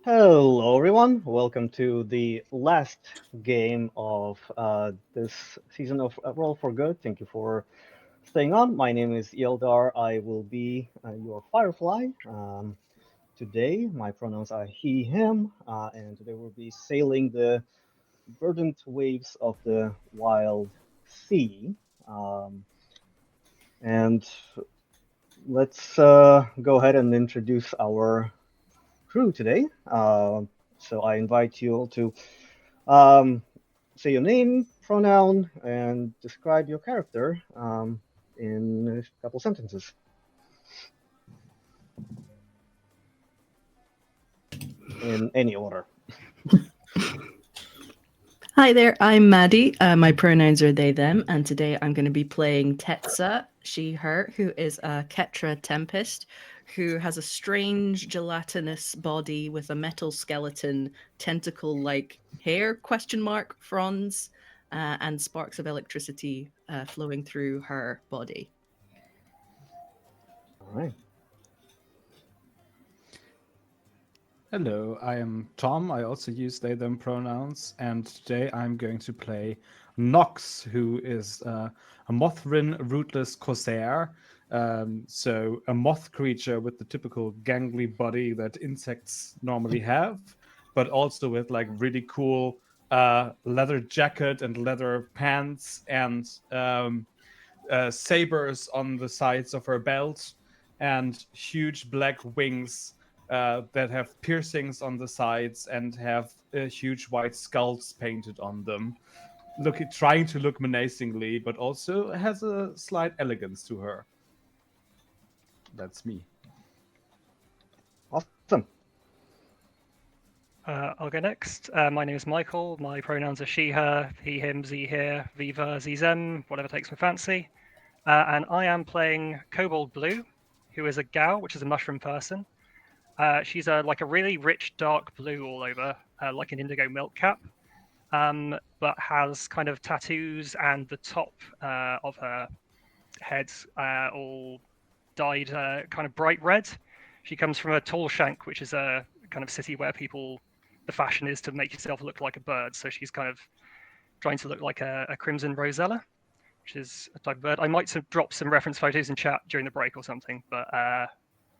Hello, everyone. Welcome to the last game of this season of Roll for Good. Thank you for staying on. My name is Yeldar. I will be your Firefly. Today, my pronouns are he, him, and today we'll be sailing the verdant waves of the wild sea. Um, and let's go ahead and introduce our crew today. So I invite you all to Um, say your name, pronoun, and describe your character in a couple sentences. In any order. Hi there, I'm Maddy. My pronouns are they, them, and today I'm going to be playing Tetsa, she, her, who is a Ketra Tempest, who has a strange gelatinous body with a metal skeleton, tentacle-like hair, fronds, and sparks of electricity flowing through her body. All right. Hello, I am Tom. I also use they, them pronouns, and today I'm going to play Nox, who is a Mothrin rootless corsair. So a moth creature with the typical gangly body that insects normally have, but also with like really cool leather jacket and leather pants and sabers on the sides of her belt and huge black wings that have piercings on the sides and have huge white skulls painted on them. Trying to look menacingly, but also has a slight elegance to her. That's me. Awesome. I'll go next. My name is Micheal. My pronouns are she, her, he, him, ze, here, viva, ze, them, whatever takes my fancy. And I am playing Kobold Blue, who is a gal, which is a mushroom person. She's like a really rich dark blue all over, like an indigo milk cap, but has kind of tattoos and the top of her head all dyed kind of bright red. She comes from a tall shank, which is a kind of city where the fashion is to make yourself look like a bird. So she's kind of trying to look like a crimson rosella, which is a type of bird. I might drop some reference photos in chat during the break or something, but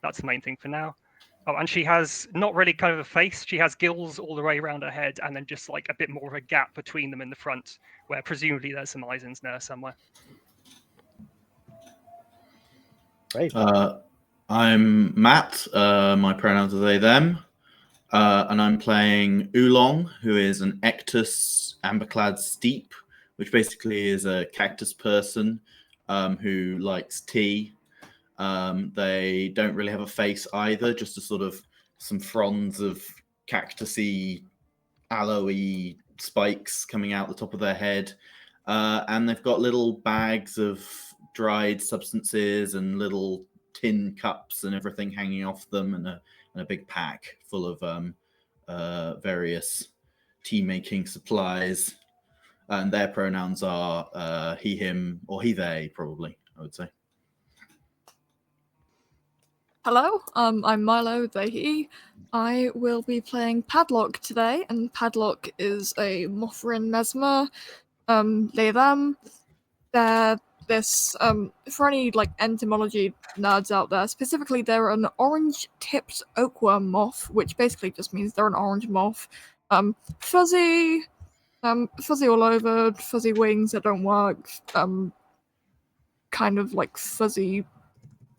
that's the main thing for now. Oh, and she has not really kind of a face. She has gills all the way around her head, and then just like a bit more of a gap between them in the front, where presumably there's some eyes in there somewhere. Great. I'm Matt. My pronouns are they, them. And I'm playing Oolong, who is an Ectus amberclad steep, which basically is a cactus person who likes tea. They don't really have a face either, just a sort of some fronds of cactusy, aloe-y spikes coming out the top of their head. And they've got little bags of dried substances and little tin cups and everything hanging off them, and a big pack full of various tea making supplies. And their pronouns are he, him, or he, they, probably, I would say. Hello, I'm Milo, they, he. I will be playing Padlock today, and Padlock is a Mothrin Mesmer, they, them. They're this, for any, like, entomology nerds out there, specifically they're an orange-tipped oakworm moth, which basically just means they're an orange moth. Fuzzy all over, fuzzy wings that don't work, kind of, like, fuzzy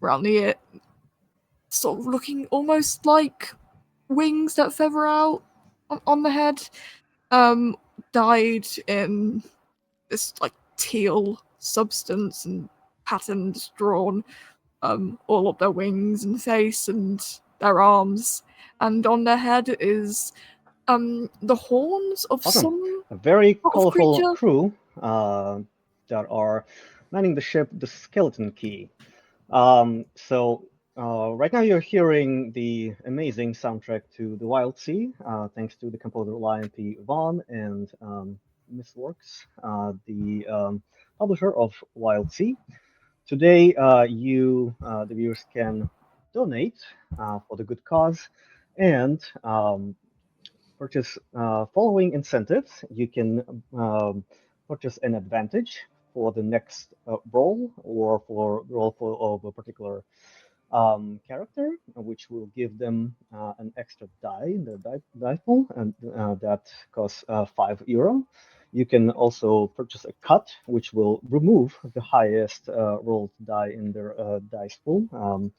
around the ear, sort of looking almost like wings that feather out on the head, dyed in this like teal substance and patterns drawn all up their wings and face and their arms, and on their head is the horns of Awesome. some A very sort of colorful creature. crew that are manning the ship, the Skeleton Key. Right now you're hearing the amazing soundtrack to the Wildsea, thanks to the composer Lion P. Vaughn and Miss Works, the publisher of Wildsea. Today, the viewers can donate for the good cause. And purchase following incentives. You can purchase an advantage for the next roll or for roll for of a particular character, which will give them an extra die in their die pool, and that costs €5. You can also purchase a cut, which will remove the highest rolled die in their dice pool.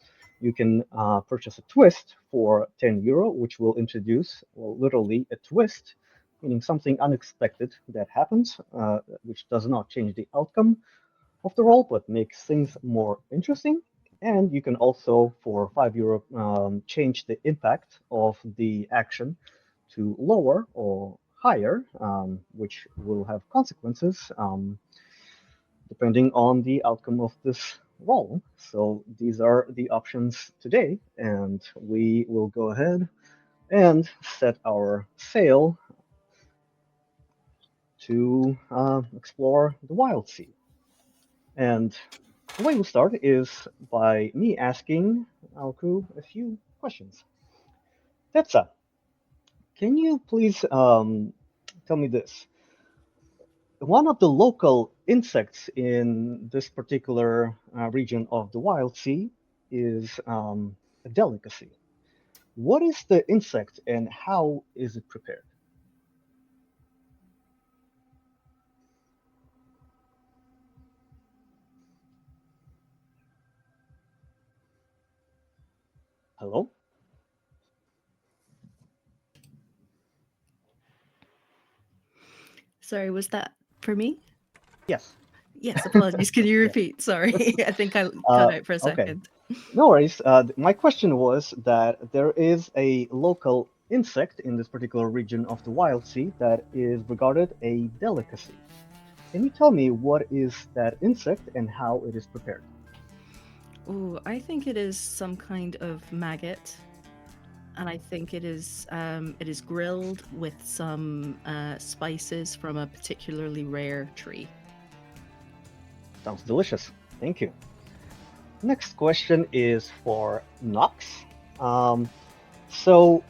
You can purchase a twist for €10, which will introduce, well, literally a twist, meaning something unexpected that happens, which does not change the outcome of the roll, but makes things more interesting. And you can also, for €5, change the impact of the action to lower or higher, which will have consequences depending on the outcome of this roll. So these are the options today, and we will go ahead and set our sail to explore the Wildsea. And the way we start is by me asking our crew a few questions. Tetsa, can you please tell me this? One of the local insects in this particular region of the Wildsea is a delicacy. What is the insect and how is it prepared? Hello? Sorry, was that for me? Yes. Yes, apologies. Can you repeat? Sorry, I think I cut out for a Okay. second. No worries. My question was that there is a local insect in this particular region of the Wildsea that is regarded a delicacy. Can you tell me what is that insect and how it is prepared? Oh, I think it is some kind of maggot, and I think it is grilled with some spices from a particularly rare tree. Sounds delicious. Thank you. Next question is for Nox. So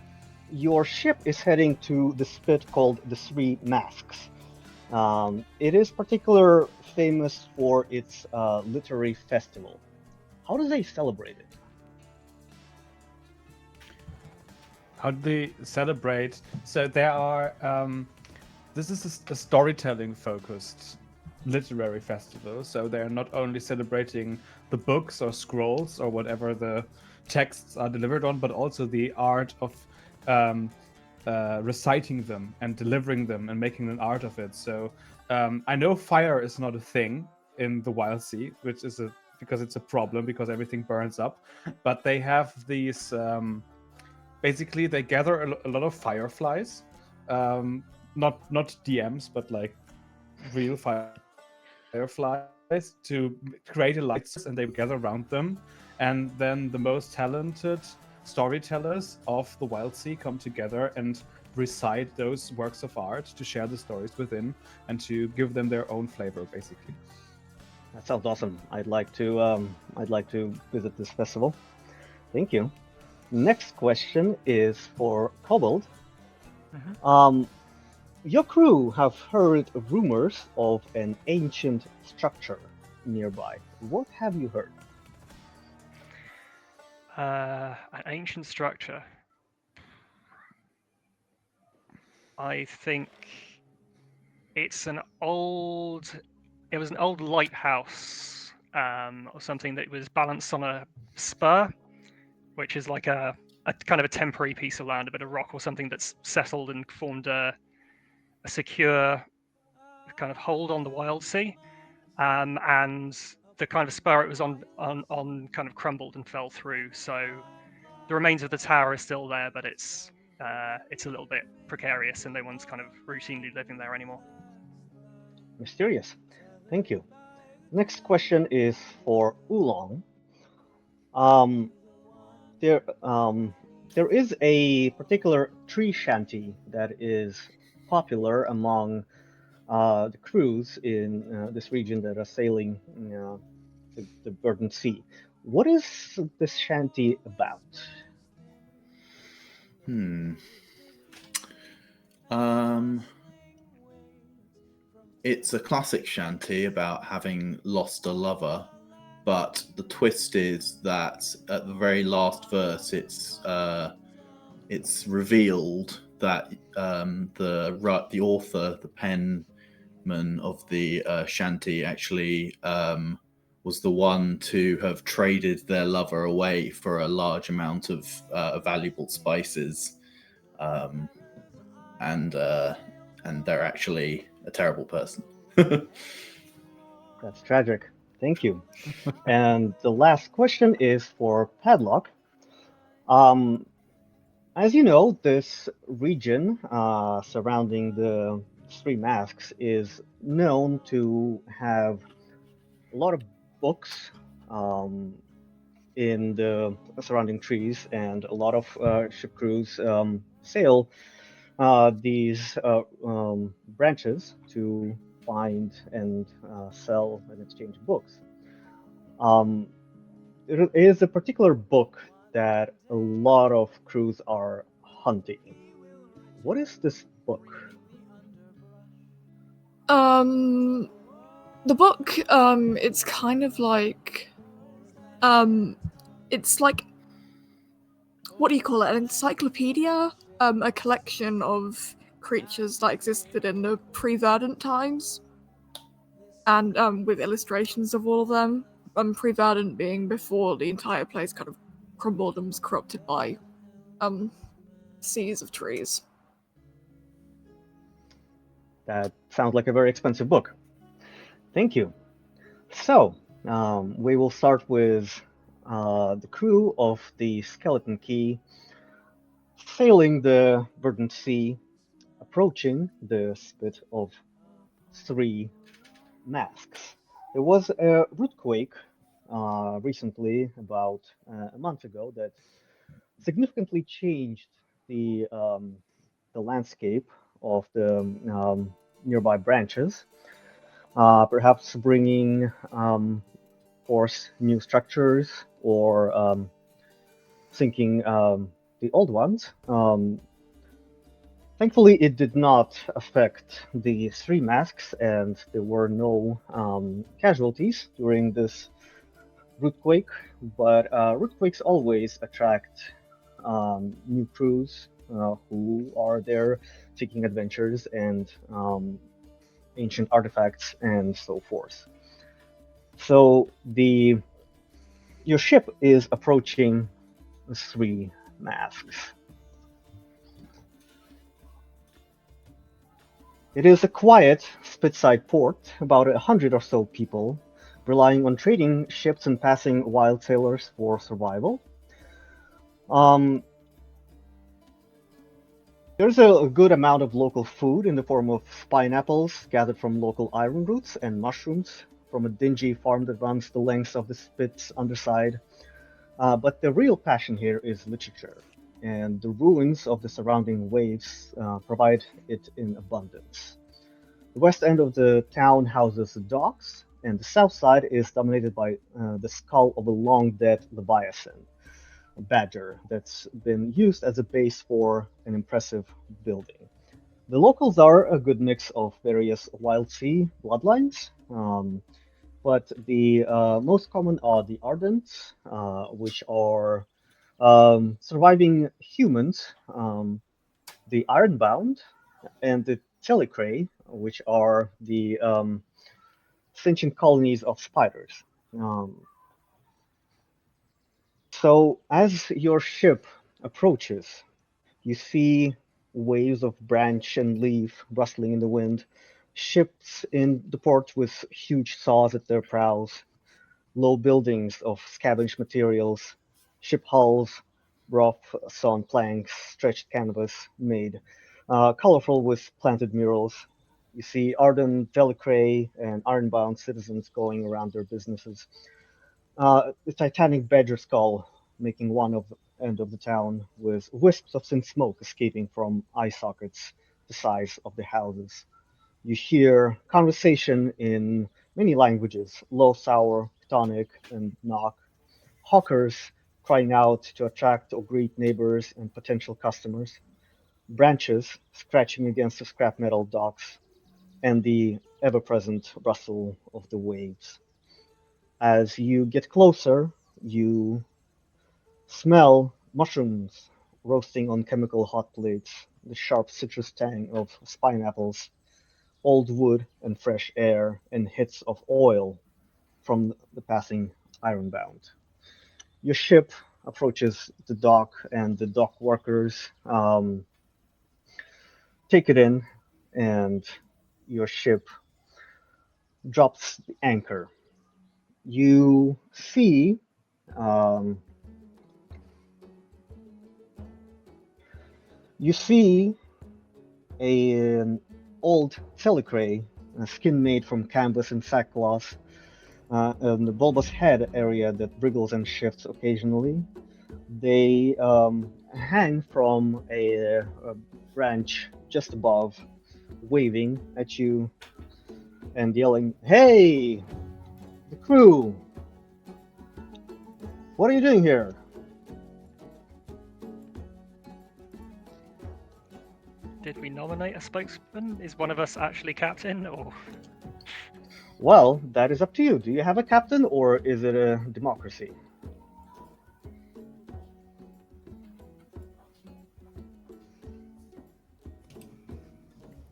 your ship is heading to the spit called the Three Masks. It is particular famous for its literary festival. How do they celebrate it? How do they celebrate? So there are. This is a storytelling focused literary festival. So they're not only celebrating the books or scrolls or whatever the texts are delivered on, but also the art of reciting them and delivering them and making an art of it. So I know fire is not a thing in the Wildsea, which is because it's a problem because everything burns up. But they have these. Basically, they gather a lot of fireflies, not DMs, but like real fireflies to create a light source, and they gather around them, and then the most talented storytellers of the Wildsea come together and recite those works of art to share the stories within and to give them their own flavor, basically. That sounds awesome. I'd like to visit this festival. Thank you. Next question is for Kobold. Your crew have heard rumors of an ancient structure nearby. What have you heard? An ancient structure. I think it's an old. It was an old lighthouse, or something that was balanced on a spur, which is like a kind of a temporary piece of land, a bit of rock or something that's settled and formed a secure kind of hold on the Wildsea. And the kind of spur it was on kind of crumbled and fell through. So the remains of the tower are still there, but it's a little bit precarious, and no one's kind of routinely living there anymore. Mysterious. Thank you. Next question is for Oolong. Um, there is a particular tree shanty that is popular among the crews in this region that are sailing the verdant sea. What is this shanty about? It's a classic shanty about having lost a lover, but the twist is that at the very last verse, it's revealed that the author, the penman of the shanty, actually was the one to have traded their lover away for a large amount of valuable spices, and they're actually a terrible person. That's tragic. Thank you. And the last question is for Padlock. As you know, this region surrounding the Three Masks is known to have a lot of books in the surrounding trees, and a lot of ship crews sail these branches to find and sell and exchange books. There is a particular book that a lot of crews are hunting. What is this book? The book, it's kind of like, it's like, what do you call it? An encyclopedia? A collection of creatures that existed in the pre-verdant times, and with illustrations of all of them. Pre-verdant being before the entire place kind of crumbled and was corrupted by seas of trees. That sounds like a very expensive book. Thank you. So, we will start with the crew of the Skeleton Key sailing the verdant sea, approaching the spit of Three Masks. There was a rootquake recently, about a month ago, that significantly changed the landscape of the nearby branches, perhaps bringing forth new structures or sinking the old ones. Thankfully, it did not affect the Three Masks, and there were no casualties during this rootquake. But rootquakes always attract new crews who are there seeking adventures and ancient artifacts and so forth. So your ship is approaching the Three Masks. It is a quiet spitside port, about 100 or so people, relying on trading ships and passing wild sailors for survival. There's a good amount of local food in the form of pineapples gathered from local iron roots and mushrooms from a dingy farm that runs the length of the spit's underside. But the real passion here is literature, and the ruins of the surrounding waves provide it in abundance. The west end of the town houses the docks, and the south side is dominated by the skull of a long-dead leviathan, a badger that's been used as a base for an impressive building. The locals are a good mix of various Wildsea bloodlines, but the most common are the Ardents, which are surviving humans, the Ironbound, and the Telecrae, which are the sentient colonies of spiders. So as your ship approaches, you see waves of branch and leaf rustling in the wind, ships in the port with huge saws at their prows, low buildings of scavenged materials, ship hulls, rough sawn planks, stretched canvas made, colorful with planted murals. You see ardent Delicrae and ironbound citizens going around their businesses. The titanic badger skull making one of the end of the town, with wisps of thin smoke escaping from eye sockets the size of the houses. You hear conversation in many languages: low, sour, Chthonic, and Knock. Hawkers crying out to attract or greet neighbors and potential customers, branches scratching against the scrap metal docks, and the ever-present rustle of the waves. As you get closer, you smell mushrooms roasting on chemical hot plates, the sharp citrus tang of pineapples, old wood and fresh air, and hits of oil from the passing ironbound. Your ship approaches the dock, and the dock workers take it in, and your ship drops the anchor. You see um, an old telecray, a skin made from canvas and sackcloth, and the bulbous head area that wriggles and shifts occasionally. They hang from a branch just above, waving at you and yelling, "Hey, the crew! What are you doing here?" Did we nominate a spokesman? Is one of us actually captain, or? Well, that is up to you. Do you have a captain, or is it a democracy?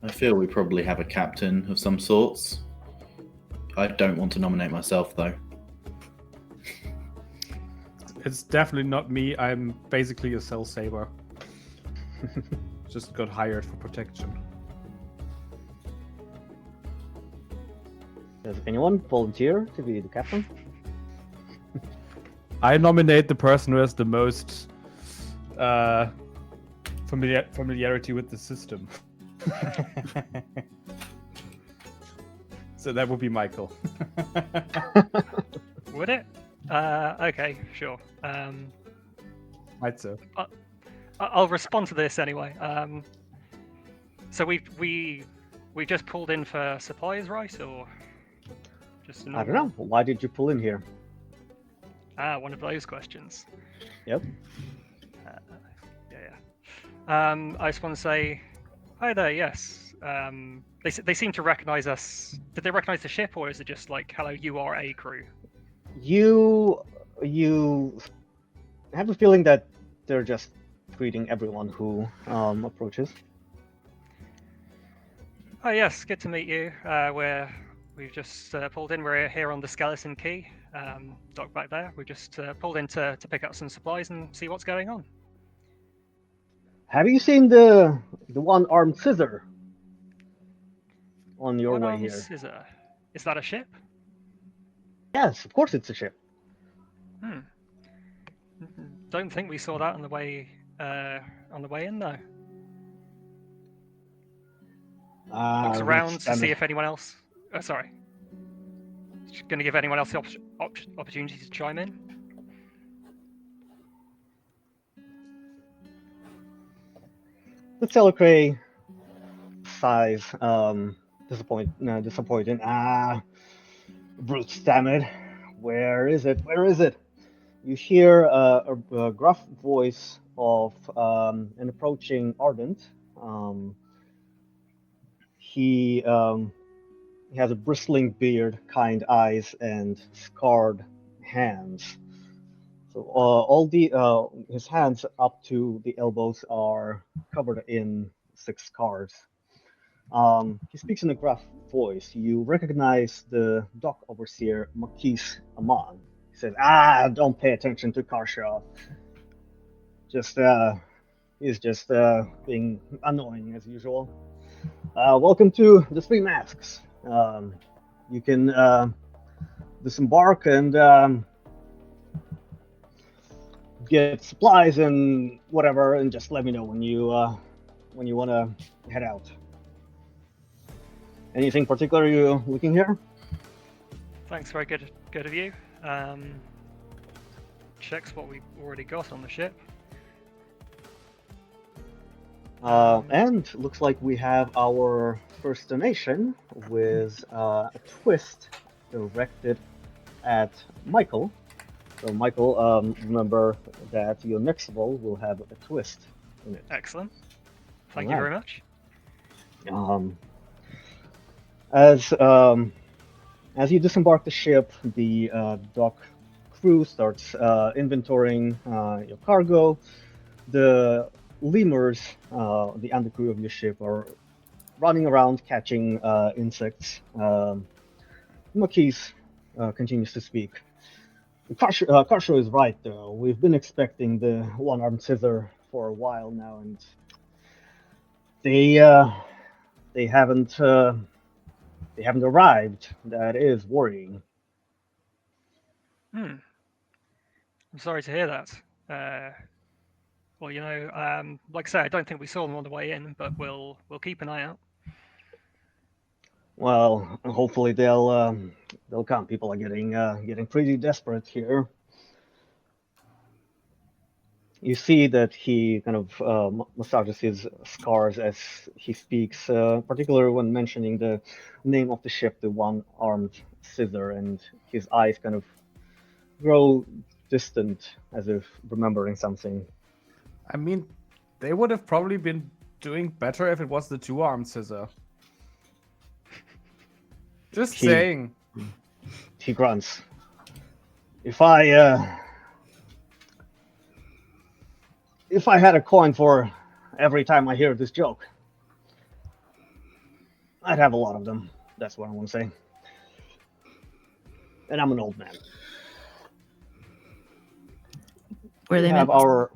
I feel we probably have a captain of some sorts. I don't want to nominate myself, though. It's definitely not me. I'm basically a cell saver. Just got hired for protection. Does anyone volunteer to be the captain? I nominate the person who has the most familiarity with the system. So that would be Micheal. Would it? Okay, sure. Might so. I'll respond to this anyway. So we just pulled in for supplies, right? Or just I don't know. Why did you pull in here? One of those questions. Yep. Yeah. I just want to say, hi there. Yes. They seem to recognize us. Did they recognize the ship, or is it just like, hello, you are a crew? You have a feeling that they're just greeting everyone who approaches. Oh yes, good to meet you. We've just pulled in. We're here on the Skeleton Key, dock back there. We just pulled in to pick up some supplies and see what's going on. Have you seen the one-armed Scissor on your way One-armed here? Scissor. Is that a ship? Yes, of course it's a ship. Don't think we saw that on the way in though. Looks around to see if anyone else. Sorry. Just going to give anyone else the opportunity to chime in. The Telecray sighs, disappointed. Brutes, damn it. Where is it? Where is it? You hear a gruff voice of an approaching Ardent. He has a bristling beard, kind eyes, and scarred hands. So his hands up to the elbows are covered in 6 scars. He speaks in a gruff voice. You recognize the dock overseer, Marquise Amon. He says, don't pay attention to Karshaw. He's just being annoying as usual. Welcome to the Three Masks. You can disembark and get supplies and whatever, and just let me know when you want to head out. Anything particular you looking here? Thanks, very good of you. Checks what we've already got on the ship. And looks like we have our first donation with a twist directed at Micheal. So, Michael, remember that your next roll will have a twist in it. Excellent. Thank you Alright. very much. As you disembark the ship, the dock crew starts inventorying your cargo. The lemurs, the undercrew of your ship, are running around catching insects. Makis continues to speak. Karsho is right, though. We've been expecting the one-armed scissor for a while now, and they haven't arrived. That is worrying. I'm sorry to hear that. Well, like I say, I don't think we saw them on the way in, but we'll keep an eye out. Well, hopefully they'll come. People are getting pretty desperate here. You see that he kind of massages his scars as he speaks, particularly when mentioning the name of the ship, the one-armed scissor, and his eyes kind of grow distant as if remembering something. I mean, they would have probably been doing better if it was the two-armed scissor. Just saying. He grunts. If I had a coin for every time I hear this joke, I'd have a lot of them. That's what I want to say. And I'm an old man. Where We they have meant? our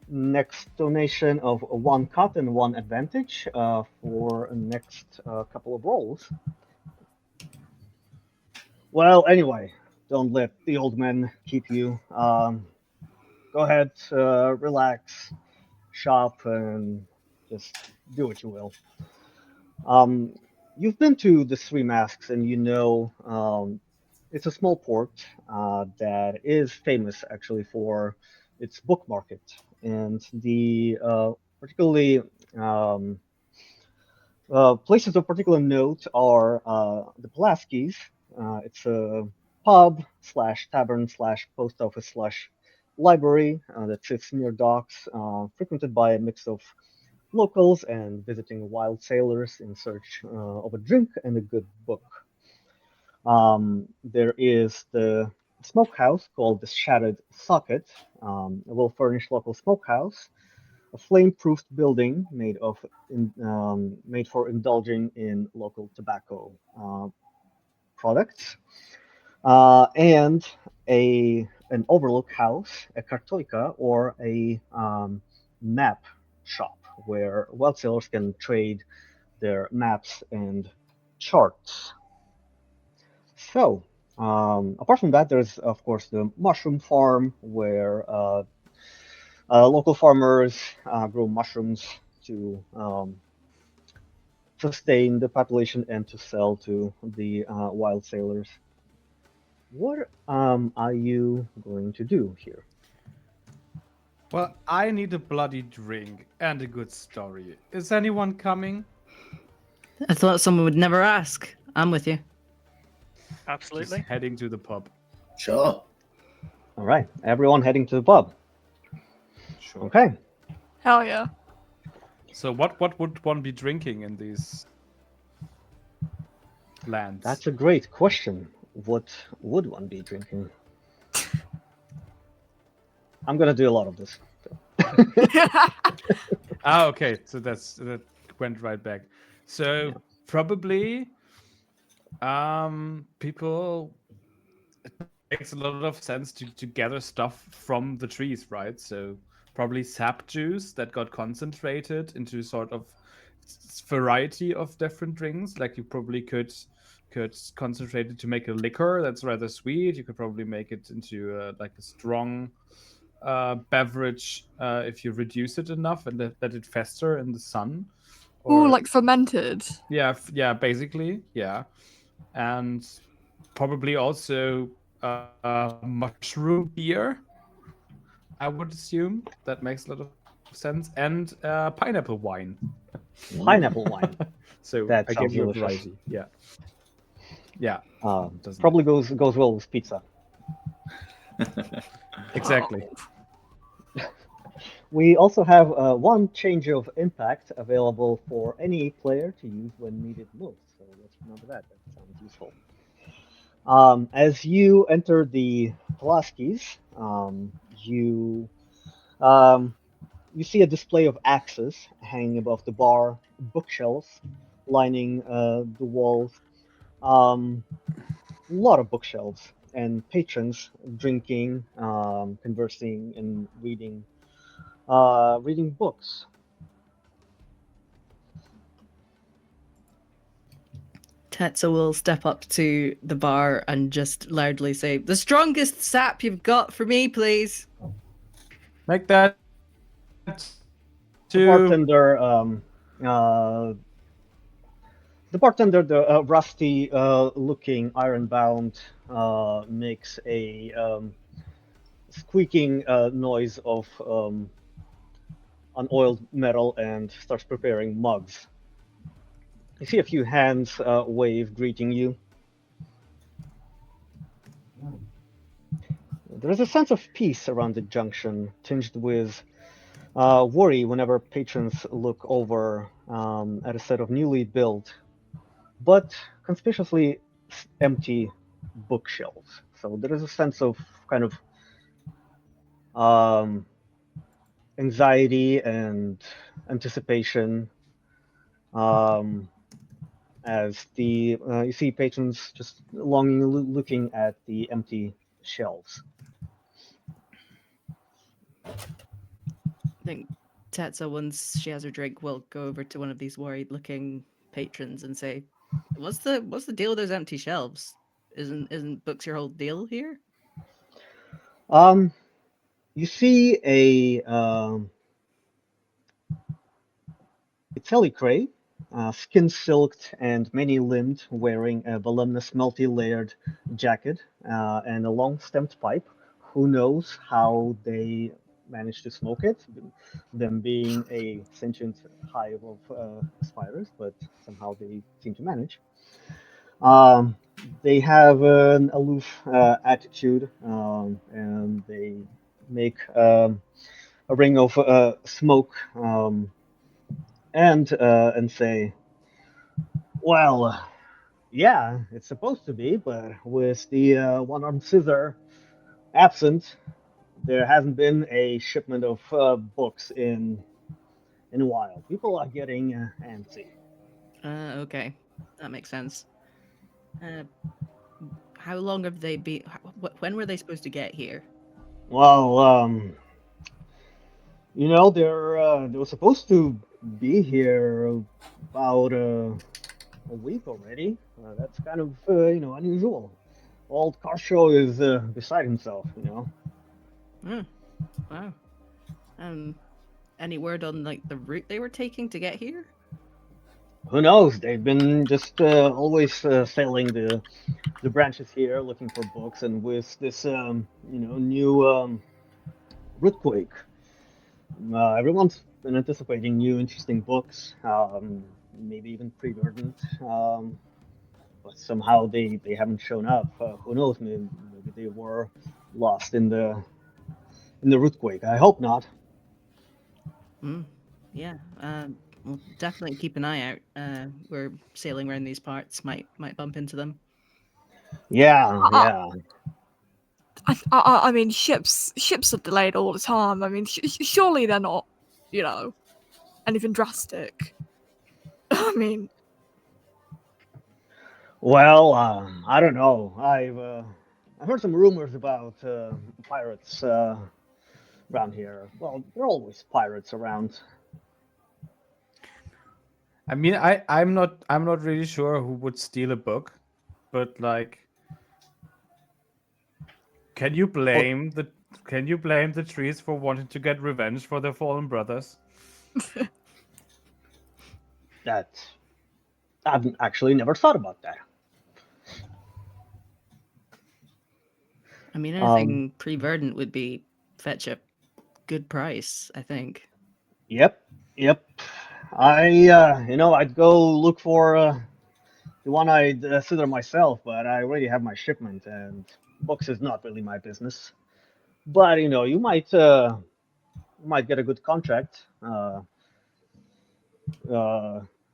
next donation of 1 cut and 1 advantage for next couple of rolls. Well, anyway, don't let the old men keep you. Go ahead, relax, shop, and just do what you will. You've been to the Three Masks, and you know it's a small port that is famous actually for its book market, and the particularly places of particular note are the Pulaskis. It's a pub / tavern / post office / library that sits near docks, frequented by a mix of locals and visiting wild sailors in search of a drink and a good book. There is the smokehouse called the Shattered Socket, a well-furnished local smokehouse, a flame-proofed building made for indulging in local tobacco products, and an overlook house, a kartoika, or a map shop where wild sailors can trade their maps and charts. So, apart from that, there's of course the mushroom farm where local farmers grow mushrooms to sustain the population and to sell to the wild sailors. What are you going to do here? Well, I need a bloody drink and a good story. Is anyone coming? I thought someone would never ask. I'm with you. Absolutely. Just heading to the pub. Sure. All right, everyone heading to the pub. Sure. Okay. Hell yeah. So what would one be drinking in these lands? That's a great question. What would one be drinking? I'm gonna do a lot of this. Okay. So that went right back. So probably people, it makes a lot of sense to gather stuff from the trees, right? So probably sap juice that got concentrated into sort of variety of different drinks. Like you probably could concentrate it to make a liquor that's rather sweet. You could probably make it into like a strong beverage if you reduce it enough and let it fester in the sun. Ooh, like fermented. Yeah, basically, yeah. And probably also mushroom beer, I would assume. That makes a lot of sense. And pineapple wine. Pineapple wine. So That I sounds gave you a delicious. variety. Yeah. Probably goes well with pizza. Exactly. We also have one change of impact available for any player to use when needed most. So let's remember that. That sounds useful. As you enter the Pulaskis, um, you see a display of axes hanging above the bar, bookshelves lining the walls. A lot of bookshelves and patrons drinking, conversing, and reading books. Tetsa will step up to the bar and just loudly say, "The strongest sap you've got for me, please." Make that The two. bartender, the rusty looking iron-bound, makes a squeaking noise of unoiled metal and starts preparing mugs. You see a few hands wave, greeting you. There is a sense of peace around the junction, tinged with worry whenever patrons look over at a set of newly built, but conspicuously empty bookshelves. So there is a sense of kind of anxiety and anticipation as you see patrons just longingly looking at the empty shelves. I think Tetsa, once she has her drink, will go over to one of these worried-looking patrons and say, what's the deal with those empty shelves? Isn't books your whole deal here?" Um, you see a telecray, skin-silked and many-limbed, wearing a voluminous multi-layered jacket and a long-stemmed pipe. Who knows how they managed to smoke it, them being a sentient hive of spiders, but somehow they seem to manage. Um, they have an aloof attitude, and they make a ring of smoke, and say, "Well, yeah, it's supposed to be, but with the one-armed scissor absent, there hasn't been a shipment of books in a while. People are getting antsy." Okay, that makes sense. Uh, how long have they been? When were they supposed to get here? Well, they were supposed to be here about a week already. That's kind of unusual. Old Carshow is beside himself. Oh, wow. Um, any word on like the route they were taking to get here? Who knows? They've been just always sailing the branches here, looking for books, and with this new earthquake, everyone's been anticipating new interesting books, maybe even pre-verdant, but somehow they haven't shown up. Who knows? Maybe they were lost in the earthquake. I hope not. Yeah. We'll definitely keep an eye out. We're sailing around these parts. Might bump into them. Yeah, yeah. I mean, ships are delayed all the time. I mean, surely they're not, anything drastic. I mean, Well, I don't know. I've heard some rumors about pirates around here. Well, there are always pirates around. I mean, I'm not really sure who would steal a book, but like, can you blame the trees for wanting to get revenge for their fallen brothers? That I've actually never thought about that. I mean, Um, anything pre-verdant would be fetch a good price, I think. yep, yep. I'd go look for the one-eyed Scissor myself, but I already have my shipment, and books is not really my business. But you might get a good contract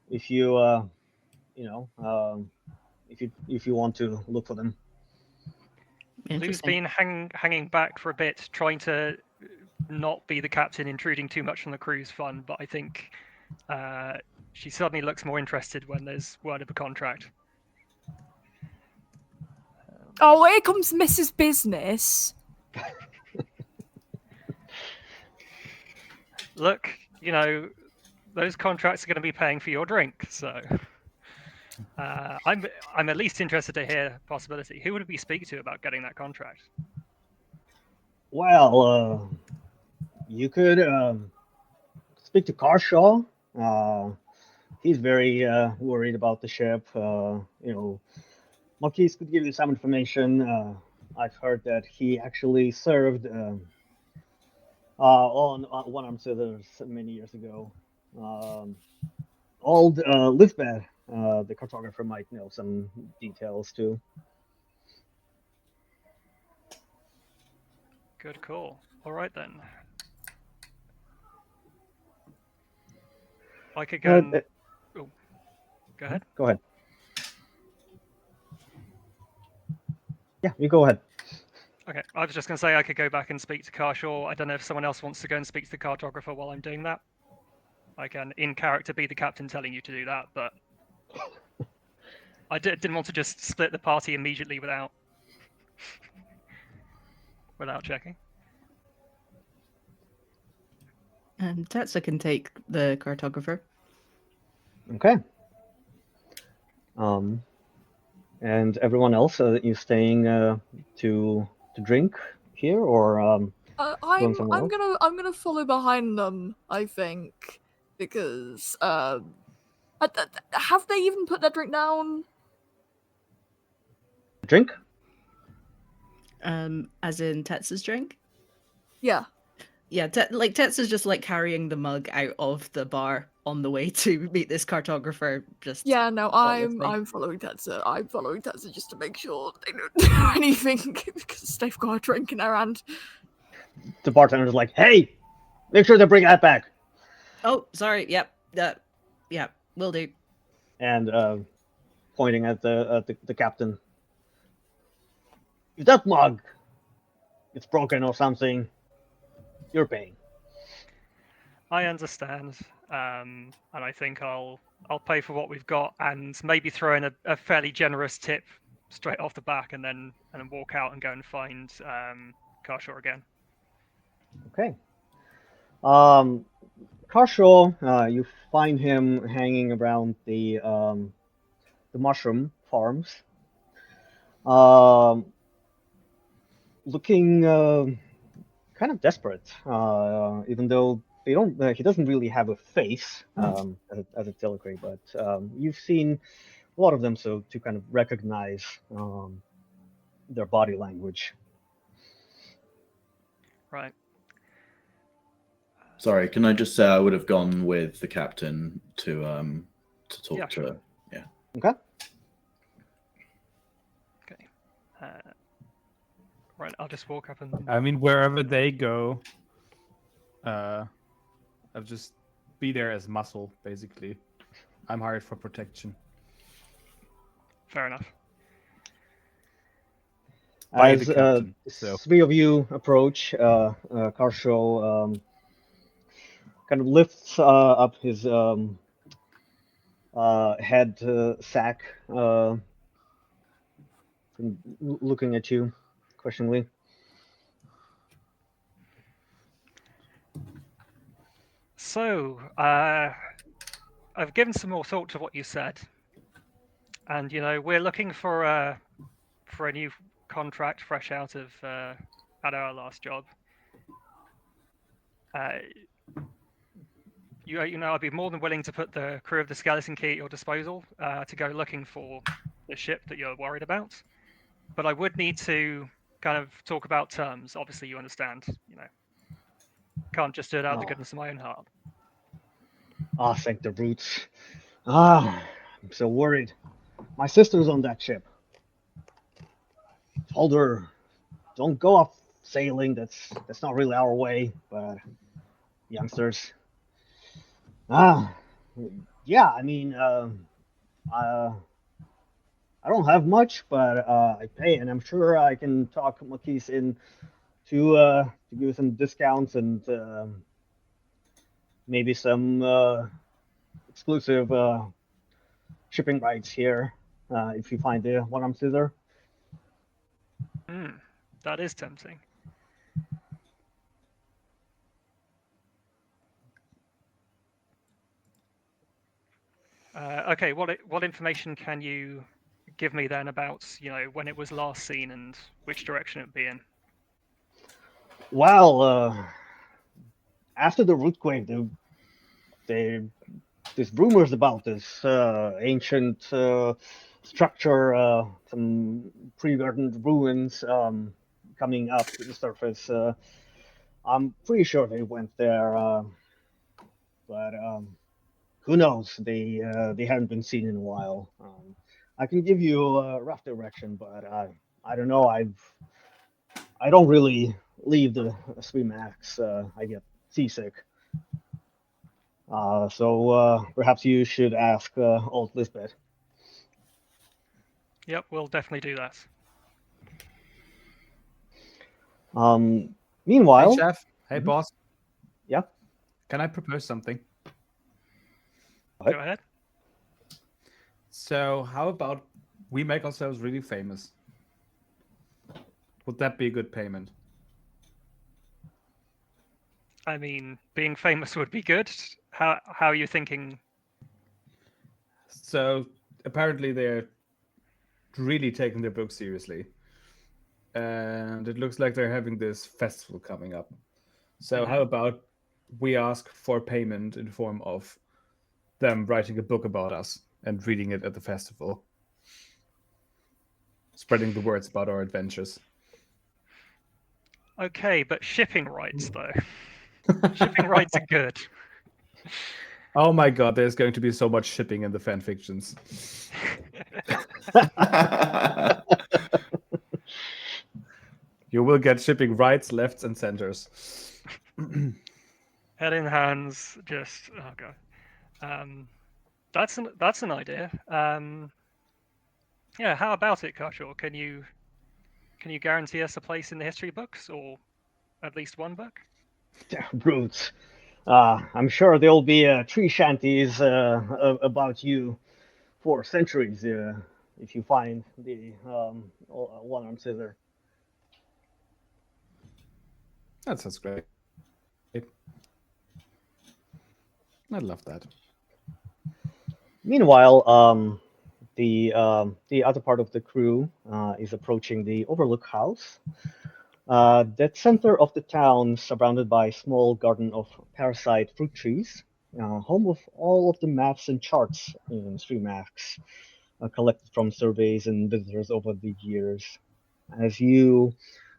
if you you know if you want to look for them. Blue's Interesting. been hanging back for a bit, trying to not be the captain, intruding too much on the crew's fun. But I think she suddenly looks more interested when there's word of a contract. Oh, here comes Mrs. Business. Look, those contracts are going to be paying for your drink, so I'm at least interested to hear possibility. Who would we speak to about getting that contract? Well, you could speak to Carshaw. He's very worried about the ship. Marquise could give you some information. I've heard that he actually served on one-armed Scissors many years ago. Old Lisbeth, the cartographer, might know some details too. Good call. All right then. I could go. Oh, go ahead. Go ahead. Yeah, you go ahead. Okay, I was just going to say I could go back and speak to Carshaw. I don't know if someone else wants to go and speak to the cartographer while I'm doing that. I can, in character, be the captain telling you to do that, but I didn't want to just split the party immediately without checking. And Tetsa can take the cartographer. Okay. And everyone else, you staying to drink here, or going somewhere else? I'm gonna follow behind them. I think because have they even put their drink down? Drink? As in Tetsa's drink? Yeah. Yeah, Tetsa's just like carrying the mug out of the bar on the way to meet this cartographer. Just Yeah, no, obviously. I'm following Tetsa. I'm following Tetsa just to make sure they don't do anything because they've got a drink in their hand. The bartender's like, "Hey, make sure to bring that back." Oh, sorry. Yep. Yeah, will do. And pointing at the captain. If that mug is broken or something, you're paying. I understand, and I think I'll pay for what we've got, and maybe throw in a fairly generous tip straight off the back, and then walk out and go and find Carshaw again. Okay. Carshaw, you find him hanging around the mushroom farms, looking kind of desperate. Even though they don't, he doesn't really have a face as a Telecrate, but you've seen a lot of them, so to kind of recognize their body language. Right. Sorry, can I just say I would have gone with the captain to talk Yeah, to sure. her. Yeah. Okay. Okay. Right, I'll just walk up and. I mean, wherever they go, I'll just be there as muscle, basically. I'm hired for protection. Fair enough. By As the captain, so. three of you approach, Carshaw kind of lifts up his head sack, looking at you questioningly. So, I've given some more thought to what you said, and we're looking for a new contract, fresh out of at our last job. I'd be more than willing to put the crew of the Skeleton Key at your disposal to go looking for the ship that you're worried about. But I would need to kind of talk about terms. Obviously, you understand. Can't just do it out of the goodness of my own heart. Ah, thank the roots. I'm so worried. My sister's on that ship. Told her, don't go off sailing. That's not really our way, but youngsters. Ah, yeah. I mean, I don't have much, but I pay, and I'm sure I can talk Makis in to give some discounts and maybe some exclusive shipping rights here if you find the one-armed scissor. That is tempting. Okay, what information can you give me then about, when it was last seen and which direction it'd be in? Well, after the rootquake, there's rumors about this ancient structure, some pre-garden ruins coming up to the surface. I'm pretty sure they went there, but who knows? They haven't been seen in a while. I can give you a rough direction, but I don't know. I don't really leave the Max. I get seasick. So perhaps you should ask old Lisbeth. Yep, we'll definitely do that. Hey, Meanwhile, chef. Hey, boss. yeah. Can I propose something? What? Go ahead. So, how about we make ourselves really famous? Would that be a good payment? I mean, being famous would be good. How are you thinking? So, apparently they're really taking their book seriously. And it looks like they're having this festival coming up. So, how about we ask for payment in form of them writing a book about us and reading it at the festival? Spreading the words about our adventures. Okay, but shipping rights, though. Shipping rights are good. Oh my god, there's going to be so much shipping in the fan fictions. You will get shipping rights, lefts, and centers. Head in hands, just oh god. That's an idea. Yeah, how about it, Kashor? Can you guarantee us a place in the history books, or at least one book? Roots. I'm sure there'll be tree shanties about you for centuries if you find the one-armed scissor. That sounds great. I love that. Meanwhile, the other part of the crew is approaching the Overlook House. That center of the town, surrounded by a small garden of parasite fruit trees, home of all of the maps and charts in Streamax, collected from surveys and visitors over the years. As you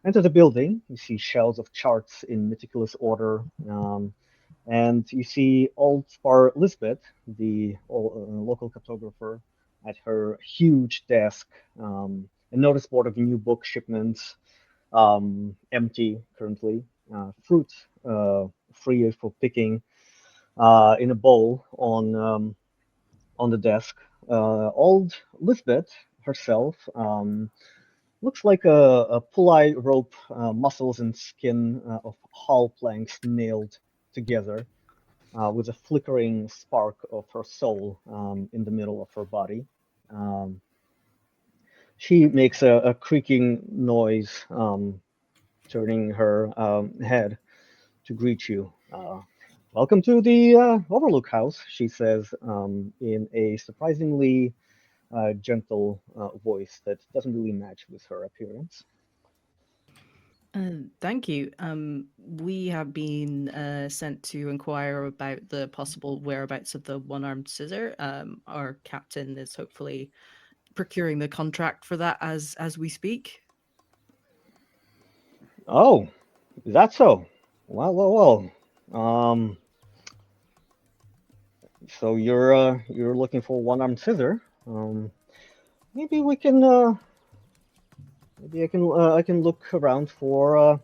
enter the building, you see shelves of charts in meticulous order, and you see old Spar Lisbeth, the local cartographer, at her huge desk, a notice board of new book shipments, empty currently, fruit free for picking in a bowl on the desk. Old Lisbeth herself looks like a pulley rope, muscles and skin of hull planks nailed together, with a flickering spark of her soul in the middle of her body. She makes a creaking noise, turning her head to greet you. Welcome to the Overlook House, she says in a surprisingly gentle voice that doesn't really match with her appearance. Thank you. We have been sent to inquire about the possible whereabouts of the one-armed scissor. Our captain is hopefully procuring the contract for that as we speak. Oh, is that so? Well. So you're looking for one-armed scissor. Maybe we can. Maybe I can look around for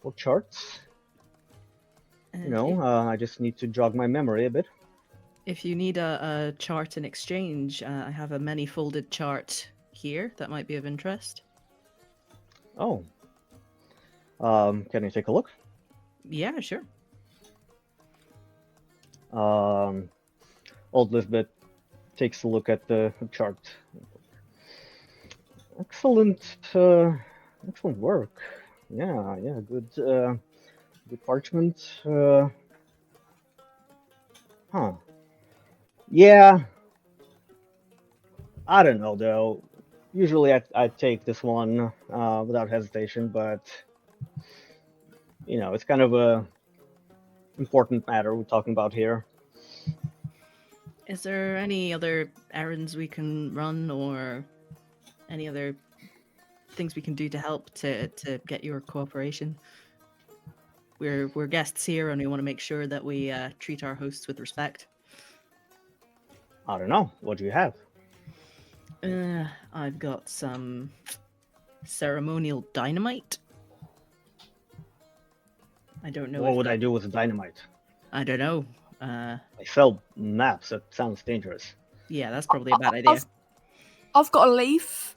for charts. And I just need to jog my memory a bit. if you need a chart in exchange, I have a many-folded chart here that might be of interest. Oh. Can you take a look? Yeah, sure. Old Lisbeth takes a look at the chart. Excellent work. Yeah, good parchment. Yeah, I don't know though. Usually I take this one without hesitation, but it's kind of a important matter we're talking about here. Is there any other errands we can run, or any other things we can do to help to get your cooperation? We're guests here, and we want to make sure that we treat our hosts with respect. I don't know. What do you have? I've got some ceremonial dynamite. I don't know. What would I do with dynamite? I don't know. I sell maps. That sounds dangerous. Yeah, that's probably a bad idea. I've got a leaf.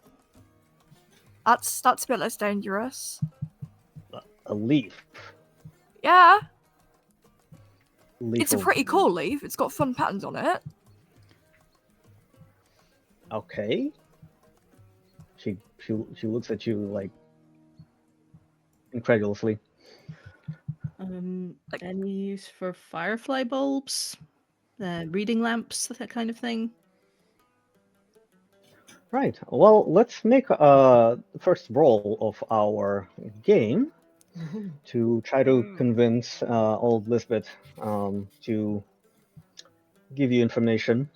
That's a bit less dangerous. A leaf. Yeah, Leaf it's a of- pretty cool leaf. It's got fun patterns on it. Okay. She looks at you like incredulously. Any use for firefly bulbs, reading lamps, that kind of thing? Right. Well, let's make the first roll of our game to try to convince old Lisbeth to give you information.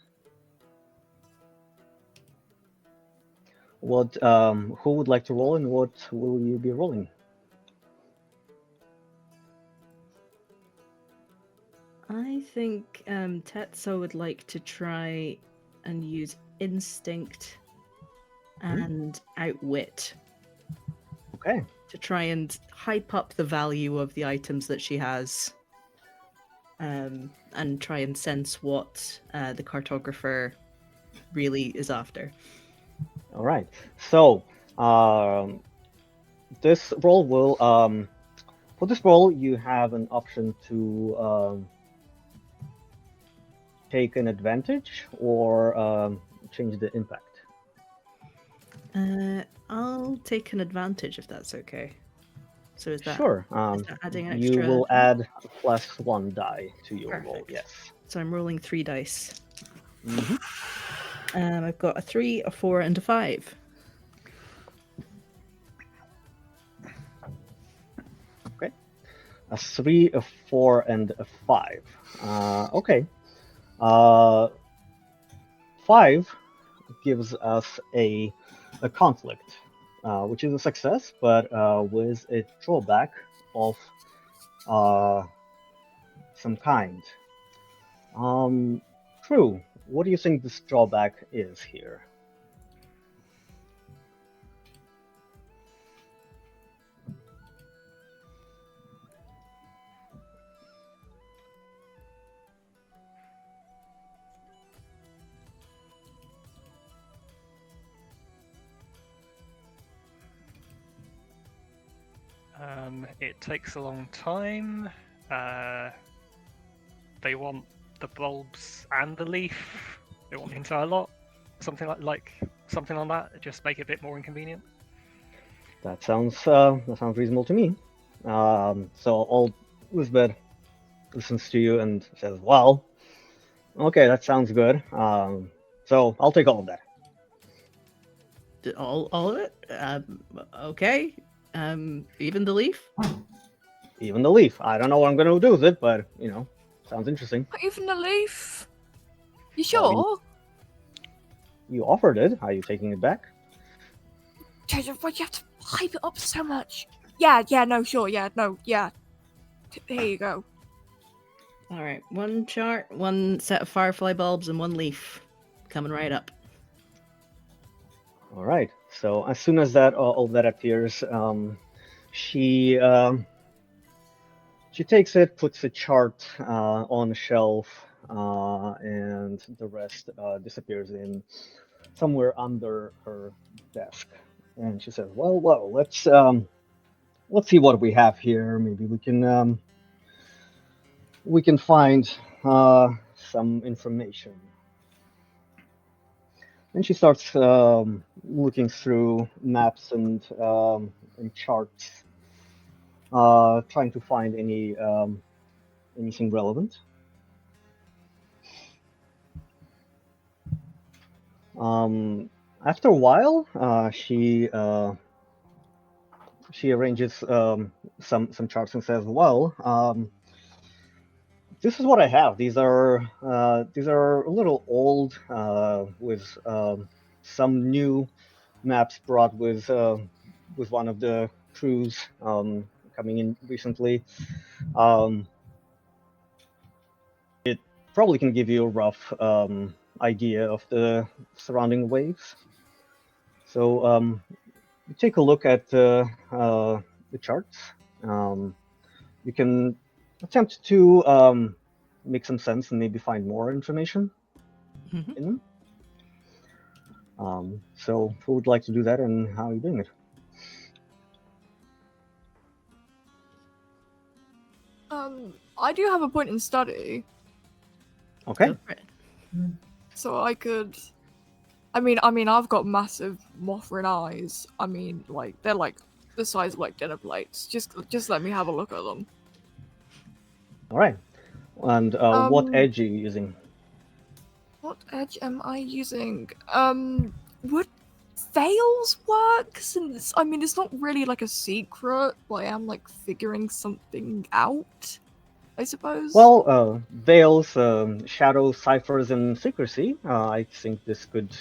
What? Who would like to roll, and what will you be rolling? I think Tetsuo would like to try and use instinct and outwit Okay. to try and hype up the value of the items that she has, and try and sense what the cartographer really is after. All right. So this roll will for this roll you have an option to take an advantage or change the impact. I'll take an advantage if that's okay. So is that Sure. is that adding an You extra? will add +1 die to your roll. Perfect. Yes. So I'm rolling 3 dice. Mhm. I've got a 3, a 4, and a 5. Okay. A 3, a 4, and a 5. Okay. 5 gives us a conflict, which is a success, but with a drawback of some kind. True. What do you think this drawback is here? It takes a long time. They want the bulbs and the leaf. They want the entire lot. Something like something on that. Just make it a bit more inconvenient. That sounds reasonable to me. So old Lisbeth listens to you and says, "Well, okay, that sounds good. So I'll take all of that." All of it? Okay. Even the leaf? Even the leaf. I don't know what I'm going to do with it, but sounds interesting. Not even a leaf. You Well, sure? You offered it. Are you taking it back? Why'd you have to hype it up so much? Yeah, no, sure, yeah, no, yeah. Here you go. All right. 1 chart, 1 set of firefly bulbs, and 1 leaf. Coming right up. All right. So as soon as that all that appears, she She takes it, puts a chart on a shelf, and the rest disappears in somewhere under her desk. And she says, "Well, let's see what we have here. Maybe we can find some information." And she starts looking through maps and charts, trying to find anything relevant. After a while, she arranges some charts and says, "Well, this is what I have. These are a little old, with some new maps brought with one of the crews coming in recently. It probably can give you a rough idea of the surrounding waves. So you take a look at the charts. You can attempt to make some sense and maybe find more information Mhm. in them. So who would like to do that, and how are you doing it? I do have a point in study, Okay. Go for it. so I could. I mean, I've got massive Mothrin eyes. I mean, like they're like the size of like dinner plates. Just let me have a look at them. All right. And what Um, edge are you using? What edge am I using? Would fails work? Since I mean, it's not really like a secret, but I am like figuring something out, I suppose. Well, veils, shadows, ciphers, and secrecy. I think this could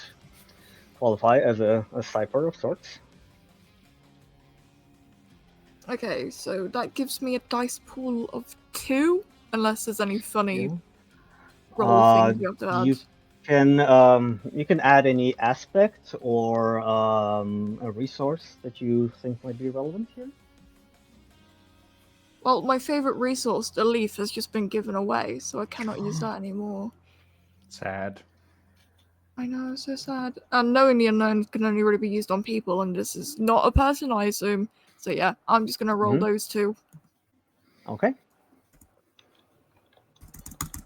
qualify as a cipher of sorts. Okay, so that gives me a dice pool of 2, unless there's any funny Yeah. roll things you have to add. You can add any aspect or a resource that you think might be relevant here. Well, my favorite resource, the leaf, has just been given away, so I cannot use that anymore. Sad. I know, so sad. And knowing the unknown can only really be used on people, and this is not a person, I assume. So yeah, I'm just gonna roll Mhm. those 2. Okay.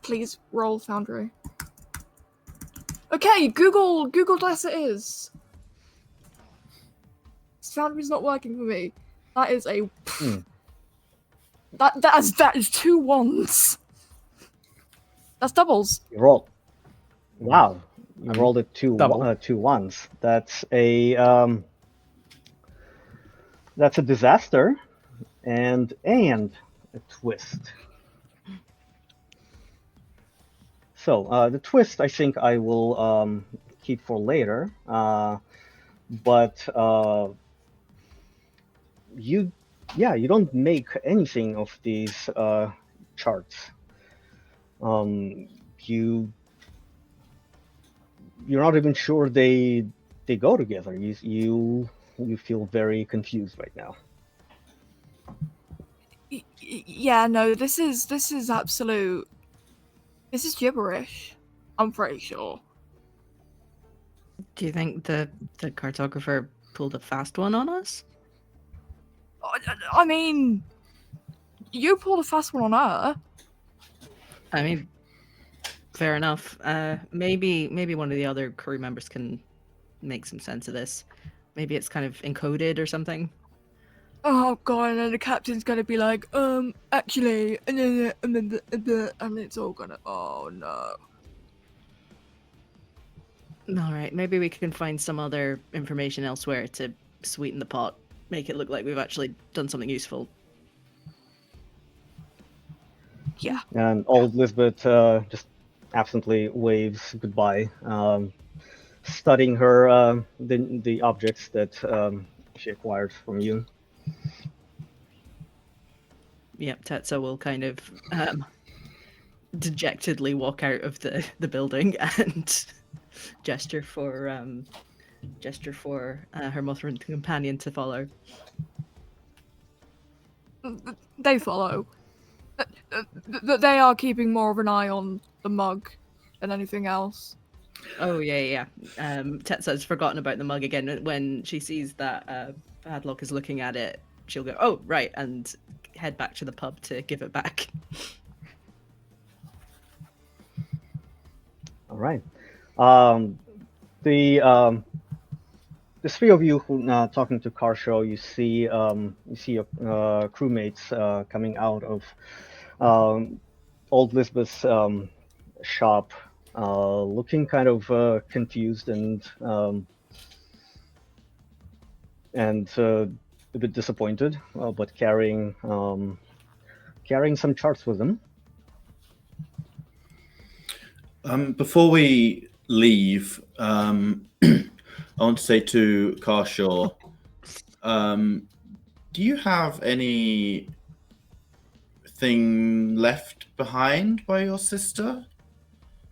Please roll Foundry. Okay, Google Dice it is. Foundry's not working for me. That is a that is 2 1s. That's doubles. You roll. Wow. You Um, rolled it double. 2 1s. That's a disaster and a twist. So the twist, I think I will keep for later. But you don't make anything of these charts. You're not even sure they go together. You feel very confused right now. Yeah, no, this is absolute. This is gibberish. I'm pretty sure. Do you think the cartographer pulled a fast one on us? I mean, you pulled a fast one on her. I mean, fair enough. Maybe one of the other crew members can make some sense of this. Maybe it's kind of encoded or something. Oh god, and then the captain's gonna be like, actually, and it's all gonna. Oh no. All right, maybe we can find some other information elsewhere to sweeten the pot, make it look like we've actually done something useful. Yeah. And old Lisbeth just absently waves goodbye, studying her the objects that she acquired from you. Yep, Tetsa will kind of dejectedly walk out of the building and gesture for her Mothrin companion to follow. They follow. That they are keeping more of an eye on the mug than anything else. Oh yeah. Tetsa's forgotten about the mug again. When she sees that Padlock is looking at it, she'll go, "Oh right," and head back to the pub to give it back. All right. The three of you who talking to Karsho, you see your crewmates coming out of old Lisbeth's shop, looking kind of confused and a bit disappointed, but carrying some charts with them. Before we leave, I want to say to Carshaw, do you have anything left behind by your sister,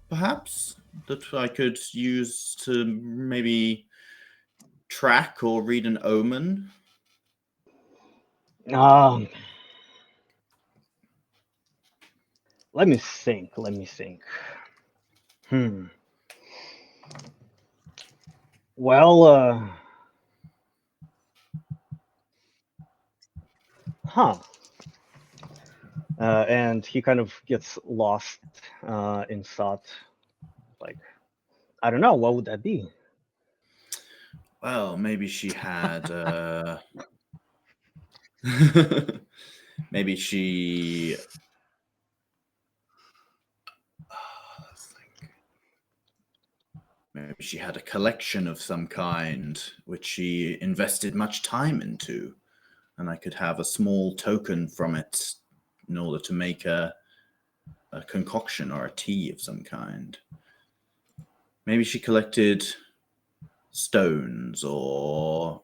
perhaps, that I could use to maybe track or read an omen? Let me think. Well, and he kind of gets lost in thought. Like, I don't know, what would that be? Well, maybe she had. Maybe she. Maybe she had a collection of some kind which she invested much time into, and I could have a small token from it in order to make a concoction or a tea of some kind. Maybe she collected stones or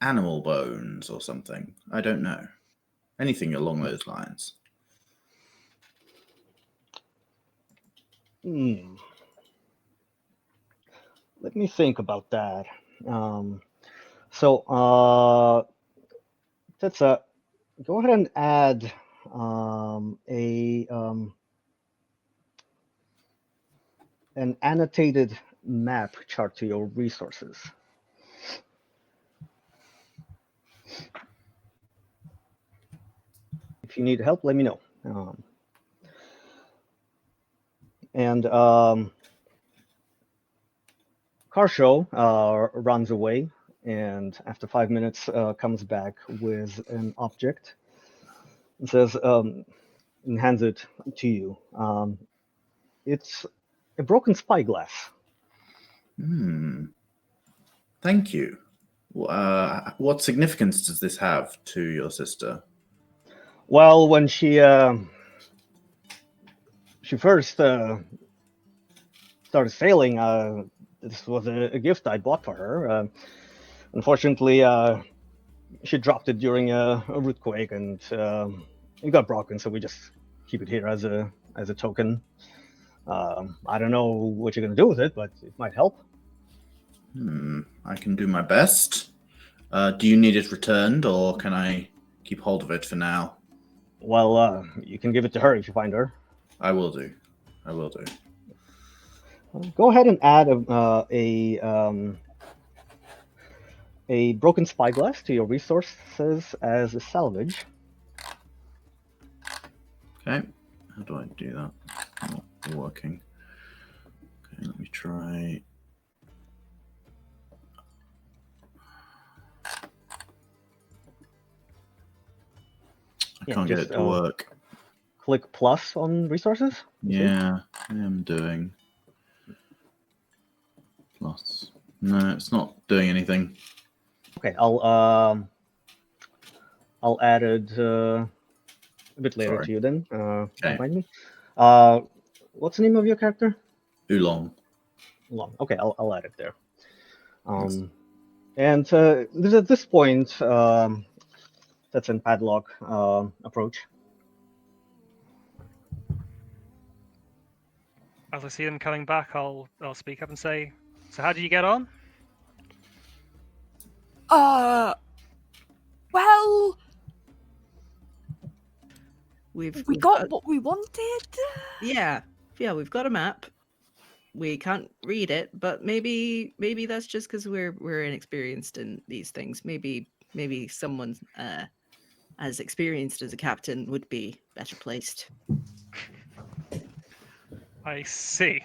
animal bones or something. I don't know. Anything along those lines. Let me think about that. Let's go ahead and add an annotated map chart to your resources. If you need help, let me know. Carshow runs away, and after 5 minutes comes back with an object and says, and hands it to you. It's a broken spyglass. Thank you. What significance does this have to your sister? Well, when she first started sailing, this was a gift I bought for her. Unfortunately, she dropped it during a rootquake, and it got broken. So we just keep it here as a token. I don't know what you're gonna do with it, but it might help. I can do my best. Do you need it returned, or can I keep hold of it for now? Well, you can give it to her if you find her. I will do. Go ahead and add a broken spyglass to your resources as a salvage. Okay. How do I do that? Not working. Okay, let me try. I can't get it to work. Click plus on resources. Yeah, I am doing. Plus. No, it's not doing anything. Okay, I'll add it a bit later to you then. Okay. Remind me. What's the name of your character? Oolong. Oolong. Okay, I'll add it there. And at this point, that's in Padlock approach. As I see them coming back, I'll speak up and say, "So how did you get on?" Well, We got what we wanted. Yeah, we've got a map. We can't read it, but maybe that's just because we're inexperienced in these things. Maybe someone as experienced as a captain would be better placed. I see.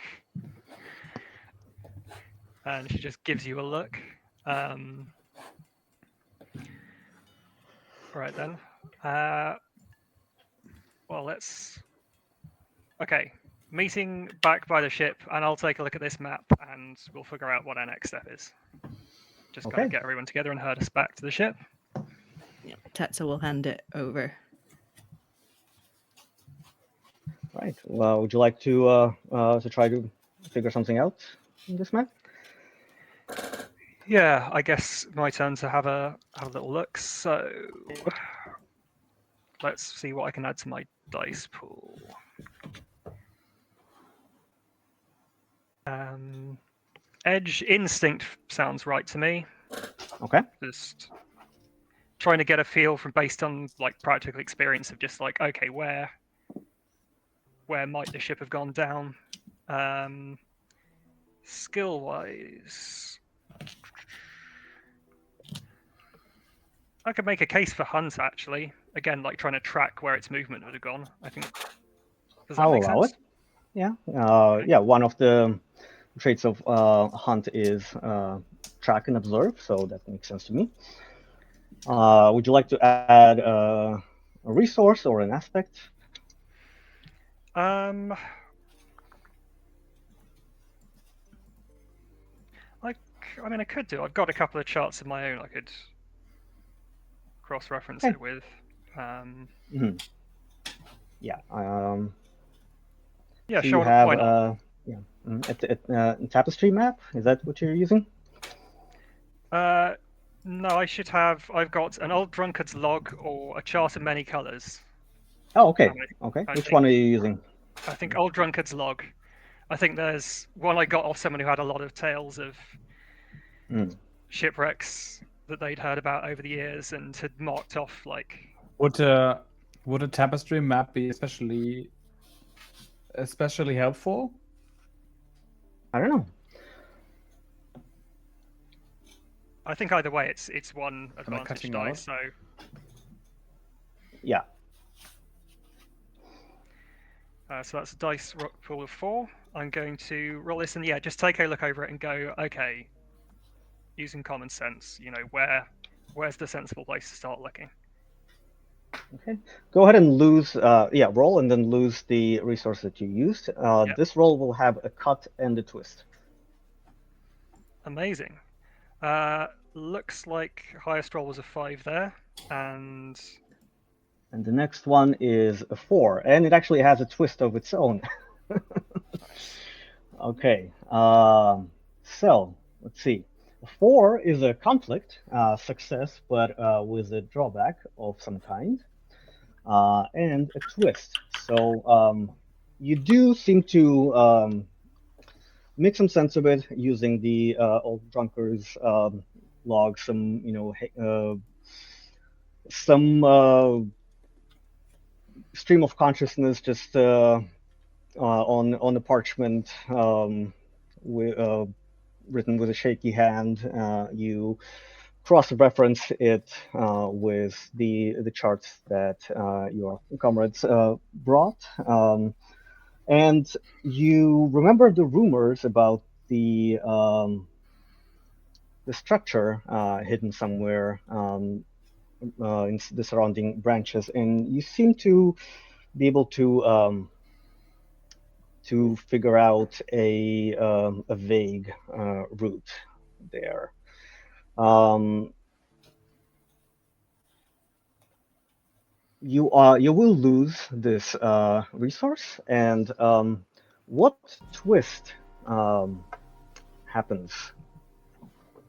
And she just gives you a look. Right then. Well, let's. Okay, meeting back by the ship, and I'll take a look at this map, and we'll figure out what our next step is. Just gotta Okay. get everyone together and herd us back to the ship. Yeah, Tetsa will hand it over. Right. Well, would you like to try to figure something out in this map? Yeah, I guess my turn to have a little look. So let's see what I can add to my dice pool. Edge instinct sounds right to me. Okay. Just trying to get a feel from based on like practical experience of just like, okay, where might the ship have gone down? Skill wise, I could make a case for hunt actually. Again, like trying to track where its movement would have gone. I think. Does that I'll make allow sense? it. Yeah. Yeah. One of the traits of hunt is track and observe, so that makes sense to me. Would you like to add a resource or an aspect? I mean, I could do. I've got a couple of charts of my own. I could cross-reference Okay. it with. Mm-hmm. Yeah. Yeah, So sure. you have Why not? a tapestry map. Is that what you're using? No, I should have. I've got an old drunkard's log or a chart of many colours. Oh, okay. And Okay. I Which think- one are you using? I think old drunkard's log. I think there's one I got off someone who had a lot of tales of shipwrecks that they'd heard about over the years and had marked off like. Would a tapestry map be especially helpful? I don't know. I think either way, it's one I advantage cutting die. out? So Yeah. so that's a dice pool of 4. I'm going to roll this and yeah, just take a look over it and go, okay, using common sense, you know, where's the sensible place to start looking? Okay. Go ahead and lose. Roll and then lose the resource that you used. This roll will have a cut and a twist. Amazing. Looks like highest roll was a 5 there, and the next one is a 4, and it actually has a twist of its own. Okay. So let's see. A 4 is a conflict success, but with a drawback of some kind, and a twist. So you do seem to make some sense of it using the old drunkard's log, some some stream of consciousness just on the parchment, written with a shaky hand. You cross-reference it with the charts that your comrades brought, and you remember the rumors about the structure hidden somewhere in the surrounding branches, and you seem to be able to figure out a vague route there. You will lose this resource, and what twist happens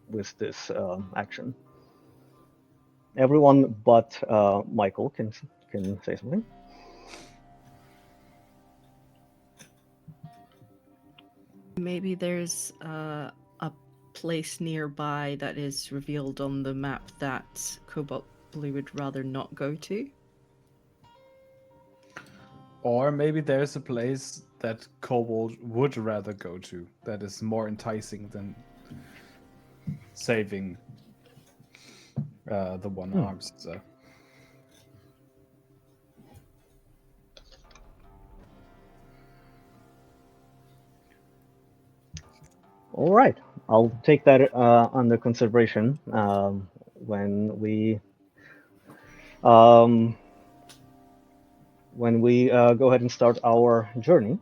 with this action? Everyone but Micheal can say something. Maybe there's a place nearby that is revealed on the map that Cobalt Blue would rather not go to. Or maybe there's a place that Kobold would rather go to that is more enticing than saving the one-armed Scissor. All right, I'll take that under consideration when we go ahead and start our journey.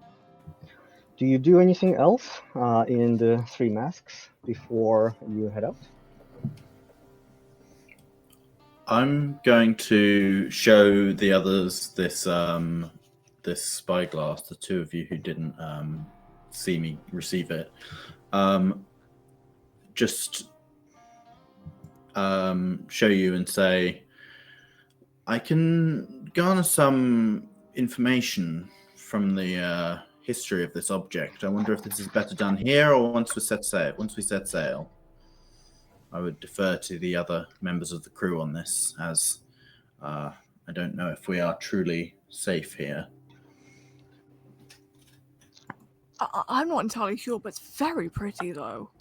Do you do anything else in the Three Masks before you head out? I'm going to show the others this this spyglass. The two of you who didn't see me receive it, just show you and say, I can garner some information from the history of this object. I wonder if this is better done here or once we set sail. I would defer to the other members of the crew on this, as I don't know if we are truly safe here. I'm not entirely sure, but it's very pretty, though.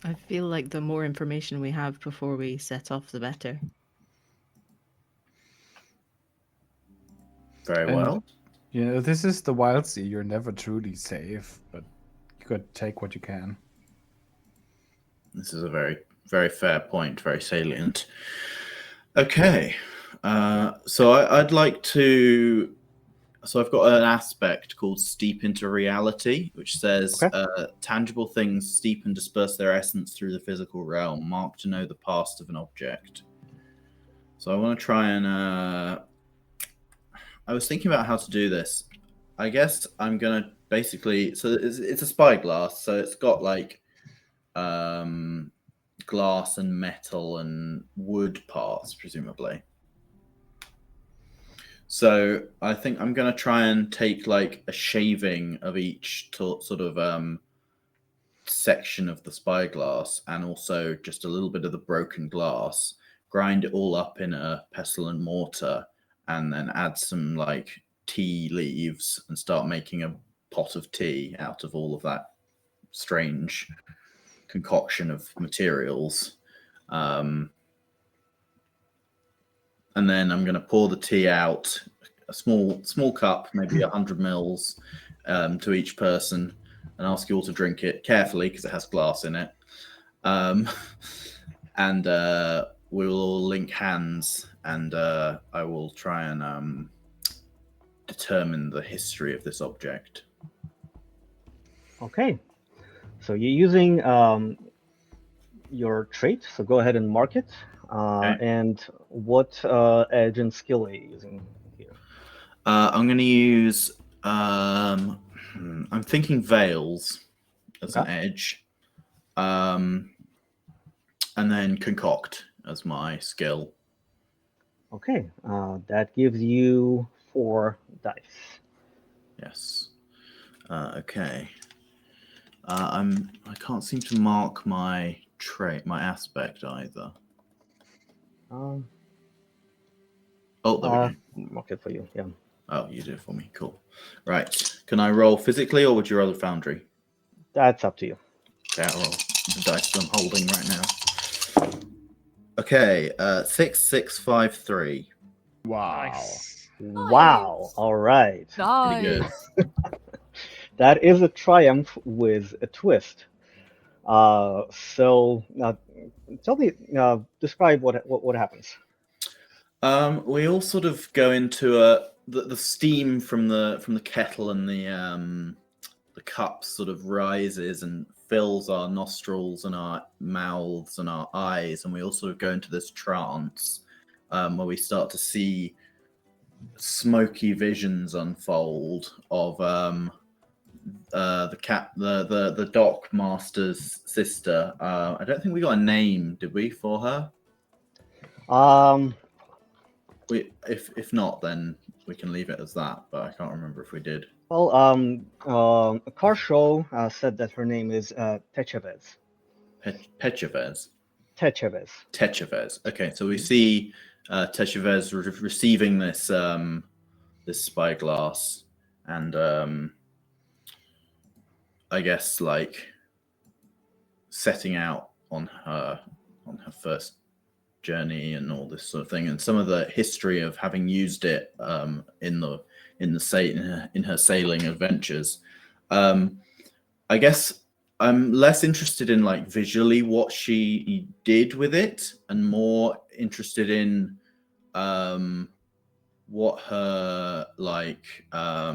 I feel like the more information we have before we set off, the better. Very And, well. This is the Wildsea. You're never truly safe, but you got to take what you can. This is a very, very fair point, very salient. Okay. So I'd like to... So I've got an aspect called Steep into Reality, which says tangible things steep and disperse their essence through the physical realm. Mark to know the past of an object. So I want to try and... I was thinking about how to do this. I guess I'm going to basically... So it's a spyglass, so it's got like glass and metal and wood parts, presumably. So I think I'm going to try and take like a shaving of each sort of section of the spyglass and also just a little bit of the broken glass, grind it all up in a pestle and mortar, and then add some like tea leaves and start making a pot of tea out of all of that strange concoction of materials. And then I'm going to pour the tea out, a small cup, maybe 100 mils to each person, and ask you all to drink it carefully because it has glass in it. And we will all link hands, and I will try and determine the history of this object. Okay, so you're using your trait, so go ahead and mark it. And what edge and skill are you using here? I'm going to use, I'm thinking veils as an edge, and then concoct as my skill. Okay, that gives you 4 dice. Yes. Okay. I can't seem to mark my trait, my aspect either. Oh, there we go. Mark it for you, yeah. Oh, you did it for me. Cool. Right. Can I roll physically, or would you rather Foundry? That's up to you. Okay, I'll roll the dice I'm holding right now. Okay, 6, 6, 5, 3. Wow. Nice. Wow, all right. Pretty good. That is a triumph with a twist. So tell me, describe what happens. We all sort of go into the steam from the kettle and the cups sort of rises and fills our nostrils and our mouths and our eyes, and we all sort of go into this trance where we start to see smoky visions unfold of the dock master's sister. I don't think we got a name, did we, for her? If not, then we can leave it as that. But I can't remember if we did. Well, Karsho said that her name is Techevez. Techevez. Techevez. Techevez. Okay, so we see Teshuvez receiving this this spyglass and I guess like setting out on her first journey and all this sort of thing, and some of the history of having used it in her sailing adventures. I guess I'm less interested in like visually what she did with it, and more interested in what her like I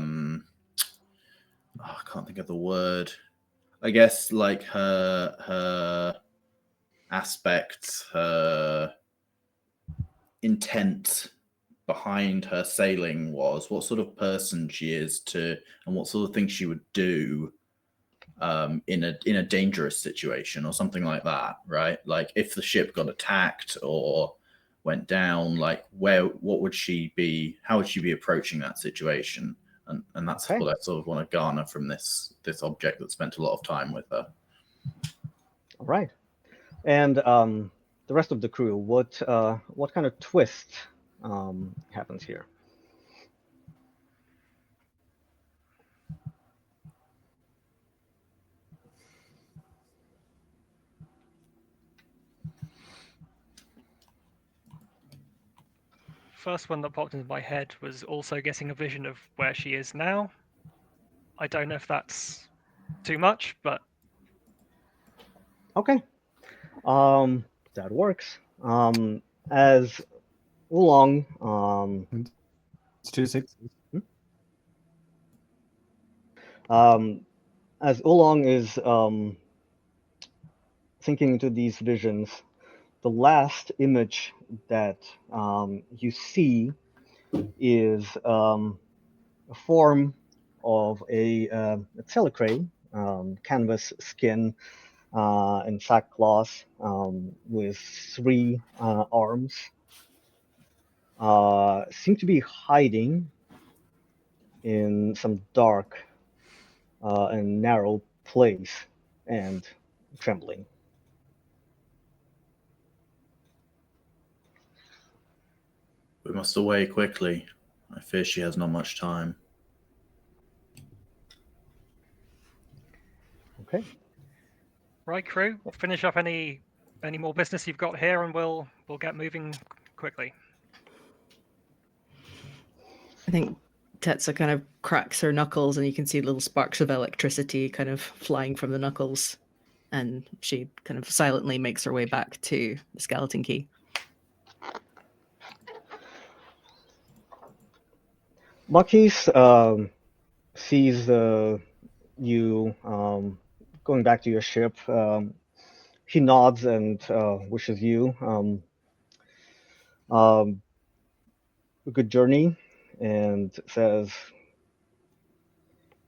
can't think of the word. I guess like her aspects, her intent behind her sailing was, what sort of person she is to, and what sort of things she would do in a dangerous situation or something like that, right? Like if the ship got attacked or went down, like what would she be? How would she be approaching that situation? And that's Okay. what I sort of want to garner from this object that spent a lot of time with her. All right. And the rest of the crew, what kind of twist happens here? First one that popped into my head was also getting a vision of where she is now. I don't know if that's too much, but Okay. That works. As Oolong, It's 2 6. as Oolong is thinking into these visions, the last image that you see is a form of a telecrane, canvas skin and sackcloth with 3 arms. Seem to be hiding in some dark and narrow place and trembling. We must away quickly. I fear she has not much time. Okay. right, crew, finish up any more business you've got here, and we'll get moving quickly. I think Tetsa kind of cracks her knuckles, and you can see little sparks of electricity kind of flying from the knuckles. And she kind of silently makes her way back to the skeleton key. Lucky's sees you going back to your ship. He nods and wishes you a good journey, and says,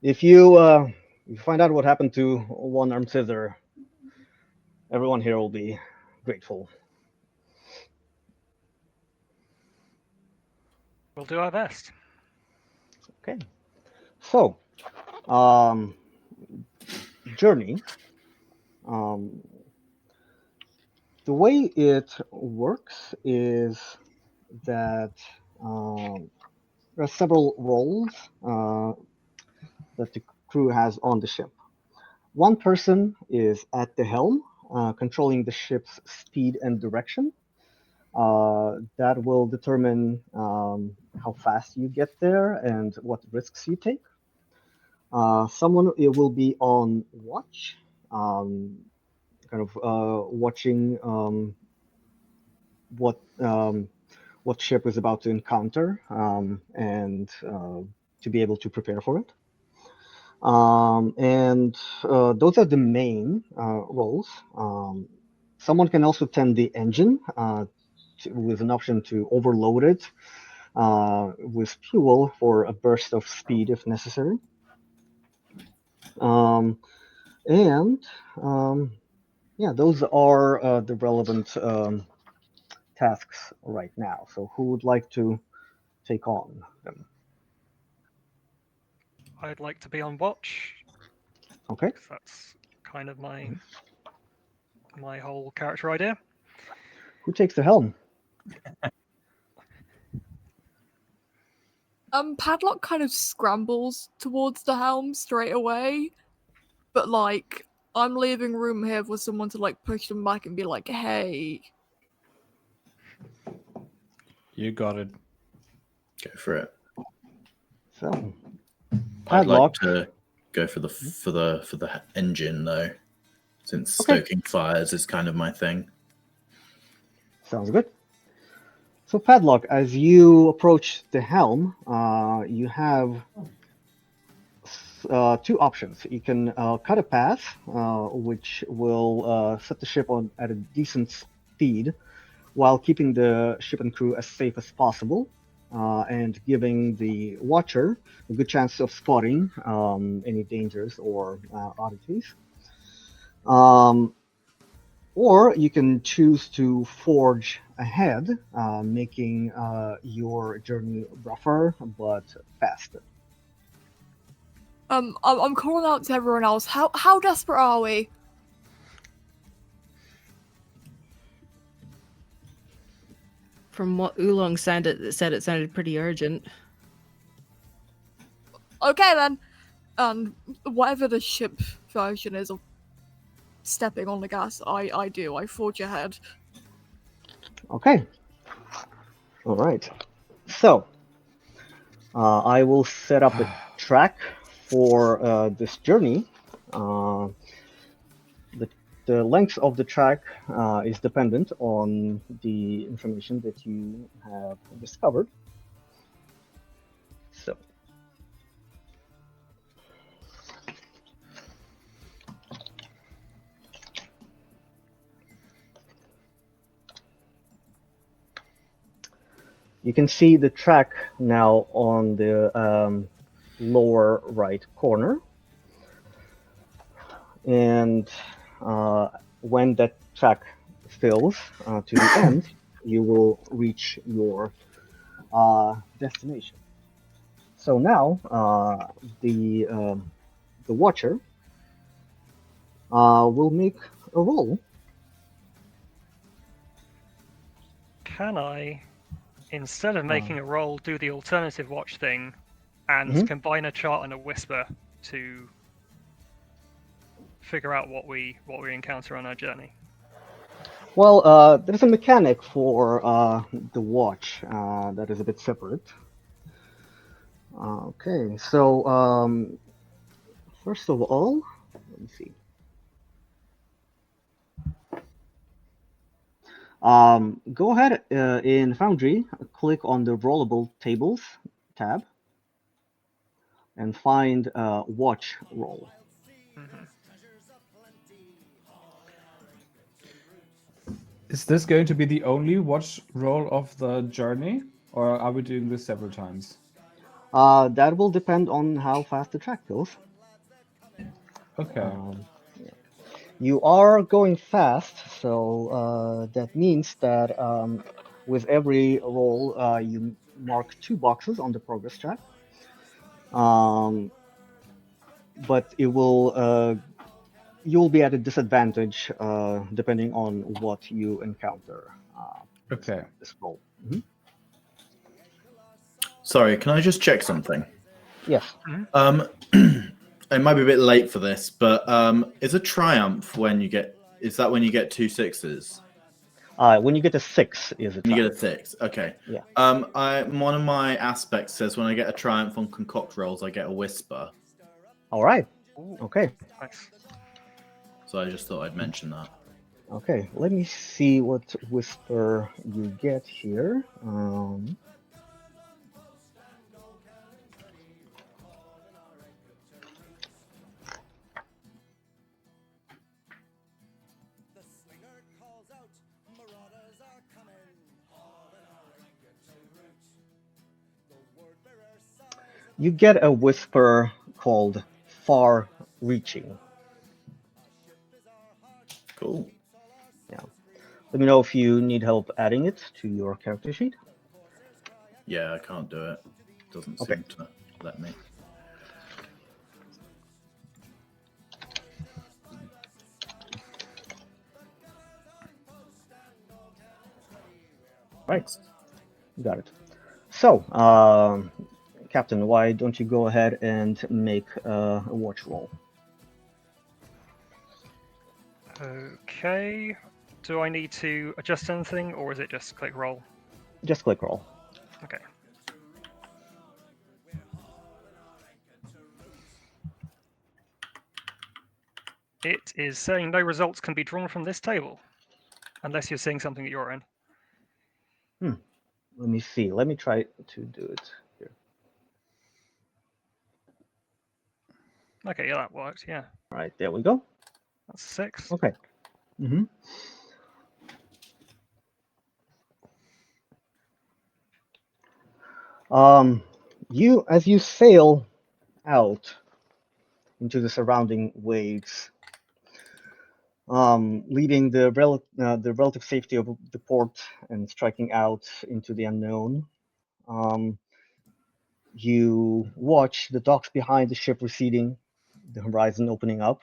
if you find out what happened to one-armed Scissor, everyone here will be grateful. We'll do our best. Okay. So, journey. The way it works is that there are several roles that the crew has on the ship. One person is at the helm, controlling the ship's speed and direction. That will determine how fast you get there and what risks you take. Someone will be on watch, kind of watching what ship is about to encounter, and to be able to prepare for it. And those are the main roles. Someone can also tend the engine with an option to overload it with fuel for a burst of speed if necessary. Yeah, those are the relevant tasks right now. So who would like to take on them? I'd like to be on watch. Okay. 'Cause that's kind of my whole character idea. Who takes the helm? Padlock kind of scrambles towards the helm straight away, but like I'm leaving room here for someone to like push them back and be like, "Hey." You got it. Go for it. So, I'd like Padlock. to go for the engine though, since Okay. stoking fires is kind of my thing. Sounds good. So, Padlock, as you approach the helm, you have two options. You can cut a path, which will set the ship on at a decent speed, while keeping the ship and crew as safe as possible, and giving the watcher a good chance of spotting any dangers or oddities. Or you can choose to forge ahead, making your journey rougher but faster. I'm calling out to everyone else. How desperate are we? From what Oolong said, it sounded pretty urgent. Okay then. And whatever the ship version is of stepping on the gas, I do. I forge ahead. Okay. All right. So I will set up a track for this journey. The length of the track is dependent on the information that you have discovered. So, you can see the track now on the lower right corner. And when that track fills to the end, you will reach your destination. So now the watcher will make a roll. Can I, instead of making a roll, do the alternative watch thing and Mhm. combine a chart and a whisper to figure out what we encounter on our journey? Well, there's a mechanic for the watch that is a bit separate. Okay, so first of all, let me see. Go ahead in Foundry, click on the Rollable Tables tab, and find Watch Roll. Mhm. Is this going to be the only watch roll of the journey, or are we doing this several times? That will depend on how fast the track goes. Okay. Yeah. You are going fast, so that means that with every roll, you mark 2 boxes on the progress track. But it will you'll be at a disadvantage depending on what you encounter. Okay. This roll. Mhm. Sorry, can I just check something? Yes. It might be a bit late for this, but is a triumph when you get? Is that when you get 2 6s? When you get a 6, is it? When you get a 6, okay. Yeah. One of my aspects says when I get a triumph on concoct rolls, I get a whisper. All right. Ooh, Okay. nice. So I just thought I'd mention that. Okay. Let me see what whisper you get here. You get a whisper called Far Reaching. Cool. Yeah. Let me know if you need help adding it to your character sheet. Yeah, I can't do it. Doesn't Okay. seem to let me. Right. Got it. So, Captain, why don't you go ahead and make a watch roll? Okay. Do I need to adjust anything, or is it just click roll? Just click roll. Okay. It is saying no results can be drawn from this table, unless you're seeing something at your end. Let me see. Let me try to do it here. Okay, yeah, that worked. Yeah, All right, there we go. that's 6. Okay. Mm-hmm. As you sail out into the surrounding waves, leaving the relative safety of the port and striking out into the unknown, you watch the docks behind the ship receding, the horizon opening up,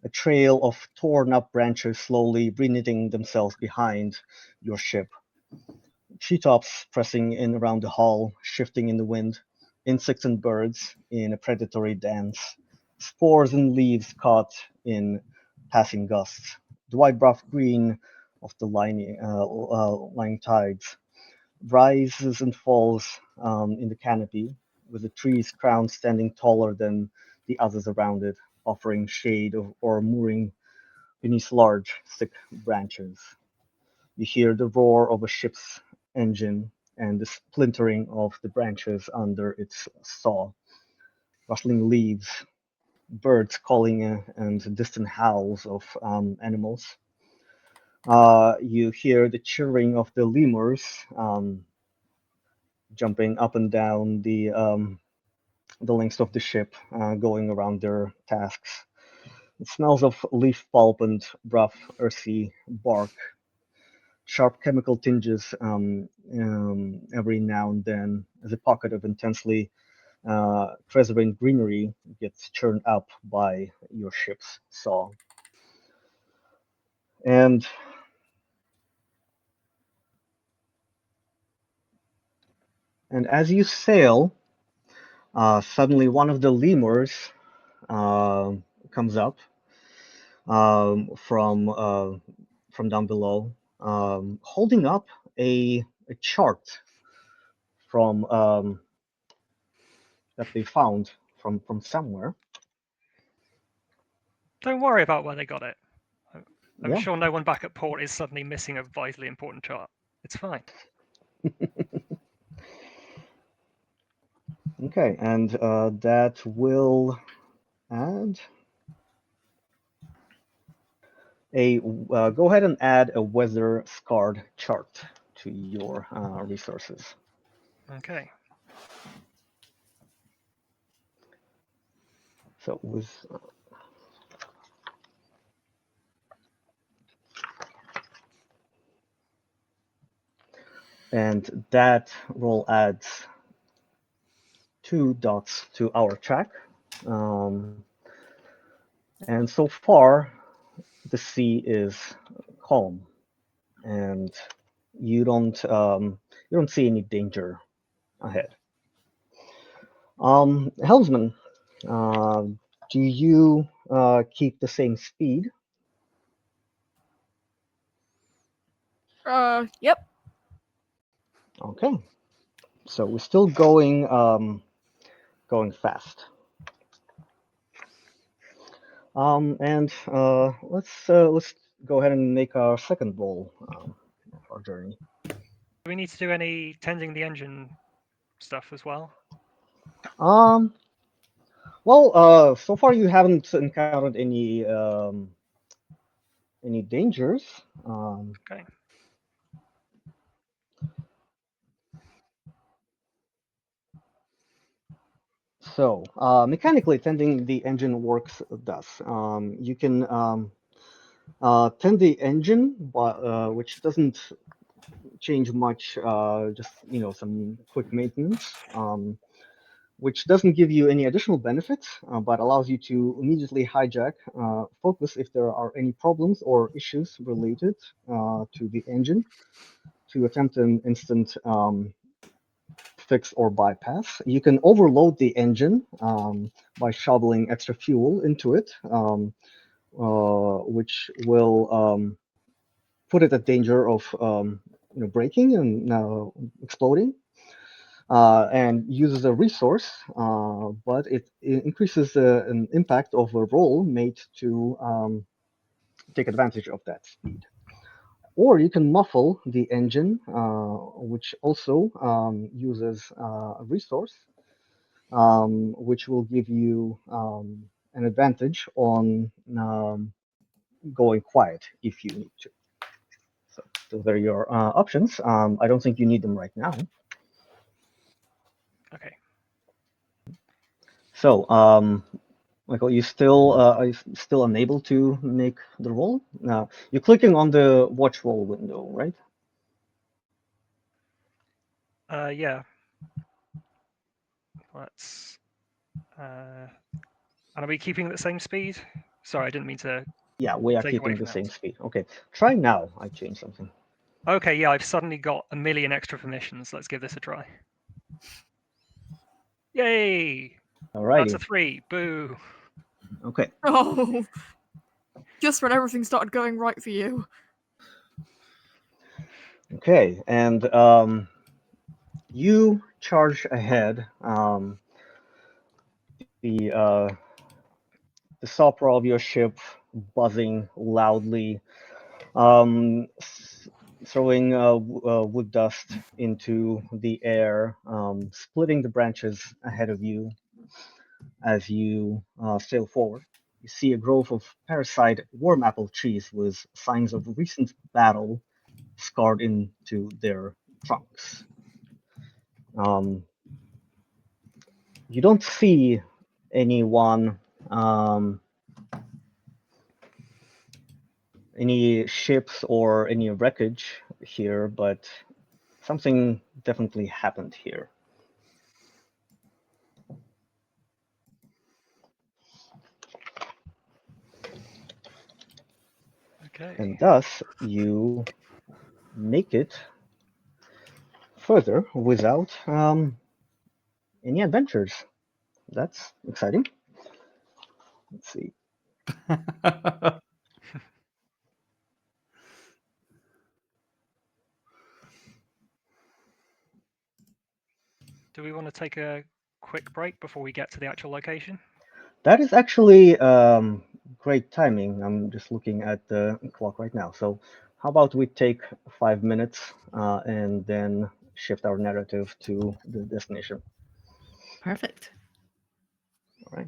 a trail of torn up branches slowly reknitting themselves behind your ship. Treetops pressing in around the hull, shifting in the wind, insects and birds in a predatory dance, spores and leaves caught in passing gusts, the wide rough green of the lying tides, rises and falls in the canopy, with the tree's crown standing taller than the others around it, offering shade or mooring beneath large, thick branches. You hear the roar of a ship's engine and the splintering of the branches under its saw, rustling leaves, birds calling and distant howls of animals. You hear the chirring of the lemurs jumping up and down the length of the ship, going around their tasks. It smells of leaf pulp and rough, earthy bark, sharp chemical tinges every now and then as a pocket of intensely treasuring greenery gets churned up by your ship's saw. And as you sail, suddenly one of the lemurs comes up from down below, holding up a chart from that they found from somewhere. Don't worry about where they got it. I'm Yeah. sure no one back at port is suddenly missing a vitally important chart. It's fine. Okay, and that will add go ahead and add a weather scarred chart to your resources. Okay. So with and that roll adds 2 dots to our track. And so far, the sea is calm, and you don't see any danger ahead. Helmsman, do you keep the same speed? Yep. Okay, so we're still going fast. And let's go ahead and make our second roll of our journey. Do we need to do any tending the engine stuff as well? Well, so far you haven't encountered any dangers. Okay. So mechanically, tending the engine works thus. You can tend the engine, but which doesn't change much. Just some quick maintenance. Which doesn't give you any additional benefits, but allows you to immediately hijack focus if there are any problems or issues related to the engine, to attempt an instant fix or bypass. You can overload the engine by shoveling extra fuel into it, which will put it at danger of breaking and exploding. And uses a resource, but it increases an impact of a roll made to take advantage of that speed. Or you can muffle the engine, which also uses a resource, which will give you an advantage on going quiet if you need to. So those are your options. I don't think you need them right now. Okay. So, Michael, you still are you still unable to make the roll? You're clicking on the watch roll window, right? Yeah. Let's. And are we keeping the same speed? Sorry, I didn't mean to. Yeah, we are Take away keeping the from same that. speed. Okay, try now. I changed something. Okay, yeah, I've suddenly got a million extra permissions. Let's give this a try. Yay! That's a Alrighty. 3. Boo. Okay. Oh, just when everything started going right for you. Okay, and you charge ahead. The the sopra of your ship buzzing loudly, throwing wood dust into the air, splitting the branches ahead of you as you sail forward. You see a grove of parasite worm apple trees with signs of recent battle scarred into their trunks. Um, you don't see anyone, any ships or any wreckage here, but something definitely happened here. Okay. And thus you make it further without any adventures. That's exciting. Let's see. Do we want to take a quick break before we get to the actual location? That is actually great timing. I'm just looking at the clock right now. So, how about we take 5 minutes and then shift our narrative to the destination? Perfect. All right.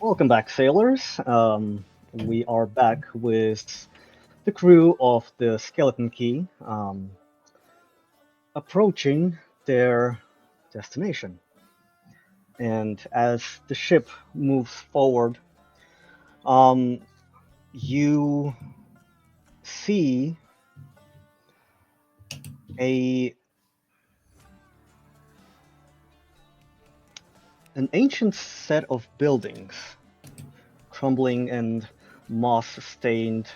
Welcome back, sailors. We are back with the crew of the Skeleton Key, approaching their destination. And as the ship moves forward, you see an ancient set of buildings, crumbling and moss-stained,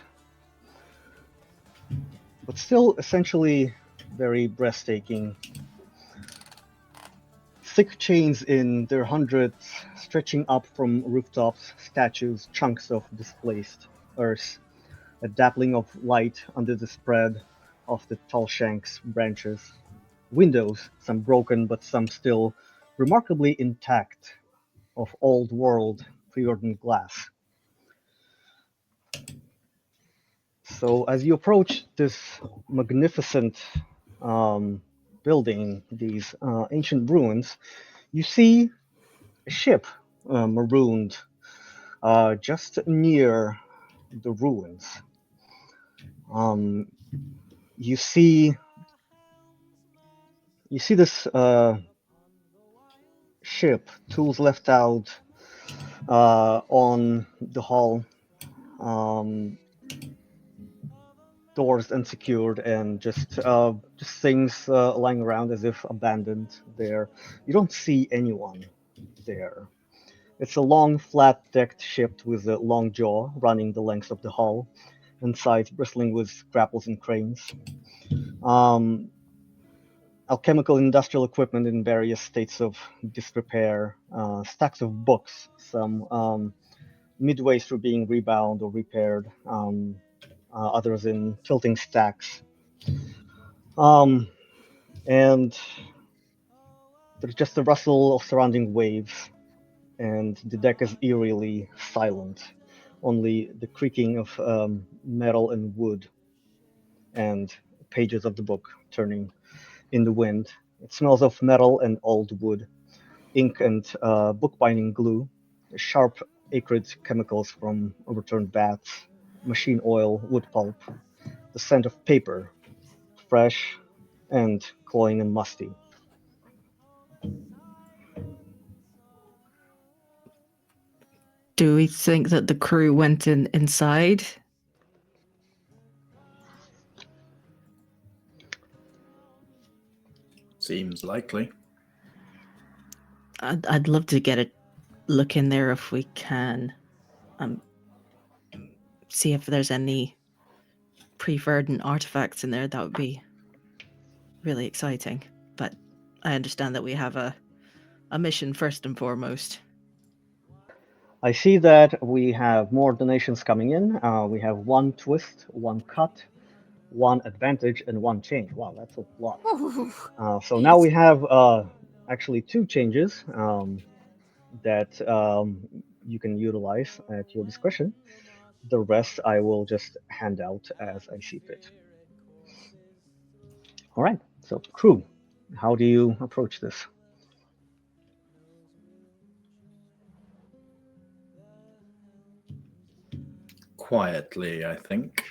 but still essentially very breathtaking. Thick chains in their hundreds, stretching up from rooftops, statues, chunks of displaced earth, a dappling of light under the spread of the tall shanks branches. Windows, some broken but some still remarkably intact, of old world Fjordan glass. So as you approach this magnificent building, these ancient ruins, you see a ship marooned just near the ruins. You see this ship, tools left out on the hull, doors unsecured, and just things lying around as if abandoned there. You don't see anyone there. It's a long, flat-decked ship with a long jaw running the length of the hull, and sides bristling with grapples and cranes. Alchemical industrial equipment in various states of disrepair, stacks of books, some midway through being rebound or repaired, others in tilting stacks. And there's just the rustle of surrounding waves, and the deck is eerily silent. Only the creaking of metal and wood and pages of the book turning in the wind. It smells of metal and old wood, ink and bookbinding glue, sharp acrid chemicals from overturned vats, machine oil, wood pulp, the scent of paper, fresh and cloying and musty. Do we think that the crew went inside? Seems likely. I'd love to get a look in there if we can. See if there's any pre-verdant artifacts in there. That would be really exciting. But I understand that we have a mission first and foremost. I see that we have more donations coming in. We have one twist, one cut, one advantage, and one change. Wow, that's a lot. Ooh, So now we have actually two changes that you can utilize at your discretion. The rest I will just hand out as I see fit. All right, so crew, how do you approach this? Quietly, I think.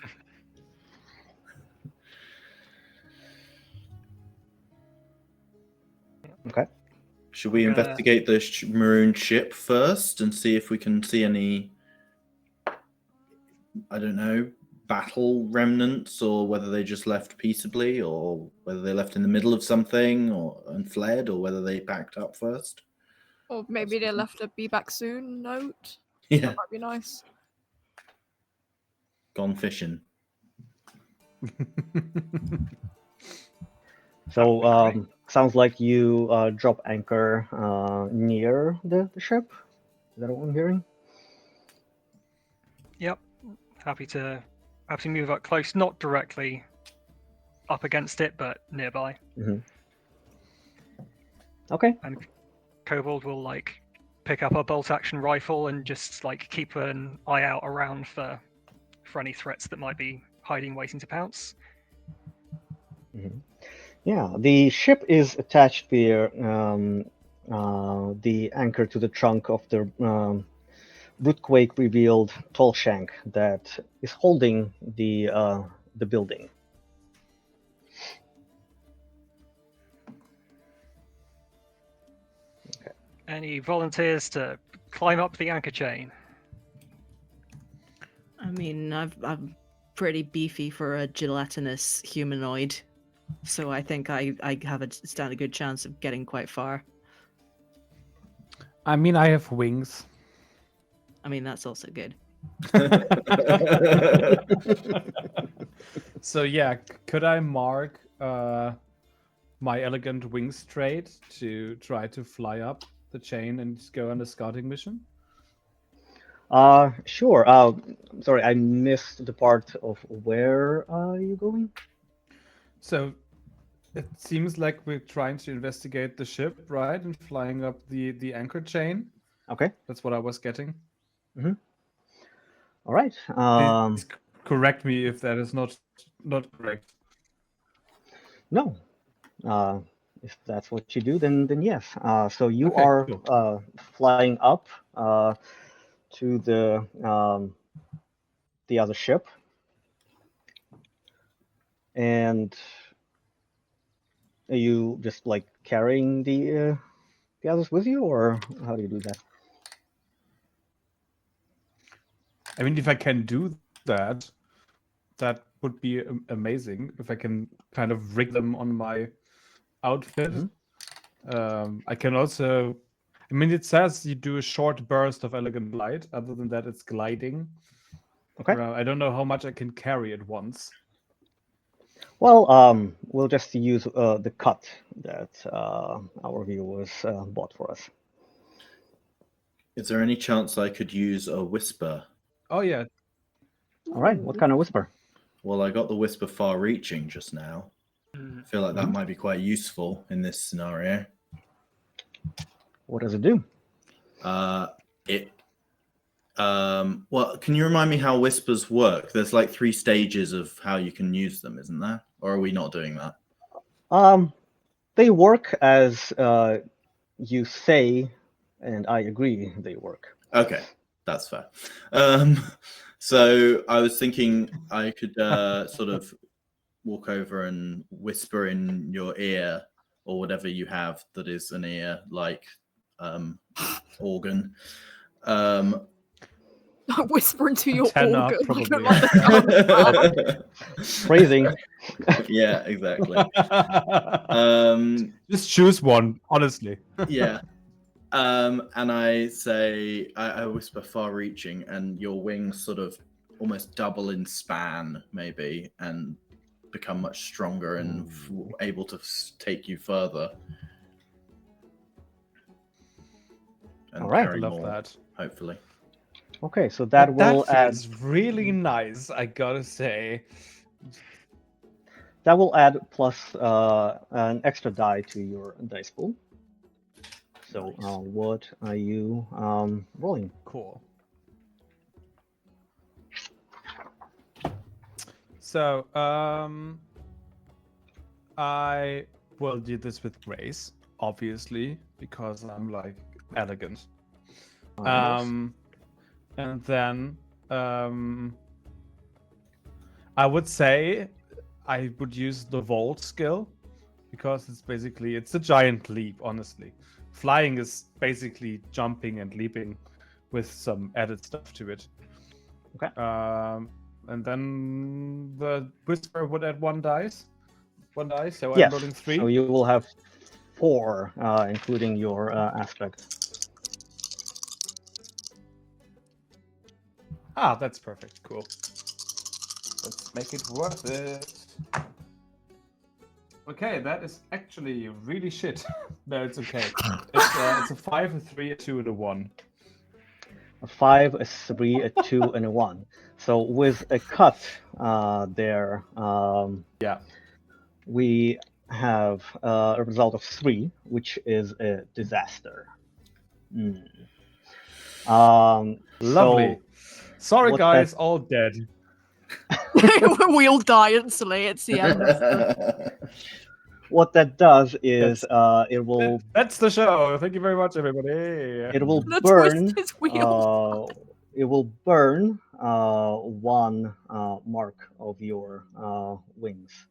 Okay. Should we investigate the maroon ship first and see if we can see any, I don't know, battle remnants, or whether they just left peaceably, or whether they left in the middle of something and fled, or whether they packed up first? or maybe they left a be back soon note. Yeah, That might be nice. gone fishing. So sounds like you drop anchor near the ship. Is that what I'm hearing? Yep. Happy to move up close, not directly up against it, but nearby. Mm-hmm. Okay. And Kobold will like pick up a bolt action rifle and just like keep an eye out around for any threats that might be hiding, waiting to pounce. Mm-hmm. Yeah, the ship is attached via the anchor to the trunk of the Rootquake revealed Tallshank that is holding the building. Any volunteers to climb up the anchor chain? I mean, I'm pretty beefy for a gelatinous humanoid, so I think I stand a good chance of getting quite far. I mean, I have wings. I mean, that's also good. So yeah, could I mark my elegant wings trait to try to fly up the chain and go on a scouting mission? Sure. Sorry, I missed the part of where are you going? So it seems like we're trying to investigate the ship, right? And flying up the anchor chain. Okay. That's what I was getting. All right. Please correct me if that is not correct. No. If that's what you do, then yes. So you Okay, are cool. flying up to the other ship, and are you just like carrying the others with you, or how do you do that? I mean, if I can do that, that would be amazing. If I can kind of rig them on my outfit. I can also, I mean, it says you do a short burst of elegant light. Other than that, it's gliding. Okay. I don't know how much I can carry at once. Well, we'll just use the cut that our viewers bought for us. Is there any chance I could use a whisper? Oh yeah. All right. What kind of whisper? Well, I got the whisper far-reaching just now. I feel like that might be quite useful in this scenario. What does it do? Well, can you remind me how whispers work? There's like 3 stages of how you can use them, isn't there? Or are we not doing that? They work as you say, and I agree they work. Okay, that's fair. So I was thinking I could sort of walk over and whisper in your ear, or whatever you have that is an ear, like organ. Whisper into your Antenna, organ. I probably. don't like the sound. Phrasing. Yeah, exactly. Just choose one, honestly. Yeah. And I say, I whisper far-reaching, and your wings sort of almost double in span, maybe, and become much stronger and able to take you further. And All right. carry Love more, that. hopefully. Okay, so that will add. Feels really nice, I gotta say. That will add plus an extra die to your dice pool. So, Nice. what are you rolling? Cool. So, I will do this with grace, obviously, because I'm like elegant. And then I would say I would use the vault skill, because it's a giant leap, honestly. Flying is basically jumping and leaping with some added stuff to it. Okay. And then the whisper would add 1 dice. 1 dice, so Yes. I'm rolling 3. So you will have 4, including your aspect. That's perfect. Cool. Let's make it worth it. Okay, that is actually really shit. No, it's okay. It's a 5, a 3, a 2, and a 1. A 5, a 3, a 2, and a 1. So with a cut there, Yeah. we have a result of 3, which is a disaster. Lovely. Sorry, what guys, all dead. We'll die instantly. It's the end. What that does is it will That's the show. Thank you very much, everybody. it will The burn twisted wheel. it will burn one mark of your wings.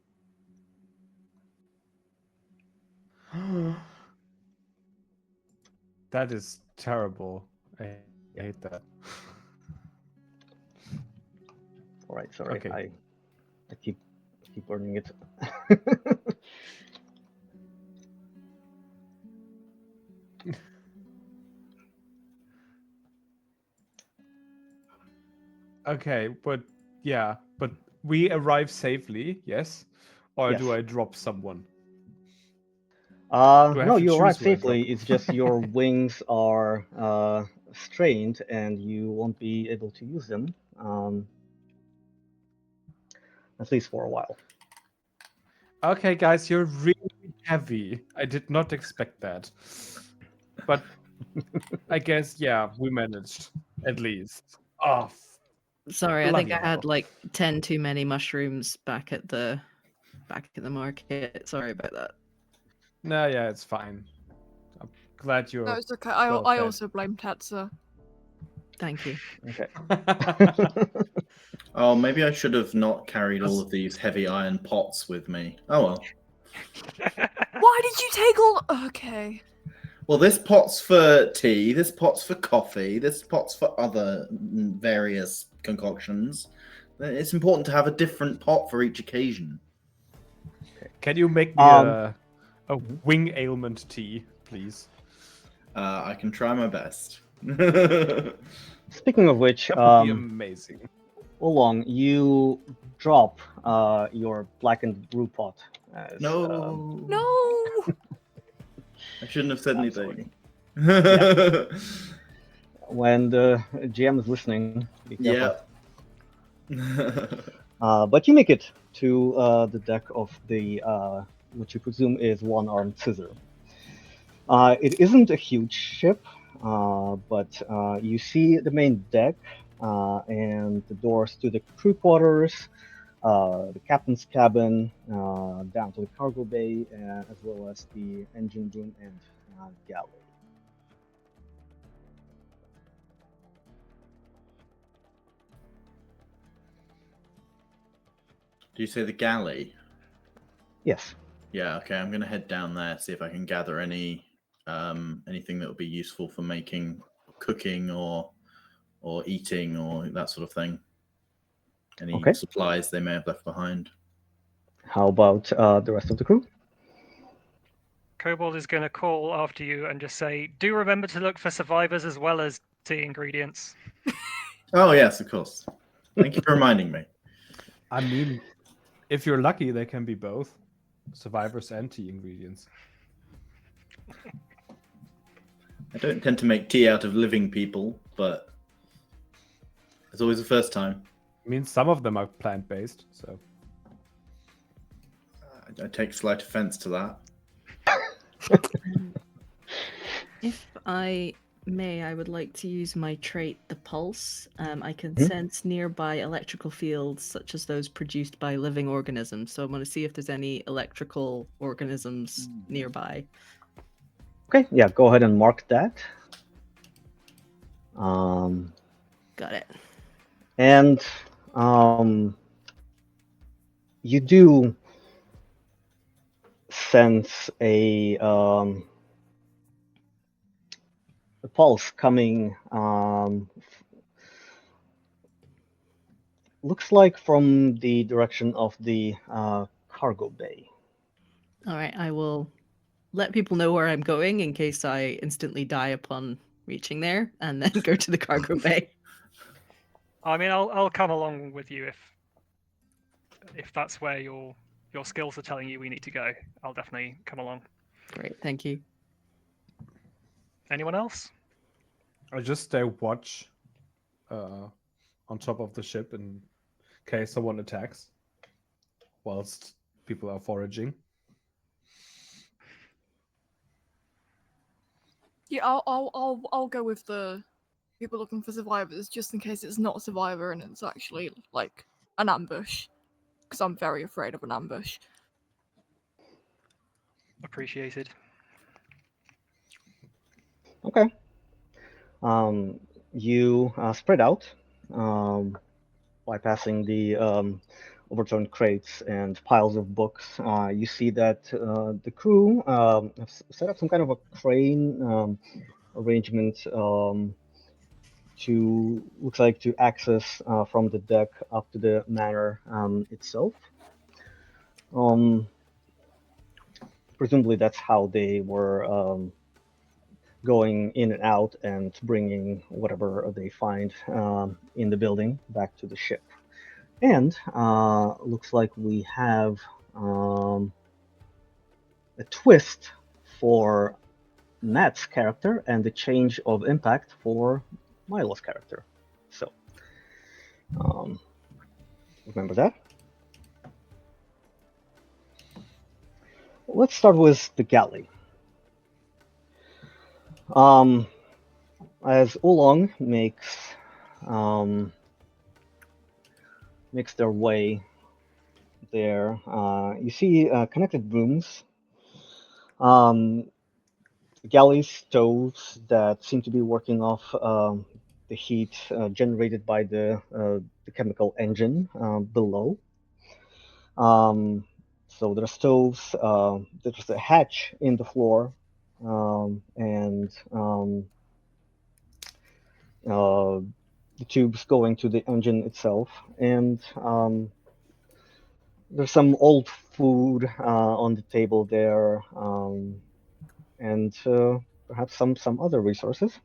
That is terrible. I hate that. All right, sorry, Okay. I keep burning it. Okay, but yeah, but we arrive safely, yes? Or Yes. do I drop someone? Do I have No, to you choose arrive who I drop? safely. It's just your wings are strained, and you won't be able to use them, at least for a while. Okay, guys, you're really heavy. I did not expect that. But I guess, yeah, we managed, at least. Oh, Sorry, I think I bloody had hell. like 10 too many mushrooms back at the market. Sorry about that. No, yeah, it's fine. I'm glad No, you're it's okay. well I fed. also blame Tetsu. Thank you. Okay. Oh, maybe I should have not carried all That's- of these heavy iron pots with me. Oh well. Why did you take all? Okay. Well, this pot's for tea, this pot's for coffee, this pot's for other various concoctions. It's important to have a different pot for each occasion. Can you make me a wing ailment tea, please? I can try my best. Speaking of which, That would be amazing. Oolong, you drop your blackened brew pot. As, No. No. I shouldn't have said I'm anything. when the GM is listening, be careful. Yeah. But you make it to the deck of the what you presume is one-armed Scissor. It isn't a huge ship, but you see the main deck and the doors to the crew quarters, the captain's cabin, down to the cargo bay, as well as the engine room and galley. Do you say the galley? Yes. Yeah, okay. I'm gonna head down there, see if I can gather any anything that would be useful for making cooking or eating or that sort of thing. Any Okay. supplies they may have left behind. How about the rest of the crew? Kobold is going to call after you and just say, "Do remember to look for survivors as well as tea ingredients." Oh yes, of course. Thank you for reminding me. I mean, if you're lucky, they can be both survivors and tea ingredients. I don't tend to make tea out of living people, but it's always the first time. I mean, some of them are plant-based, so. I take slight offense to that. If I may, I would like to use my trait, the Pulse. I can Mhm. sense nearby electrical fields, such as those produced by living organisms. So I want to see if there's any electrical organisms nearby. Okay, yeah, go ahead and mark that. Got it. And you do sense a pulse coming. Looks like from the direction of the cargo bay. All right, I will let people know where I'm going in case I instantly die upon reaching there, and then go to the cargo bay. I mean, I'll come along with you if that's where your skills are telling you we need to go. I'll definitely come along. Great, thank you. Anyone else? I just stay watch on top of the ship in case someone attacks whilst people are foraging. Yeah, I'll go with the people looking for survivors just in case it's not a survivor and it's actually like an ambush. Because I'm very afraid of an ambush. Appreciated. Okay. you spread out, bypassing the overturned crates and piles of books. You see that the crew have set up some kind of a crane arrangement to looks like to access from the deck up to the manor itself. Presumably that's how they were going in and out and bringing whatever they find in the building back to the ship. And looks like we have a twist for Matt's character and a change of impact for Milo's character. So, remember that. Let's start with the galley. As Oolong makes their way there, you see connected rooms, galley stoves that seem to be working off the heat generated by the chemical engine below. So there are stoves, there's a hatch in the floor, and the tubes going to the engine itself, and there's some old food on the table there, and perhaps some other resources.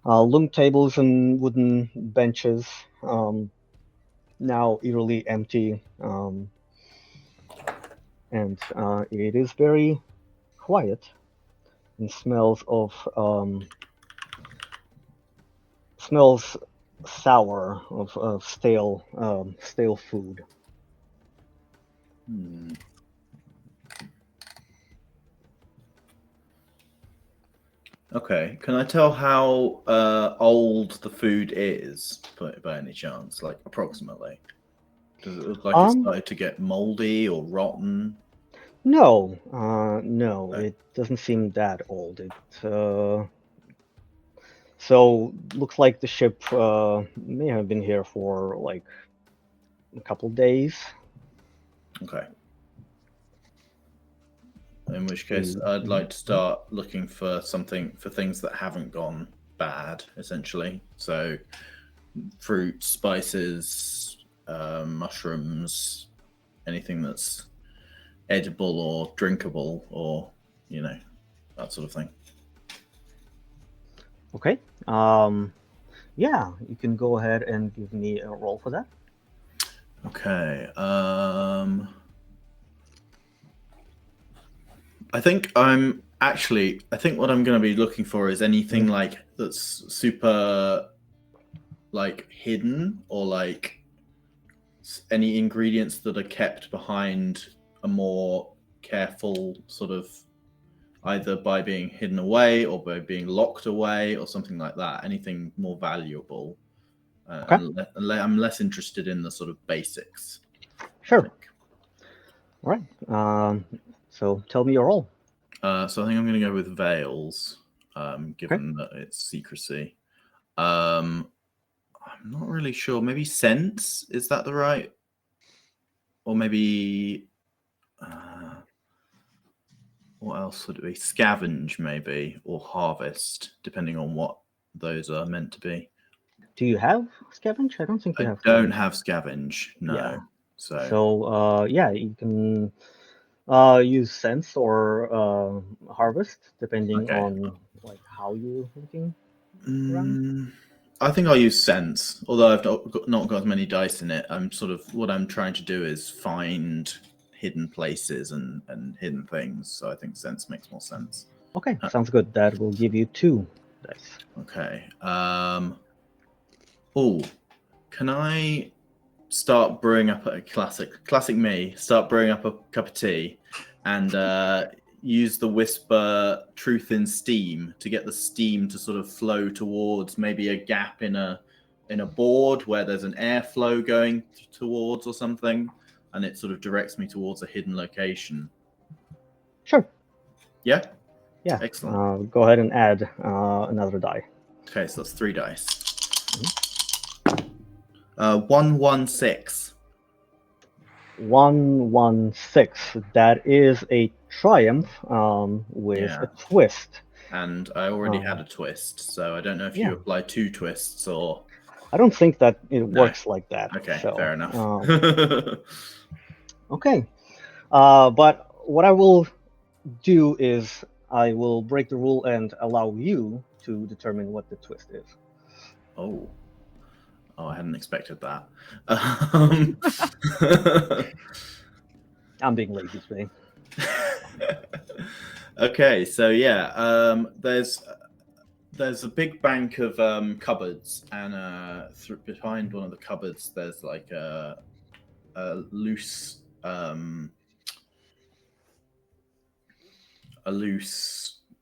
Loom tables and wooden benches, now eerily empty, and it is very quiet and smells sour of stale food. Okay, can I tell how old the food is by any chance, like approximately? Does it look like it started to get moldy or rotten? No, it doesn't seem that old. It so looks like the ship may have been here for like a couple days. Okay. In which case, I'd like to start looking for things that haven't gone bad, essentially. So, fruit, spices, mushrooms, anything that's edible or drinkable, or that sort of thing. Okay. Yeah, you can go ahead and give me a roll for that. Okay. I think what I'm going to be looking for is anything like that's super like hidden, or like any ingredients that are kept behind a more careful sort of, either by being hidden away or by being locked away or something like that. Anything more valuable. Okay. I'm less interested in the sort of basics. Sure. All right. So tell me your roll. So I think I'm going to go with veils, given that it's secrecy. I'm not really sure. Maybe sense, is that the right? Or maybe what else would it be? Scavenge, maybe, or harvest, depending on what those are meant to be. Do you have scavenge? I don't think you have. I don't have scavenge. No. Yeah. So yeah, you can use sense or harvest, depending on like how you're looking around. I think I'll use sense, although I've not got as many dice in it. What I'm trying to do is find hidden places and hidden things. So I think sense makes more sense. Okay, sounds good. That will give you 2 dice. Okay. Can I start brewing up a classic me? Start brewing up a cup of tea, and use the whisper truth in steam to get the steam to sort of flow towards maybe a gap in a board where there's an airflow going towards or something, and it sort of directs me towards a hidden location. Sure. Yeah? Yeah. Excellent. Go ahead and add another die. Okay, so that's 3 dice. 116. 116. That is a triumph with Yeah. a twist. And I already had a twist, so I don't know if yeah. you apply 2 twists or... I don't think that it works like that. Okay, so, fair enough. Okay. But what I will do is I will break the rule and allow you to determine what the twist is. Oh, I hadn't expected that. I'm being lazy today. Okay, so yeah, there's a big bank of cupboards, and behind one of the cupboards there's like a loose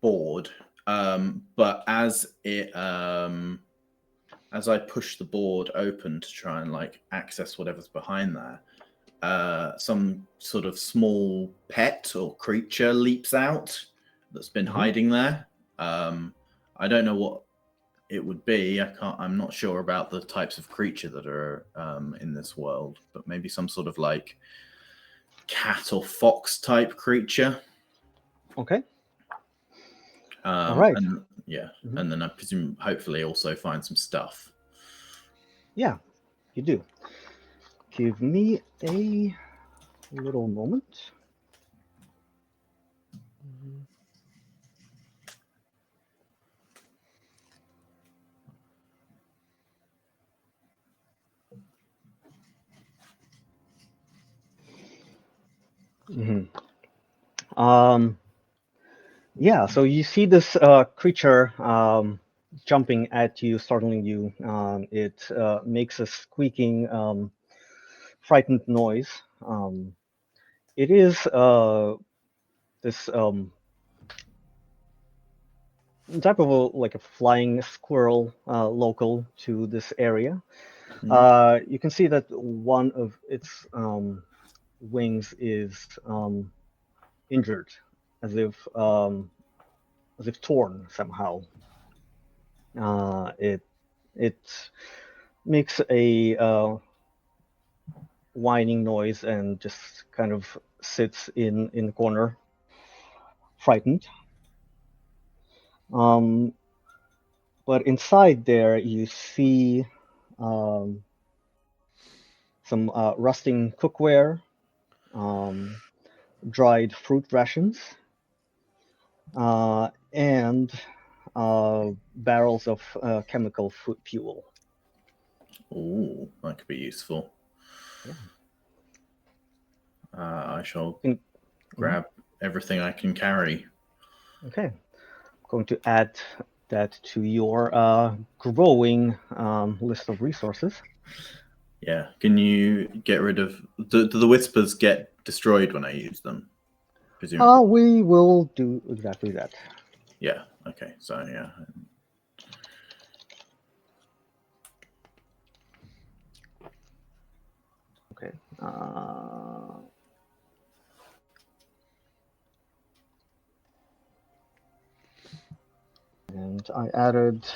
board. But as I push the board open to try and like access whatever's behind there, some sort of small pet or creature leaps out that's been hiding there. I don't know what it would be. I'm not sure about the types of creature that are in this world, but maybe some sort of like cat or fox type creature. Okay. All right. And, yeah, and then I presume hopefully also find some stuff. Yeah, you do. Give me a little moment. Yeah, so you see this creature jumping at you, startling you. It makes a squeaking, frightened noise. It is this type of like a flying squirrel local to this area. You can see that one of its wings is injured, as if torn somehow. It makes a whining noise and just kind of sits in the corner, frightened. But inside there, you see some rusting cookware, dried fruit rations, and barrels of chemical fuel. Oh, that could be useful. Yeah. I shall grab everything I can carry. Okay. I'm going to add that to your growing list of resources. Yeah. Can you get rid of... Do the whispers get destroyed when I use them? Presumably. We will do exactly that. Yeah. Okay. So, yeah. Okay. And I added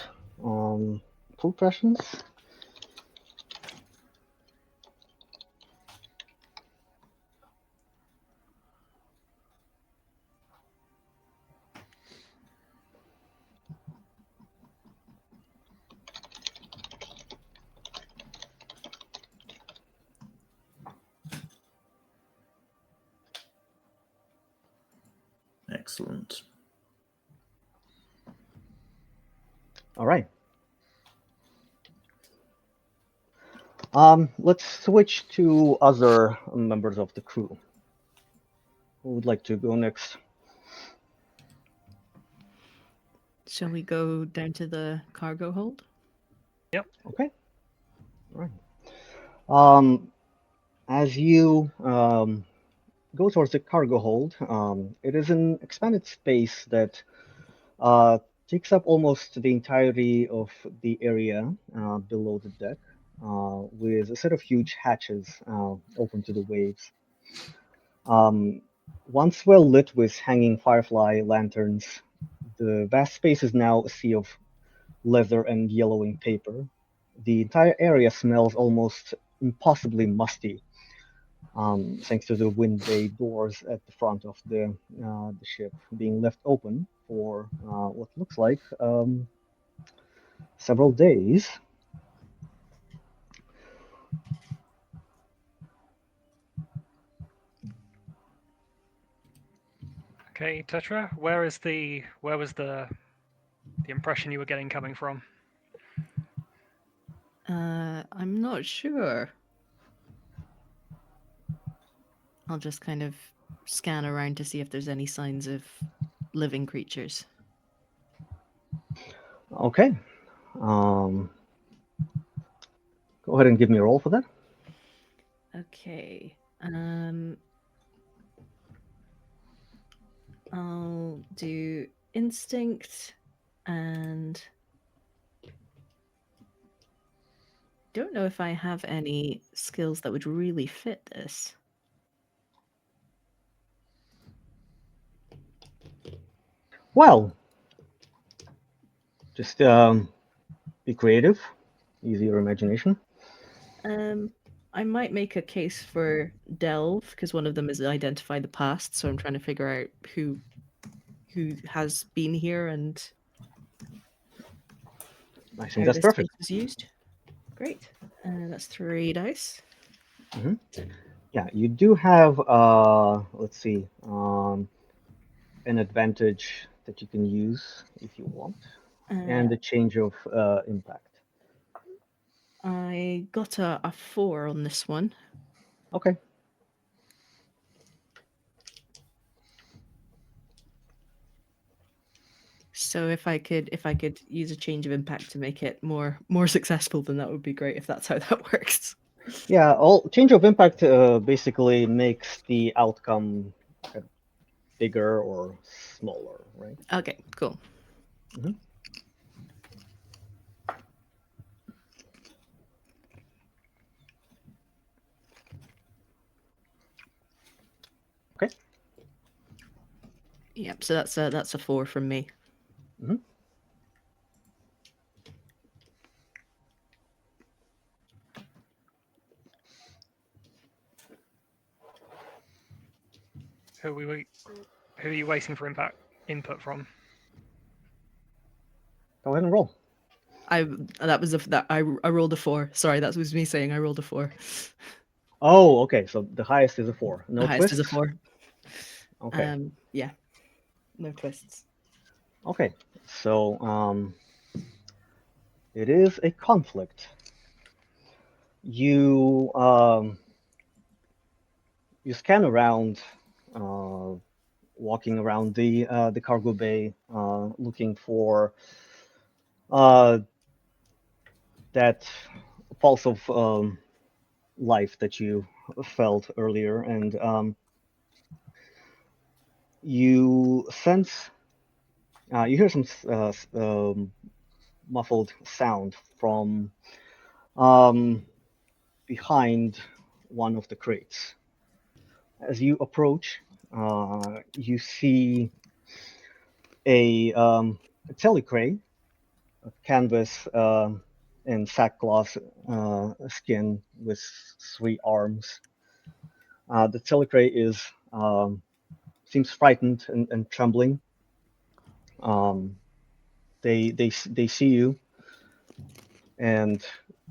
food rations. Excellent. All right. Let's switch to other members of the crew. Who would like to go next? Shall we go down to the cargo hold? Yep. Okay. All right. As you go towards the cargo hold, it is an expanded space that takes up almost the entirety of the area below the deck, with a set of huge hatches open to the waves. Once well lit with hanging firefly lanterns, the vast space is now a sea of leather and yellowing paper. The entire area smells almost impossibly musty, thanks to the wind bay doors at the front of the ship being left open for what looks like several days. Okay, Tetra, where was the impression you were getting coming from? I'm not sure. I'll just kind of scan around to see if there's any signs of living creatures. Okay. Go ahead and give me a roll for that. Okay. I'll do instinct and don't know if I have any skills that would really fit this. Well, just be creative, use your imagination. I might make a case for delve because one of them is identify the past, so I'm trying to figure out who has been here and I think how that's this perfect. space was used. Great. That's 3 dice. Yeah, you do have, let's see, an advantage that you can use if you want, and a change of impact. I got a 4 on this one. Okay. So if I could use a change of impact to make it more successful, then that would be great if that's how that works. Yeah, all change of impact basically makes the outcome bigger or smaller, right? Okay, cool. Okay. Yep. So that's a 4 from me. Who are you waiting for input from? Go ahead and roll. I rolled a 4. Sorry, that was me saying I rolled a 4. Oh, okay. So the highest is a 4. No The highest twists? is a 4. Okay. Yeah. No twists. Okay. So it is a conflict. You you scan around, walking around the cargo bay, looking for that pulse of life that you felt earlier, and you sense, you hear some muffled sound from behind one of the crates. As you approach, you see a telecray, a canvas and sackcloth skin with 3 arms. The telecray is seems frightened and trembling. They see you and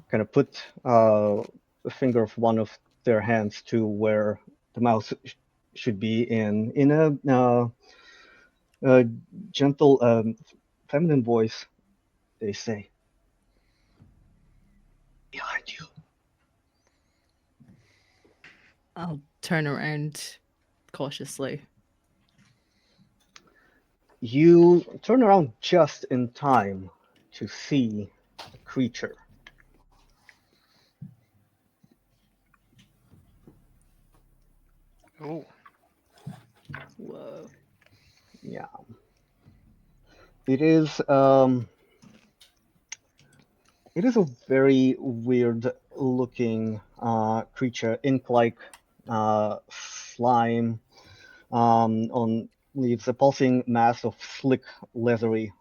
kind of put a finger of one of their hands to where the mouth should be in a gentle feminine voice. They say, "Behind you." I'll turn around cautiously. You turn around just in time to see a creature. Oh, Whoa. Yeah. It is a very weird looking creature, ink-like slime on leaves a pulsing mass of slick leathery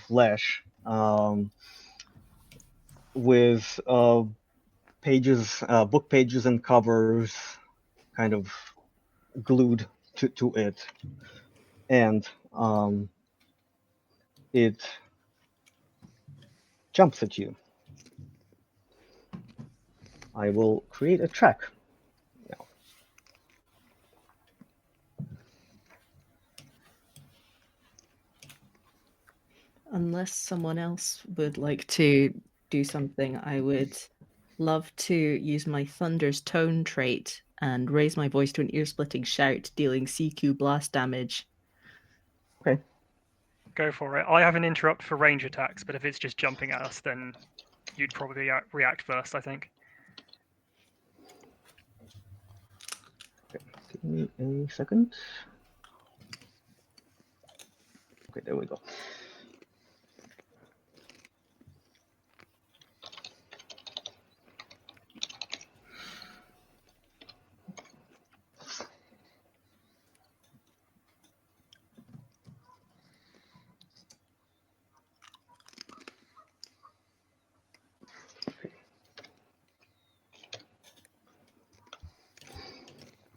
flesh with book pages and covers kind of glued to it. And it jumps at you. I will create a track now. Unless someone else would like to do something, I would love to use my Thunder's Tone trait and raise my voice to an ear-splitting shout, dealing CQ blast damage. Okay. Go for it. I have an interrupt for range attacks, but if it's just jumping at us, then you'd probably react first, I think. Give me a second. Okay, there we go.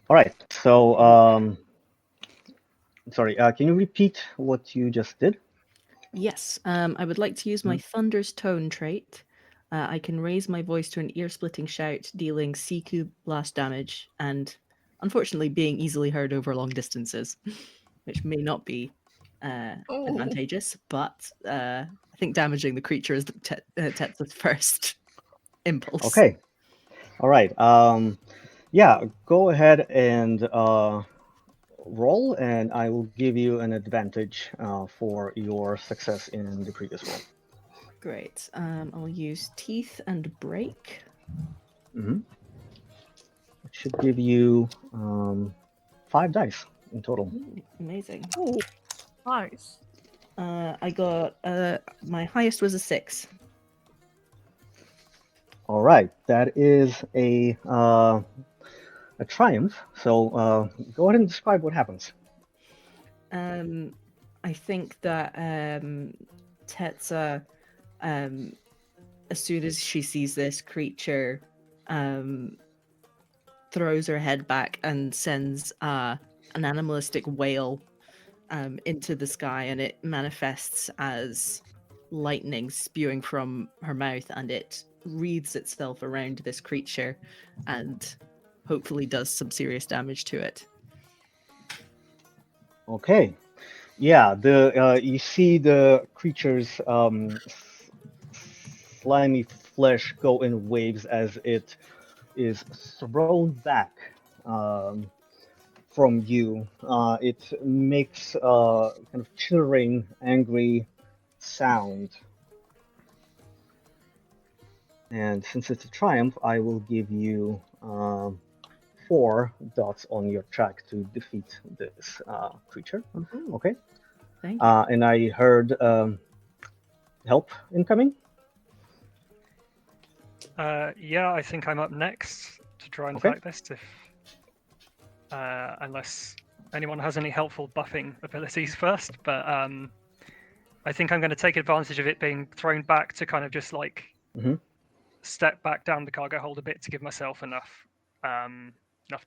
All right, so sorry, can you repeat what you just did? Yes, I would like to use my Thunder's Tone trait. I can raise my voice to an ear-splitting shout, dealing CQ blast damage, and unfortunately being easily heard over long distances, which may not be advantageous, but I think damaging the creature is Tetsa's first impulse. Okay. All right. Yeah, go ahead and roll, and I will give you an advantage for your success in the previous roll. Great. I'll use Teeth and Break. Mm-hmm. It should give you 5 dice in total. Ooh, amazing. Ooh, nice. I got my highest was a 6. All right, that is a triumph. So go ahead and describe what happens. I think that Tetsa, as soon as she sees this creature, throws her head back and sends an animalistic wail into the sky, and it manifests as lightning spewing from her mouth, and it wreathes itself around this creature and hopefully does some serious damage to it. Okay. Yeah, the you see the creature's slimy flesh go in waves as it is thrown back from you. It makes a kind of chittering, angry sound. And since it's a triumph, I will give you 4 dots on your track to defeat this creature. Ooh, Okay. thank you. And I heard help incoming. Yeah, I think I'm up next to try and Okay. attack this. If unless anyone has any helpful buffing abilities first, but I think I'm going to take advantage of it being thrown back to kind of just like step back down the cargo hold a bit to give myself enough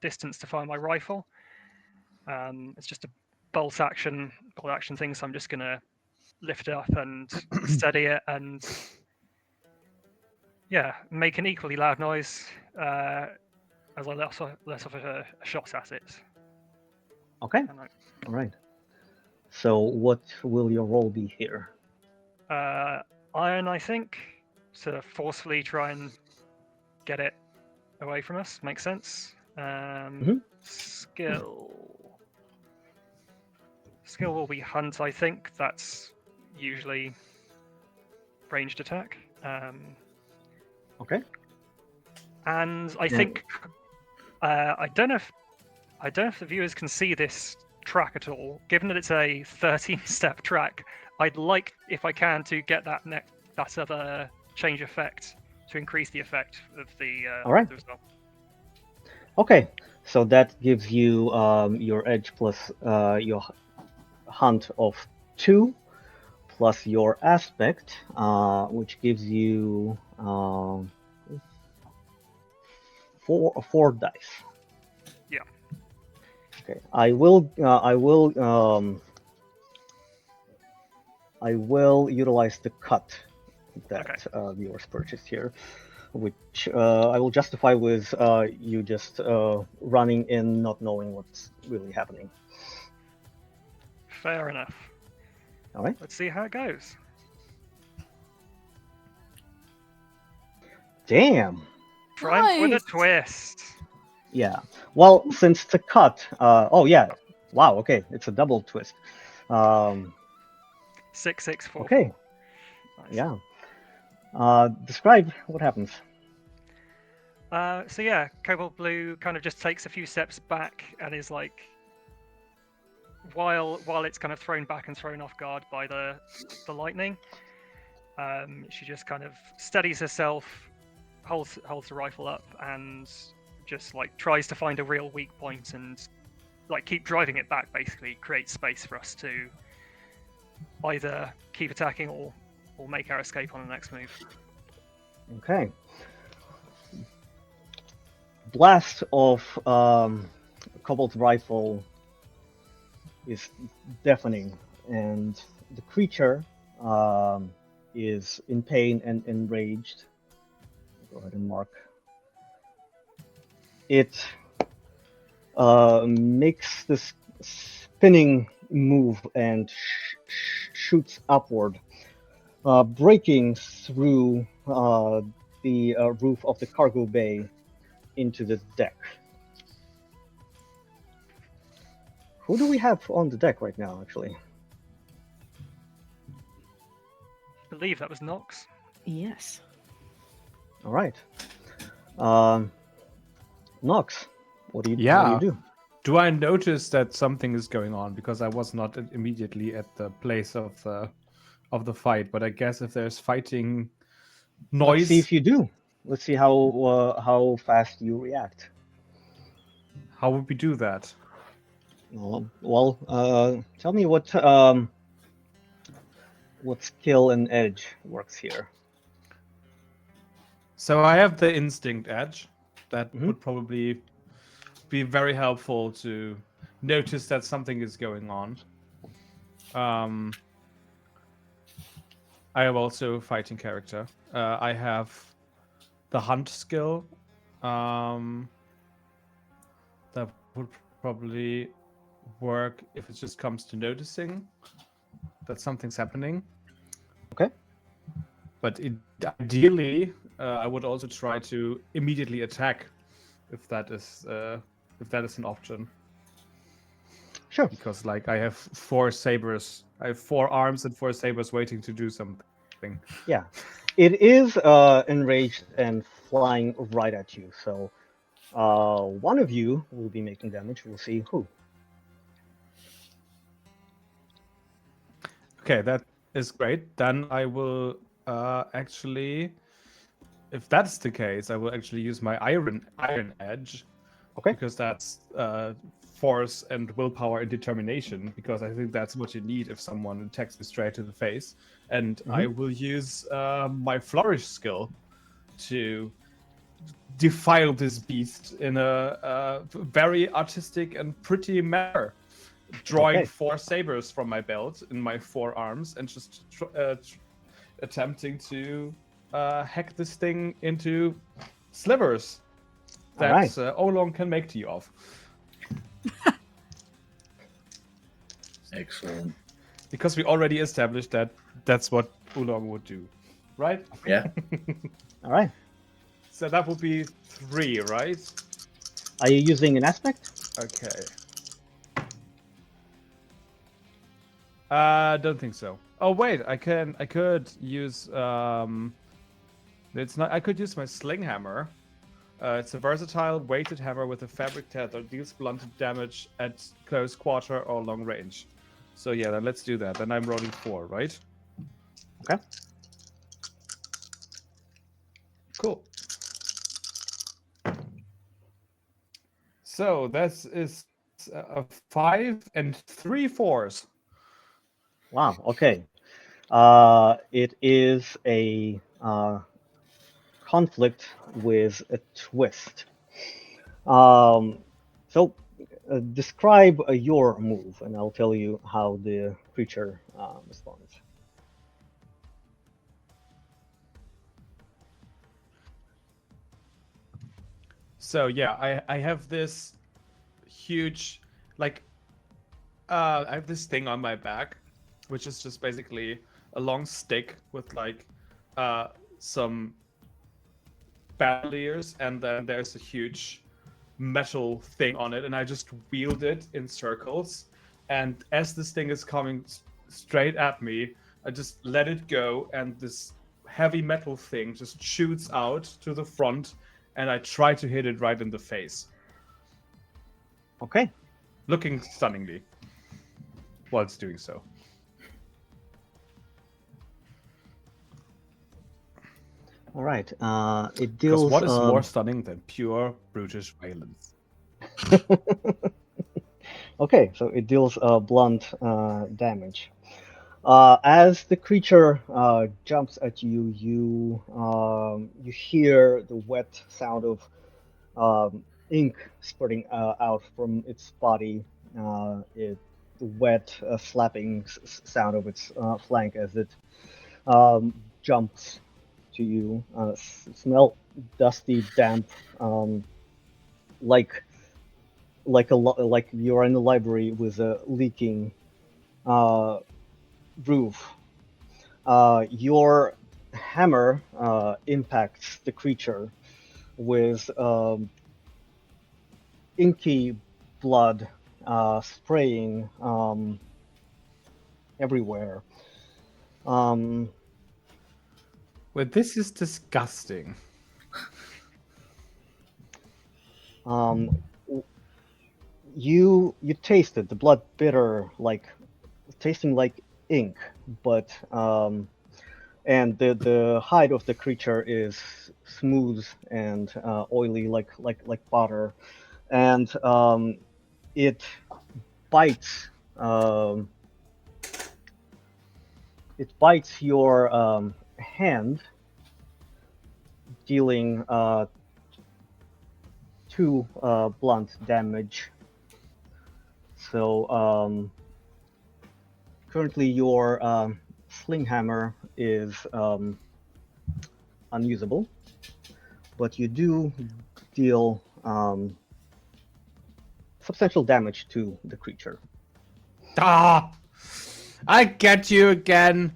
distance to fire my rifle. It's just a bolt action thing, so I'm just going to lift it up and steady it and make an equally loud noise as I let off a shot at it. Okay. All right. So what will your role be here? Iron, I think, to forcefully try and get it away from us. Makes sense. Skill will be hunt, I think. That's usually ranged attack. Okay. And I think I don't know if the viewers can see this track at all. Given that it's a 13-step track, I'd like, if I can, to get that other change effect to increase the effect of the All right. the result. Okay. So that gives you your edge plus your hunt of 2, plus your aspect, which gives you four dice. Yeah. Okay, I will utilize the cut that viewers purchased here, which I will justify with you just running in, not knowing what's really happening. Fair enough. All right. Let's see how it goes. Damn. Triumph with a Nice. twist. Yeah. Well, since the cut. Oh yeah. Wow. Okay, it's a double twist. 6-6-4. Okay. Nice. Yeah. Describe what happens. So yeah, Cobalt Blue kind of just takes a few steps back and is like, while it's kind of thrown back and thrown off guard by the lightning, she just kind of steadies herself, holds the rifle up, and just like tries to find a real weak point and like keep driving it back. Basically, create space for us to either keep attacking or make our escape on the next move. Okay. Blast of Cobalt's rifle is deafening, and the creature is in pain and enraged. Go ahead and mark. It makes this spinning move and shoots upward, breaking through the roof of the cargo bay into the deck. Who do we have on the deck right now, actually? I believe that was Nox. Yes. All right. Nox, what do you do? Do I notice that something is going on? Because I was not immediately at the place of the fight, but I guess if there's fighting noise. Let's see if you do. Let's see how fast you react. How would we do that? Well, tell me what skill and edge works here. So I have the instinct edge. That would probably be very helpful to notice that something is going on. I have also a fighting character. I have the hunt skill. That would probably work if it just comes to noticing that something's happening. Okay. But ideally, I would also try to immediately attack, if that is an option. Sure. Because like I have 4 sabers, I have 4 arms and 4 sabers waiting to do something. Yeah, it is enraged and flying right at you. So one of you will be making damage. We'll see who. Okay, that is great. Then I will actually, if that's the case, I will actually use my iron edge. Okay. Because that's force and willpower and determination. Because I think that's what you need if someone attacks you straight to the face. And I will use my flourish skill to defile this beast in a very artistic and pretty manner. Drawing 4 sabers from my belt in my 4 arms and just attempting to hack this thing into slivers that Oolong can make tea of. Excellent. Because we already established that that's what Oolong would do, right? Yeah. All right. So that would be 3, right? Are you using an aspect? Okay. Don't think so. Oh wait, I could use it's not. I could use my sling hammer. It's a versatile weighted hammer with a fabric tether. Deals blunted damage at close quarter or long range. So yeah, then let's do that. Then I'm rolling 4, right? Okay. Cool. So this is a 5 and 3 4s. Wow. Okay. It is a conflict with a twist. So describe your move, and I'll tell you how the creature responds. So yeah, I have this huge, like, I have this thing on my back, which is just basically a long stick with like some bandoliers, and then there's a huge metal thing on it, and I just wield it in circles. And as this thing is coming straight at me, I just let it go, and this heavy metal thing just shoots out to the front, and I try to hit it right in the face, Okay. looking stunningly while it's doing so. All right. It Because deals. what is more stunning than pure brutish violence? Okay, so it deals blunt damage. As the creature jumps at you, you hear the wet sound of ink spurting out from its body. The wet slapping sound of its flank as it jumps to you. Smell dusty, damp, like like you're in a library with a leaking roof. Your hammer impacts the creature with inky blood spraying everywhere. Well, this is disgusting. You tasted the blood bitter, like tasting like ink, but and the hide of the creature is smooth and oily, like butter, and it bites. It bites your hand, dealing 2 blunt damage. So currently your sling hammer is unusable, but you do deal substantial damage to the creature. Ah! I get you again!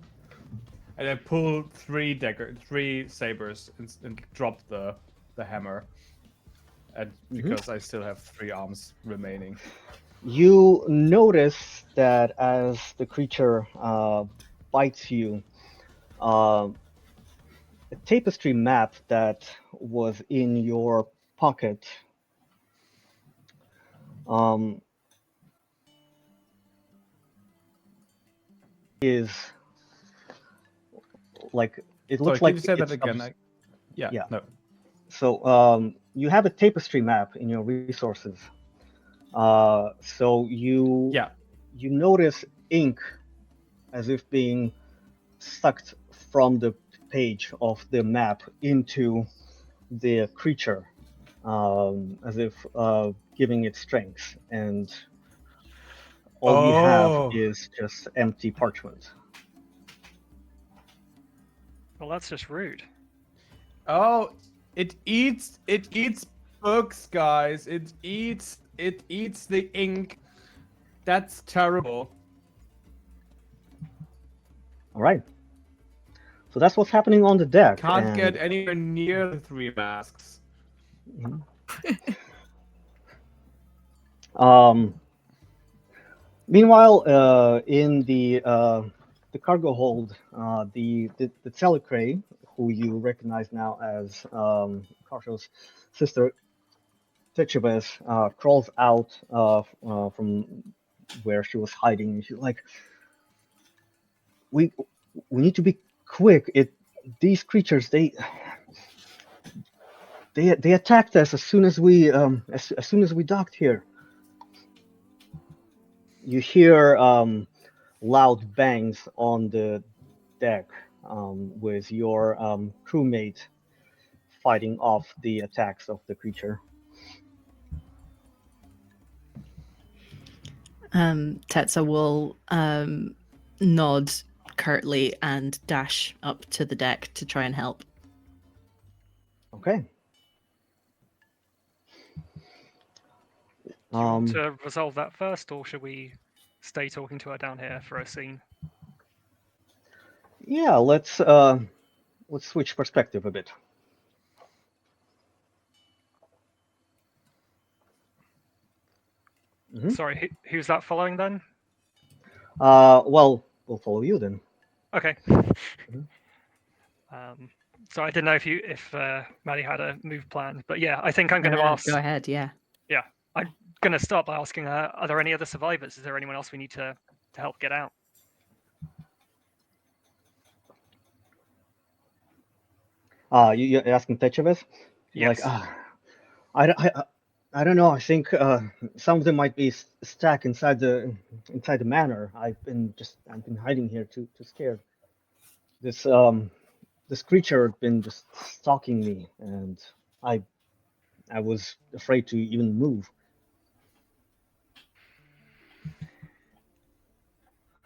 And I pull 3 sabers and drop the hammer. And because I still have 3 arms remaining. You notice that as the creature bites you, a tapestry map that was in your pocket is like it looks Sorry, like can you say that it's again? Yeah, no. So you have a tapestry map in your resources. So you notice ink as if being sucked from the page of the map into the creature, as if giving it strength, and all you have is just empty parchment. Well, that's just rude. Oh, it eats books, guys. It eats the ink. That's terrible. All right. So that's what's happening on the deck. Can't get anywhere near the 3 masks. Meanwhile, in the cargo hold, the Telecray, who you recognize now as Karsho's sister, Techives, crawls out from where she was hiding. She's like, "We need to be quick. These creatures they attacked us as soon as we as soon as we docked here." You hear loud bangs on the deck with your crewmate fighting off the attacks of the creature. Tetsa will nod curtly and dash up to the deck to try and help. Okay. Do you want to resolve that first, or should we stay talking to her down here for a scene? Yeah, let's switch perspective a bit. Mhm. Sorry, who's that following then? Well, we'll follow you then. Okay. Mhm. So I didn't know if Maddy had a move planned, but yeah, I think I'm going to ask. Go ahead, yeah. Yeah, I'm going to start by asking her: are there any other survivors? Is there anyone else we need to help get out? You're asking Techeves? Yes. Like, I don't know. I think some of them might be stuck inside the manor. I've been hiding here too scared. This creature had been just stalking me, and I was afraid to even move.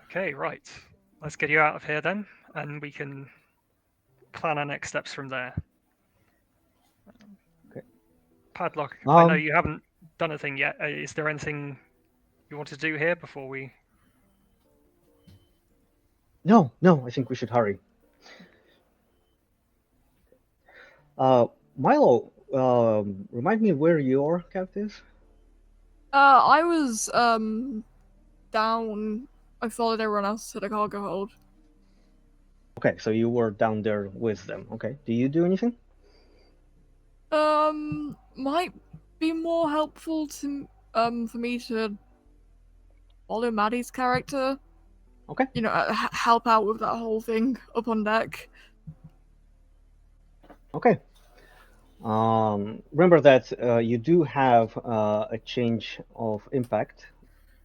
Okay, right. Let's get you out of here then, and we can plan our next steps from there. Okay. Padlock, I know Um, you haven't done a thing yet. Is there anything you want to do here before we? No, I think we should hurry. Milo, remind me where your character is? I was down. I followed everyone else to the cargo hold. Okay, so you were down there with them. Okay, do you do anything? Might be more helpful to for me to follow Maddie's character. Okay. You know, help out with that whole thing up on deck. Okay. Remember that you do have a change of impact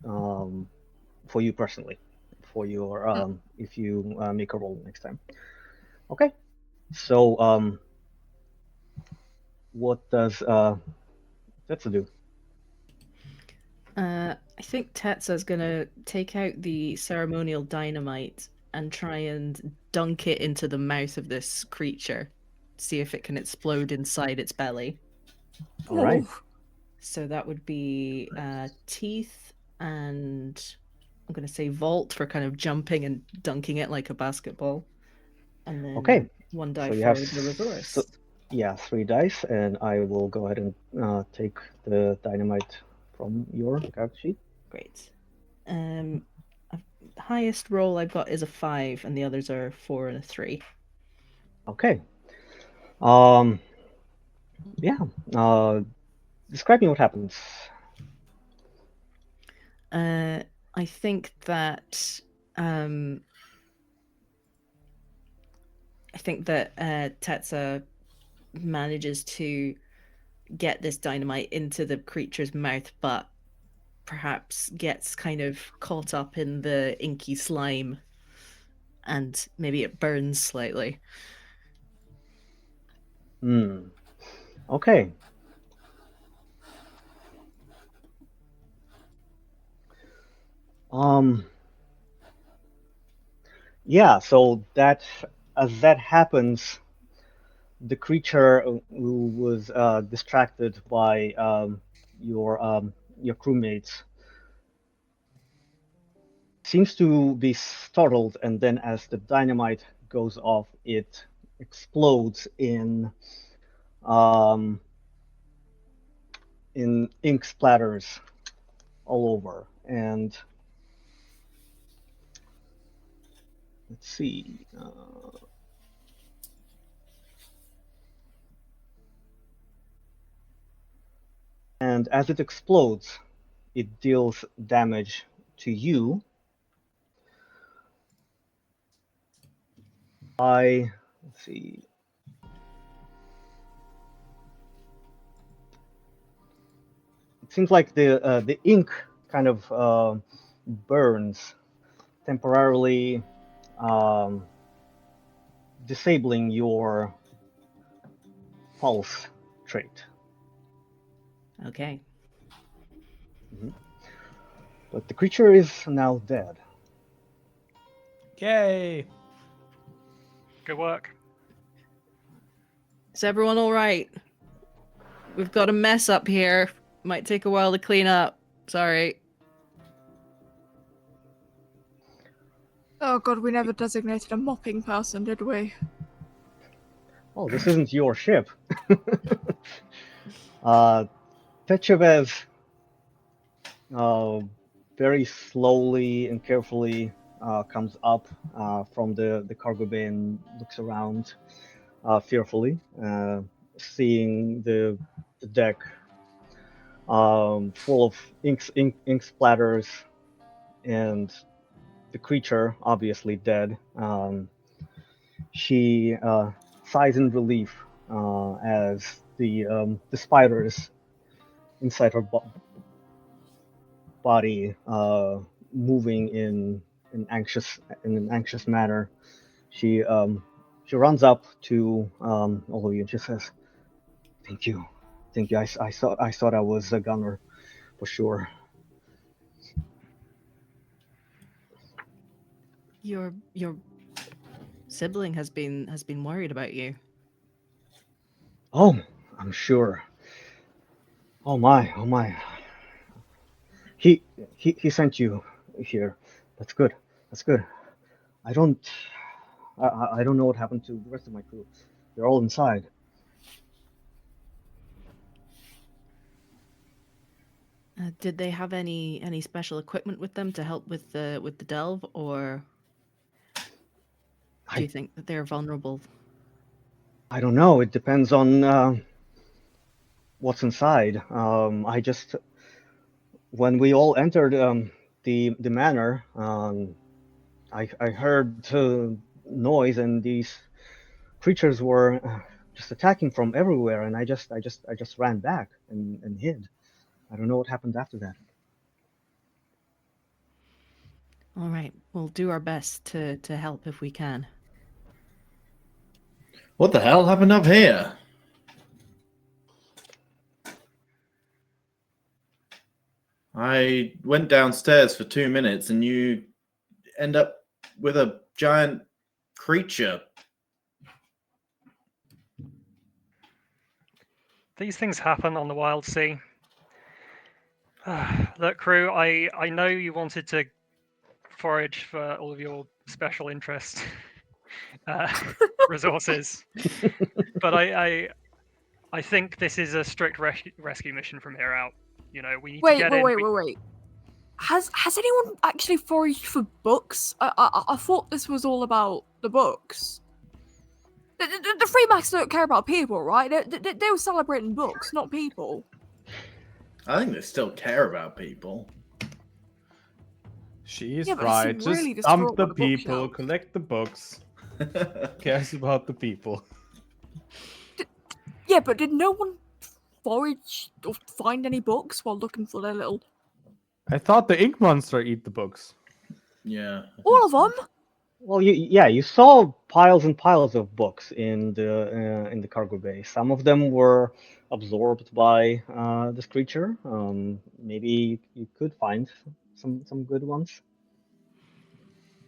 for you personally, for your if you make a roll next time. Okay. So what does Tetsu do? I think Tetsa's gonna take out the ceremonial dynamite and try and dunk it into the mouth of this creature. See if it can explode inside its belly. All right. So that would be teeth and I'm gonna say vault for kind of jumping and dunking it like a basketball. And then Okay. one die So you for have the resource. yeah, 3 dice, and I will go ahead and take the dynamite from your character sheet. Great. The highest roll I've got is a 5, and the others are 4 and a 3. Okay. Yeah. Describe me what happens. I think that Tetsa manages to get this dynamite into the creature's mouth, but perhaps gets kind of caught up in the inky slime and maybe it burns slightly. Okay. Yeah, so as that happens, the creature who was distracted by your crewmates seems to be startled, and then as the dynamite goes off, it explodes in ink splatters all over. And let's see. And as it explodes, it deals damage to you. Let's see. It seems like the ink kind of burns temporarily, disabling your pulse trait. Okay. But the creature is now dead. Yay! Good work. Is everyone all right? We've got a mess up here. Might take a while to clean up. Sorry. Oh god, we never designated a mopping person, did we? Oh, this isn't your ship. Techevev very slowly and carefully comes up from the cargo bay and looks around fearfully, seeing the deck full of ink splatters and the creature obviously dead. She sighs in relief as the spiders inside her body moving in an anxious manner. She runs up to all of you and just says, "Thank you. I thought I was a gunner for sure." Your sibling has been worried about you. Oh, I'm sure. Oh my. He sent you here. That's good. I don't know what happened to the rest of my crew. They're all inside. Did they have any special equipment with them to help with the delve, or do you think that they're vulnerable? I don't know. It depends on what's inside. When we all entered the manor, I heard noise, and these creatures were just attacking from everywhere, and I just ran back and hid. I don't know what happened after that. All right, we'll do our best to help if we can. What the hell happened up here? I went downstairs for 2 minutes and you end up with a giant creature. These things happen on the Wildsea. Look, crew, I know you wanted to forage for all of your special interest resources, but I think this is a strict rescue mission from here out. You know, we need to get in. Wait. Has anyone actually foraged for books? I thought this was all about the books. The Freemax don't care about people, right? They were celebrating books, not people. I think they still care about people. She's Yeah, but right. it's Just really dump distraught the by the people, bookshelf. collect the books. Cares about the people. Yeah, but did no one forage or find any books while looking for their little... I thought the ink monster eat the books. Yeah. All of them? Well, you saw piles and piles of books in the cargo bay. Some of them were absorbed by this creature. Maybe you could find some good ones.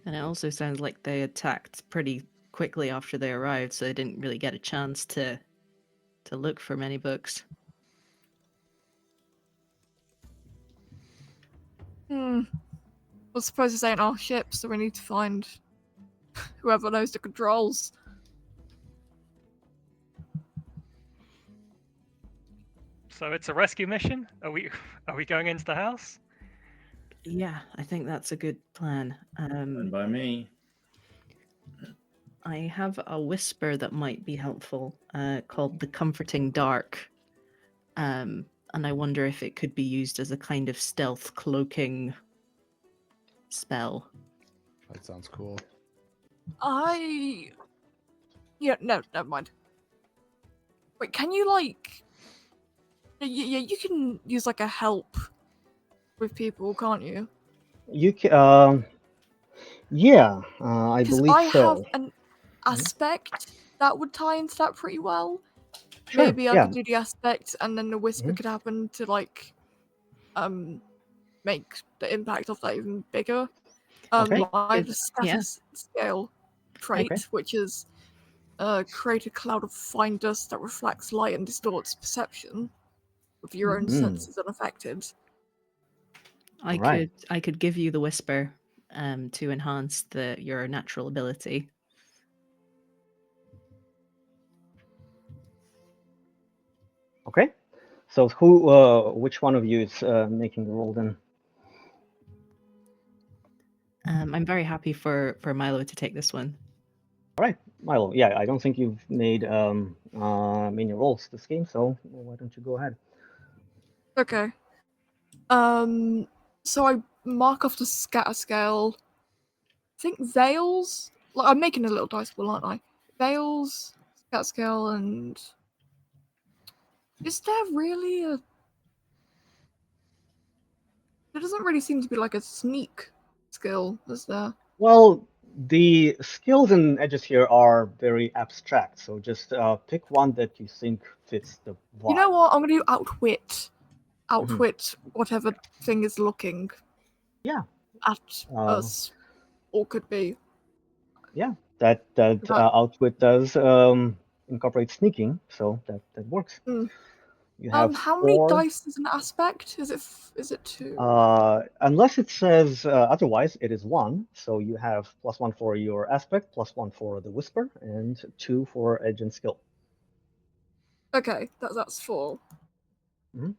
And it also sounds like they attacked pretty quickly after they arrived, so they didn't really get a chance to look for many books. Well, suppose this ain't our ship, so we need to find whoever knows the controls. So it's a rescue mission. Are we going into the house? Yeah, I think that's a good plan. And by me. I have a whisper that might be helpful, called the Comforting Dark. And I wonder if it could be used as a kind of stealth cloaking spell. That sounds cool. Yeah, no, never mind. Wait, can you, like... Yeah, you can use, like, a help with people, can't you? You can, yeah, I Because believe I so. have aspect that would tie into that pretty well. Sure. Maybe I Yeah. could do the aspect, and then the whisper Mhm. could happen to like, make the impact of that even bigger. Okay. My Good, status scale trait, Okay. which is create a cloud of fine dust that reflects light and distorts perception, with your own senses unaffected. I Right. could give you the whisper to enhance your natural ability. Okay. So which one of you is making the roll then? I'm very happy for Milo to take this one. All right, Milo. Yeah, I don't think you've made many rolls this game, so why don't you go ahead? Okay. So I mark off the scatter scale. I think veils. Like I'm making a little dice pool, aren't I? Veils, scatter scale, and is there really a? There doesn't really seem to be like a sneak skill, is there? Well, the skills and edges here are very abstract, so just pick one that you think fits the vibe. You know what? I'm gonna do outwit. Mhm. Outwit whatever thing is looking. Yeah. At us, or could be. Yeah, that outwit does incorporate sneaking, so that works. You have How many 4. dice is an aspect? Is it 2? Unless it says otherwise, it is 1. So you have +1 for your aspect, +1 for the whisper, and 2 for edge and skill. Okay, that's 4. Mhm.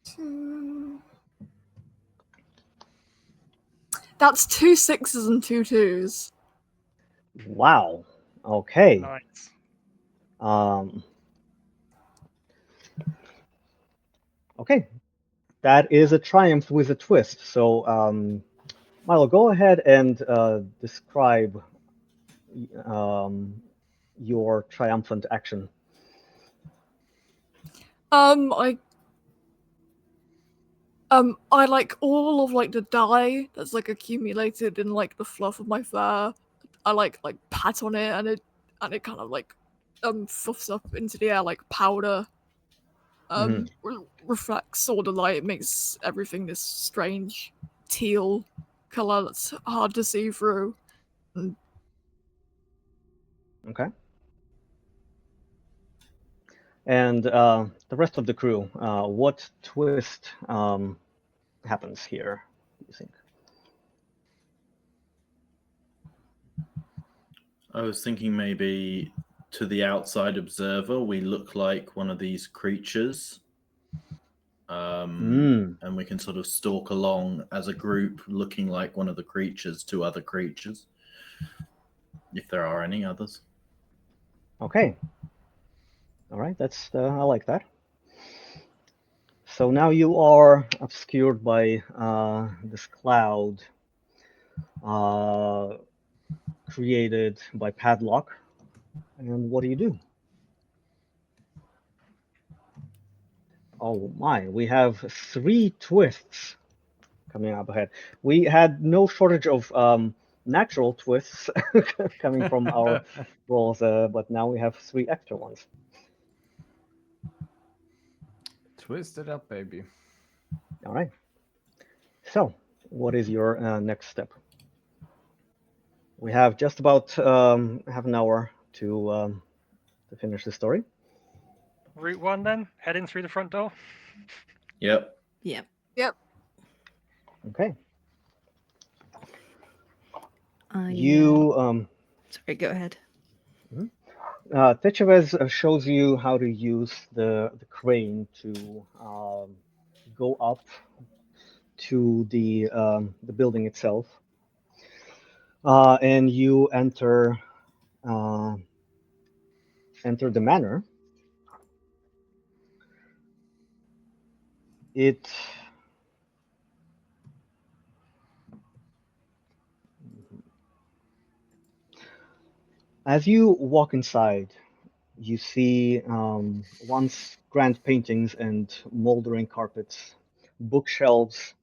2. That's 2 6s and 2 2s. Wow. Okay. Nice. Okay. That is a triumph with a twist. So, Milo, go ahead and describe your triumphant action. I like all of like the dye that's like accumulated in like the fluff of my fur. I like pat on it and it kind of like fluffs up into the air like powder. Reflects all the light. It makes everything this strange teal color that's hard to see through. Okay. And the rest of the crew, what twist happens here, do you think? I was thinking maybe to the outside observer, we look like one of these creatures. And we can sort of stalk along as a group, looking like one of the creatures to other creatures, if there are any others. Okay. All right, that's I like that. So now you are obscured by this cloud created by Padlock. And what do you do? Oh my, we have 3 twists coming up ahead. We had no shortage of natural twists coming from our rolls, but now we have 3 extra ones. Twist it up, baby. All right. So, what is your next step? We have just about half an hour to finish the story. Route 1 then, heading through the front door. Yep. Yeah. Yep. Okay. Sorry, go ahead. Techevez shows you how to use the crane to go up to the building itself, and you enter the manor. As you walk inside, you see once grand paintings and moldering carpets, bookshelves,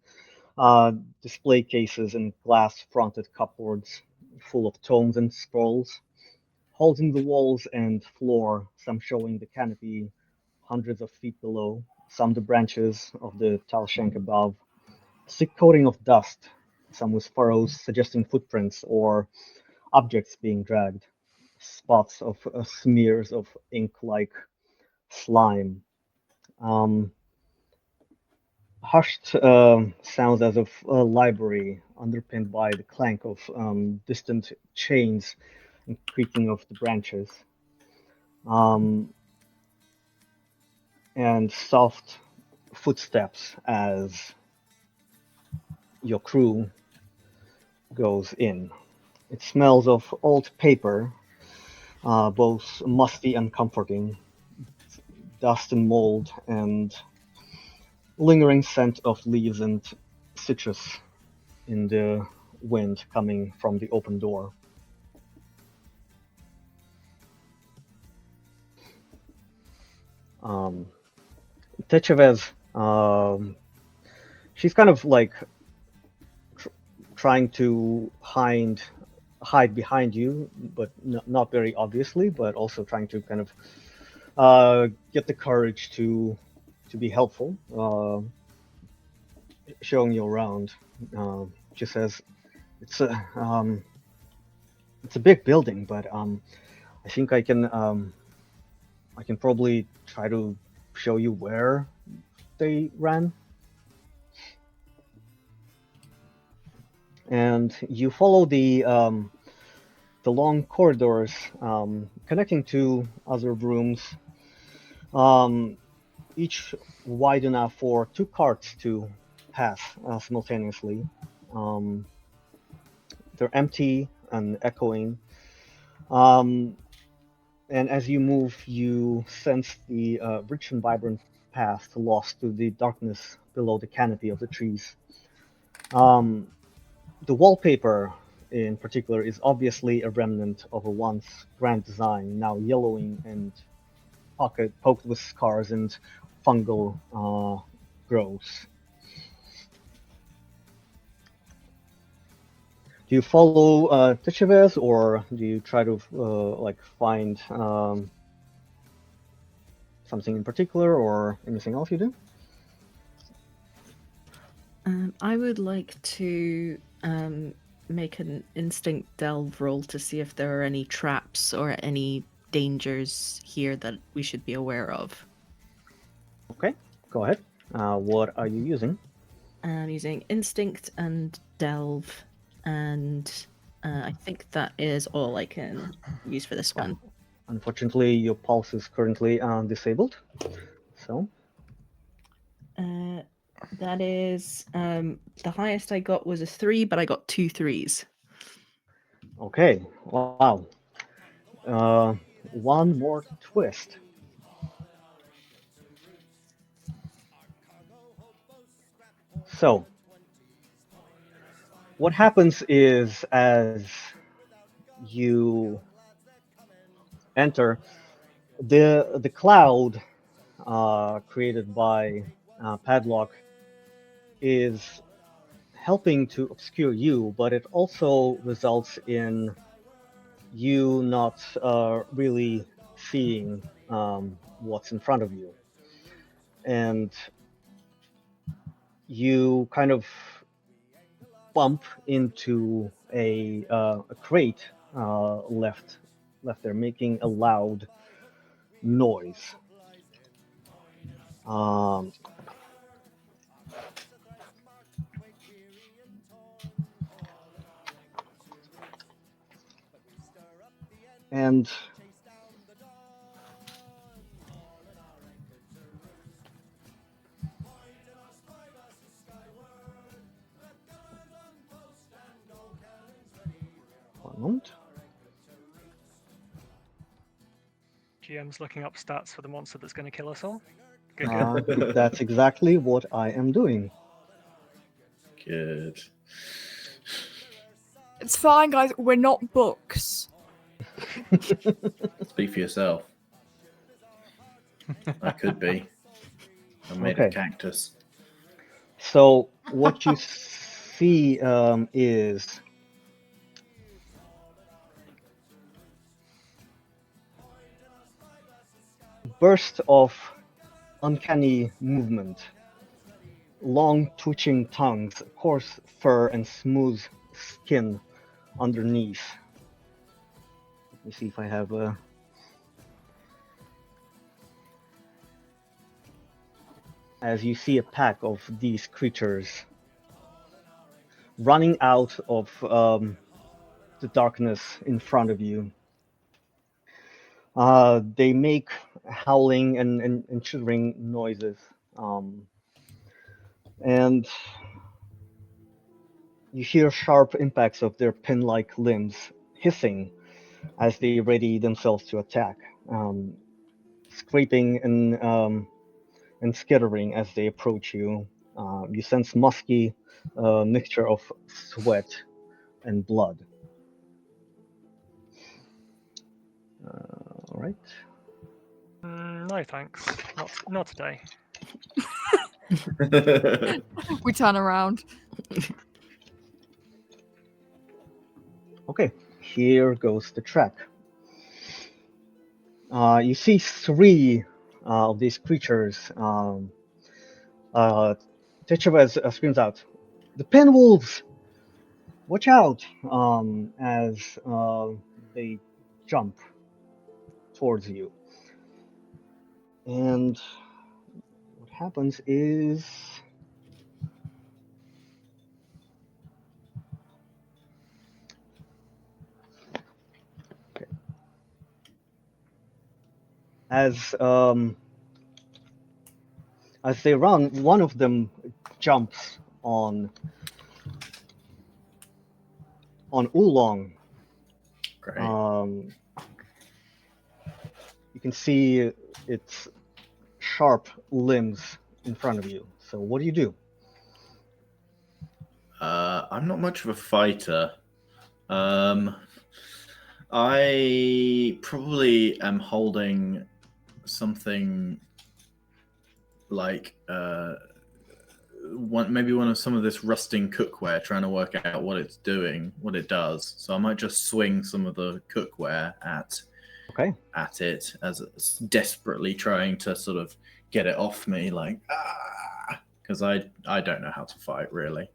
display cases, and glass-fronted cupboards. full of tomes and scrolls. Holes in the walls and floor, some showing the canopy hundreds of feet below, some the branches of the tall shank above. Thick coating of dust, some with furrows suggesting footprints or objects being dragged. Spots of smears of ink-like slime. Um, Hushed sounds as of a library, underpinned by the clank of distant chains and creaking of the branches. Um, and soft footsteps as your crew goes in. It smells of old paper, both musty and comforting, dust and mold, and lingering scent of leaves and citrus in the wind coming from the open door. Techevez, she's kind of like trying to hide behind you, but not very obviously, but also trying to kind of get the courage to be helpful, showing you around. She says, "It's a big building, but I think I can probably try to show you where they ran." And you follow the long corridors connecting to other rooms, each wide enough for two carts to pass simultaneously. They're empty and echoing. And as you move, you sense the rich and vibrant path lost to the darkness below the canopy of the trees. The wallpaper, in particular, is obviously a remnant of a once grand design, now yellowing and poked with scars and fungal growths. Do you follow Techevez, or do you try to like find something in particular, or anything else you do? I would like to make an instinct delve roll to see if there are any traps or any dangers here that we should be aware of. Okay, go ahead. What are you using? I'm using instinct and delve, and I think that is all I can use for this one. Unfortunately, your pulse is currently disabled. So that is the highest I got was a 3, but I got 2 3s. okay, wow. One more twist. So, what happens is as you enter, the cloud created by Padlock is helping to obscure you, but it also results in you not really seeing what's in front of you. And you kind of bump into a crate left there, making a loud noise. And one moment. GM's looking up stats for the monster that's going to kill us all. Good, good. That's exactly what I am doing. Good. It's fine, guys. We're not books. Speak for yourself. I could be. I'm made Okay. of cactus. So what you see is burst of uncanny movement, long twitching tongues, coarse fur, and smooth skin underneath. Let me see if I have a. As you see a pack of these creatures running out of the darkness in front of you. They make howling and shivering noises. And you hear sharp impacts of their pin-like limbs hissing as they ready themselves to attack, scraping and skittering as they approach you. You sense musky mixture of sweat and blood. All right. No thanks, not today. We turn around. Okay, here goes the track. You see three of these creatures. Techevez screams out, "The Penwolves! Watch out!" As they jump towards you. And what happens is as they run, one of them jumps on Oolong. Great. You can see its sharp limbs in front of you. So what do? I'm not much of a fighter. I probably am holding something like maybe one of some of this rusting cookware, trying to work out what it's doing, what it does. So I might just swing some of the cookware at it as it's desperately trying to sort of get it off me, like because I don't know how to fight really.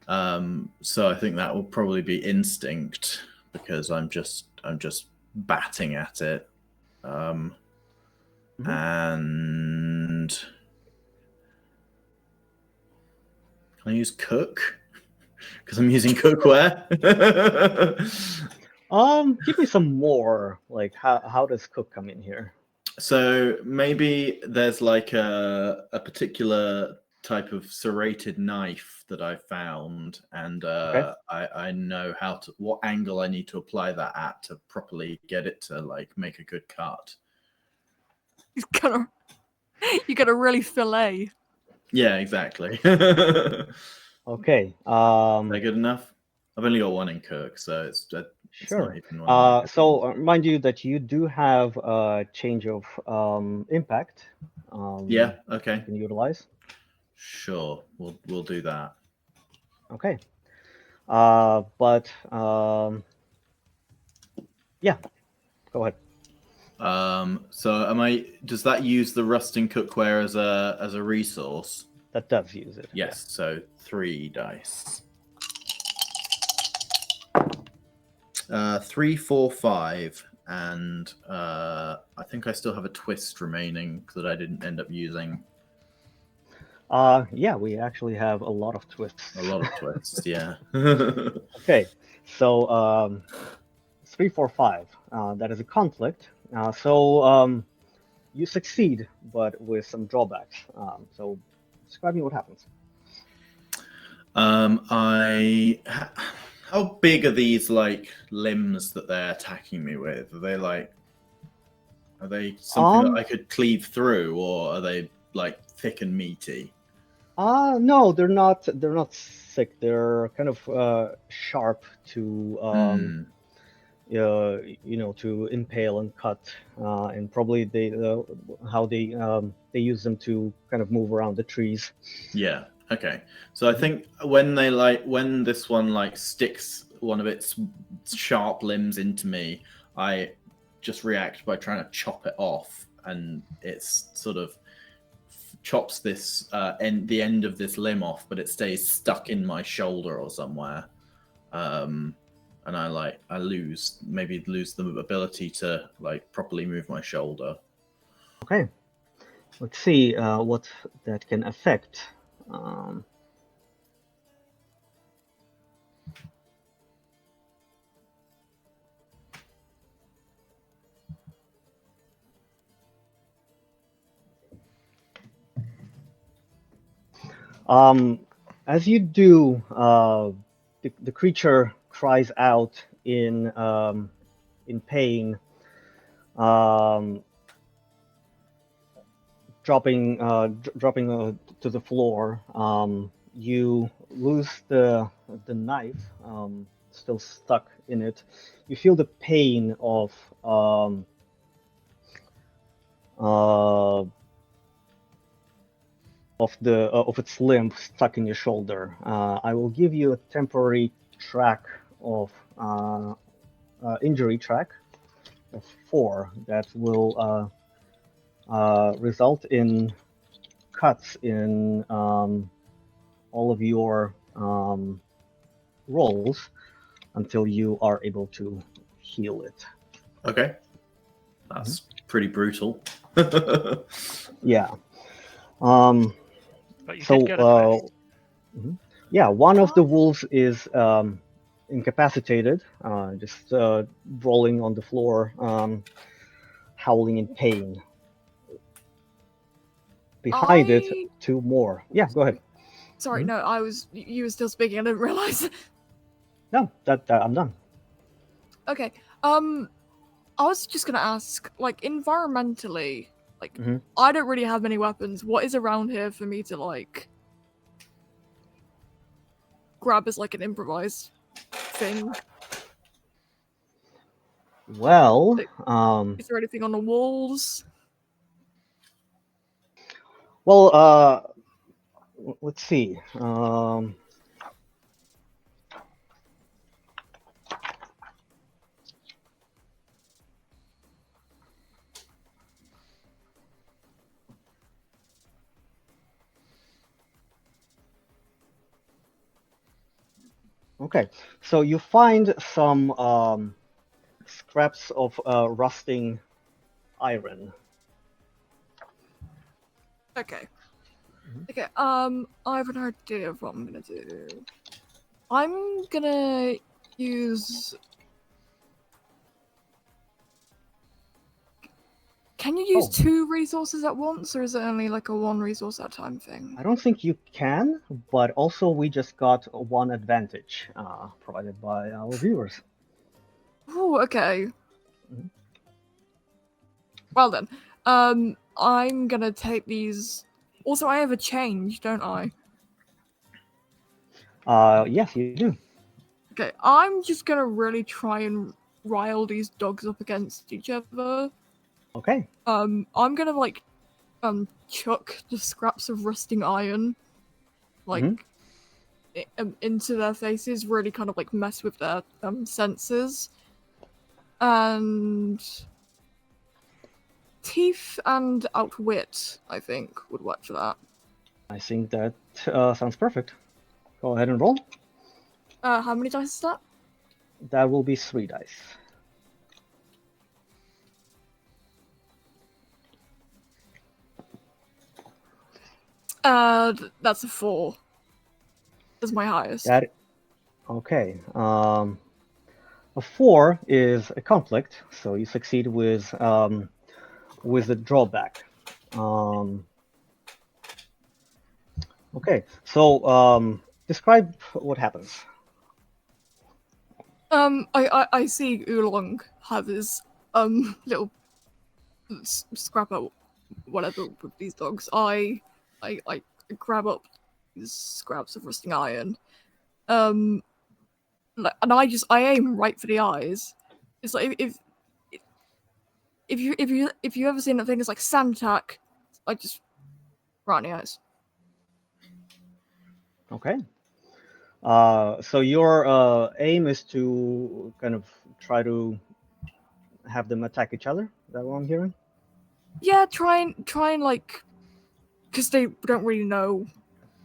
So I think that will probably be instinct because I'm just batting at it. And can I use cook? Because I'm using cookware. Give me some more. Like, how does cook come in here? So maybe there's like a particular type of serrated knife that I found, and I know what angle I need to apply that at to properly get it to like make a good cut. You gotta really fillet. Yeah, exactly. Okay. Is that good enough? I've only got one in cook, so it's sure. not even one. So mind you that you do have a change of impact. Yeah. Okay. You can utilize. Sure, we'll do that. Okay. But yeah, go ahead. So does that use the rusting cookware as a resource? That does use it. Yes, so 3 dice. 3, 4, 5, and I think I still have a twist remaining that I didn't end up using. Yeah, we actually have a lot of twists. A lot of twists, yeah. Okay, so 3, 4, 5. That is a conflict. So you succeed, but with some drawbacks. So describe me what happens. How big are these like limbs that they're attacking me with? Are they something that I could cleave through, or are they like thick and meaty? No, they're not. They're not thick. They're kind of sharp to to impale and cut, and probably how they use them to kind of move around the trees. Yeah. Okay. So I think when this one like sticks one of its sharp limbs into me, I just react by trying to chop it off, and it's sort of chops this the end of this limb off, but it stays stuck in my shoulder or somewhere. And I lose the ability to like properly move my shoulder. Okay. Let's see what that can affect. As you do, the creature cries out in pain, dropping to the floor. You lose the knife, still stuck in it. You feel the pain of its limb stuck in your shoulder. I will give you a temporary track of injury track of 4 that will result in cuts in all of your rolls until you are able to heal it. Okay, that's pretty brutal. Yeah. But you did get a twist. Yeah, one of the wolves is incapacitated, just rolling on the floor, howling in pain. Behind it, 2 more. Yeah, go ahead. Sorry, no, you were still speaking. I didn't realize. No, that I'm done. Okay. I was just gonna ask, like, environmentally, like, I don't really have many weapons. What is around here for me to like grab as like an improvised thing? Well, is there anything on the walls? Well, let's see. Okay, so you find some scraps of rusting iron. Okay. Okay, I have an idea of what I'm gonna do. I'm gonna use... Can you use 2 resources at once, or is it only like a 1 resource at a time thing? I don't think you can, but also we just got 1 advantage provided by our viewers. Oh, okay. Well then, I'm gonna take these... Also, I have a change, don't I? Yes, you do. Okay, I'm just gonna really try and rile these dogs up against each other. Okay. I'm gonna like chuck the scraps of rusting iron like into their faces, really kind of like mess with their senses. And teeth and outwit, I think, would work for that. I think that sounds perfect. Go ahead and roll. How many dice is that? That will be 3 dice. That's a 4. That's my highest. Okay. A 4 is a conflict, so you succeed with the drawback. Okay, so describe what happens. I see Oolong have his little scrap up whatever with these dogs. I grab up these scraps of rusting iron, and I aim right for the eyes. It's like if you ever seen that thing, it's like Santac. I just right in the eyes. Okay. So your aim is to kind of try to have them attack each other. Is that what I'm hearing? Yeah, try and like, because they don't really know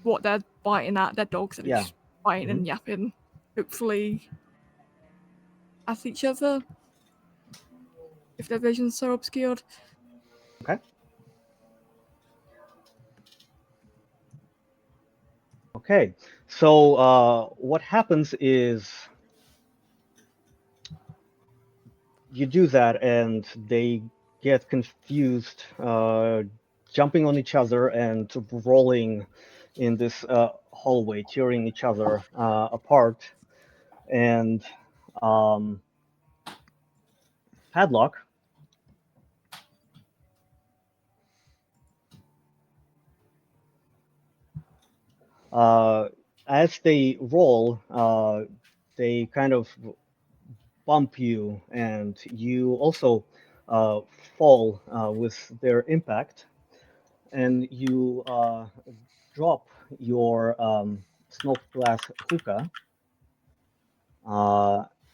what they're biting at. They're dogs and Yeah. just biting and yapping. Hopefully, at each other. If their vision's so obscured. Okay. Okay. So what happens is you do that, and they get confused, jumping on each other and rolling in this hallway, tearing each other apart. And Padlock, as they roll, they kind of bump you, and you also fall with their impact, and you drop your smoked glass hookah,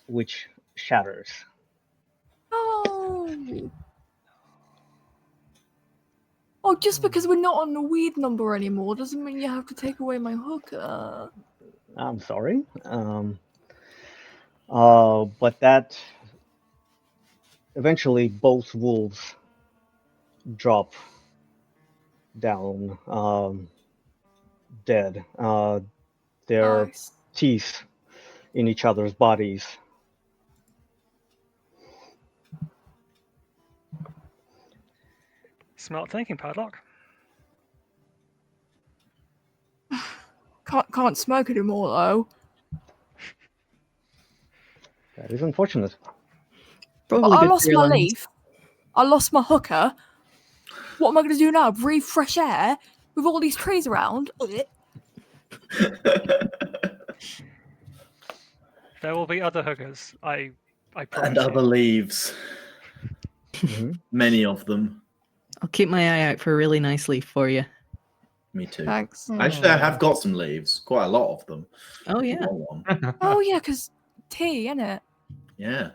which shatters. Oh. Oh, just because we're not on the weed number anymore doesn't mean you have to take away my hooker. I'm sorry. But that eventually both wolves drop down dead. Their Nice. teeth in each other's bodies. Smart thinking, Padlock. Can't smoke anymore though. That is unfortunate. Probably But I good lost for your my lungs. leaf. I lost my hooker. What am I going to do now? Breathe fresh air with all these trees around? There will be other hookers. I promise And you. other leaves. Mhm. Many of them. I'll keep my eye out for a really nice leaf for you. Me too. Thanks. Actually, I have got some leaves. Quite a lot of them. Oh If you yeah. want one. Oh yeah, because tea, innit? Yeah.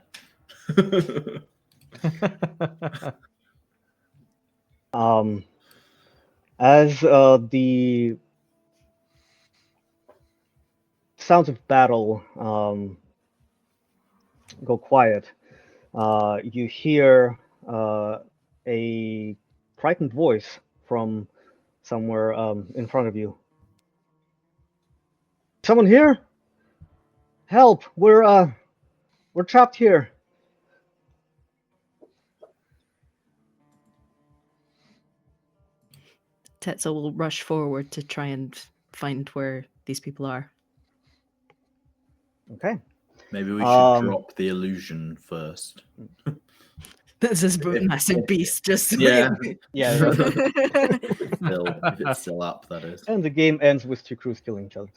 As the sounds of battle go quiet, you hear a frightened voice from somewhere in front of you. Someone here? Help! We're trapped here. Tetzel will rush forward to try and find where these people are. Okay. Maybe we should Um, drop the illusion first. There's this If- massive beast just Yeah. Yeah. If it's still up, that is. And the game ends with two crews killing each other.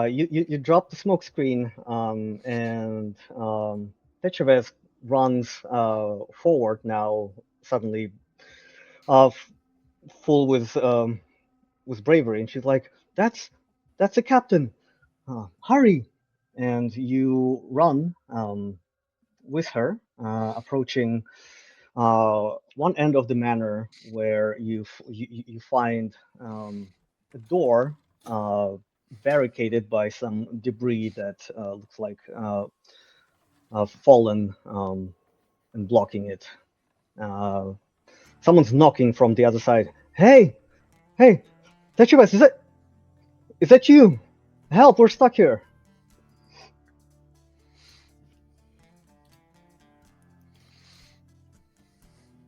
You drop the smoke screen, and Petrovez runs forward now, suddenly full with bravery, and she's like, "That's the captain! Hurry!" And you run with her, approaching one end of the manor, where you find a door barricaded by some debris that looks like fallen and blocking it. Someone's knocking from the other side. Hey, Tetrovas, is that you? Help! We're stuck here.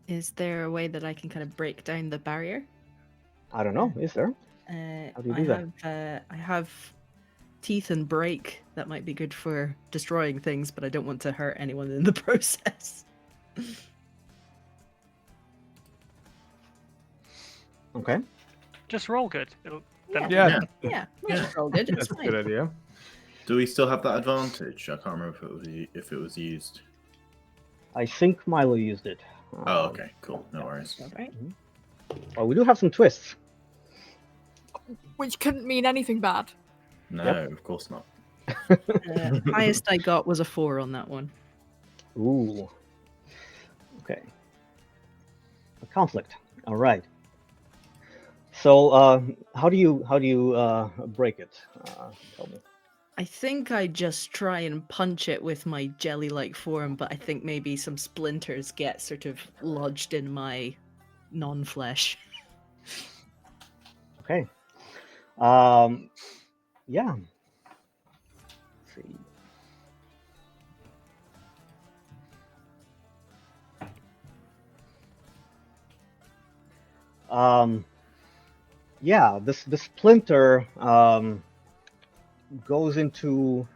Is there a way that I can kind of break down the barrier? I don't know. Is there? How do you do that? I have teeth and break that might be good for destroying things, but I don't want to hurt anyone in the process. Okay. Just roll good. Then Yeah. Yeah, just roll good. It's That's a fine. good idea. Do we still have that advantage? I can't remember if it was used. I think Milo used it. Oh, okay, cool. No worries. Alright. Oh, we do have some twists. Which couldn't mean anything bad. No, Yep. of course not. Highest I got was a 4 on that one. Ooh. Okay. A conflict. All right. So, how do you break it? Tell me. I think I just try and punch it with my jelly-like form, but I think maybe some splinters get sort of lodged in my non-flesh. Okay. Yeah. Let's see. Yeah. This splinter goes into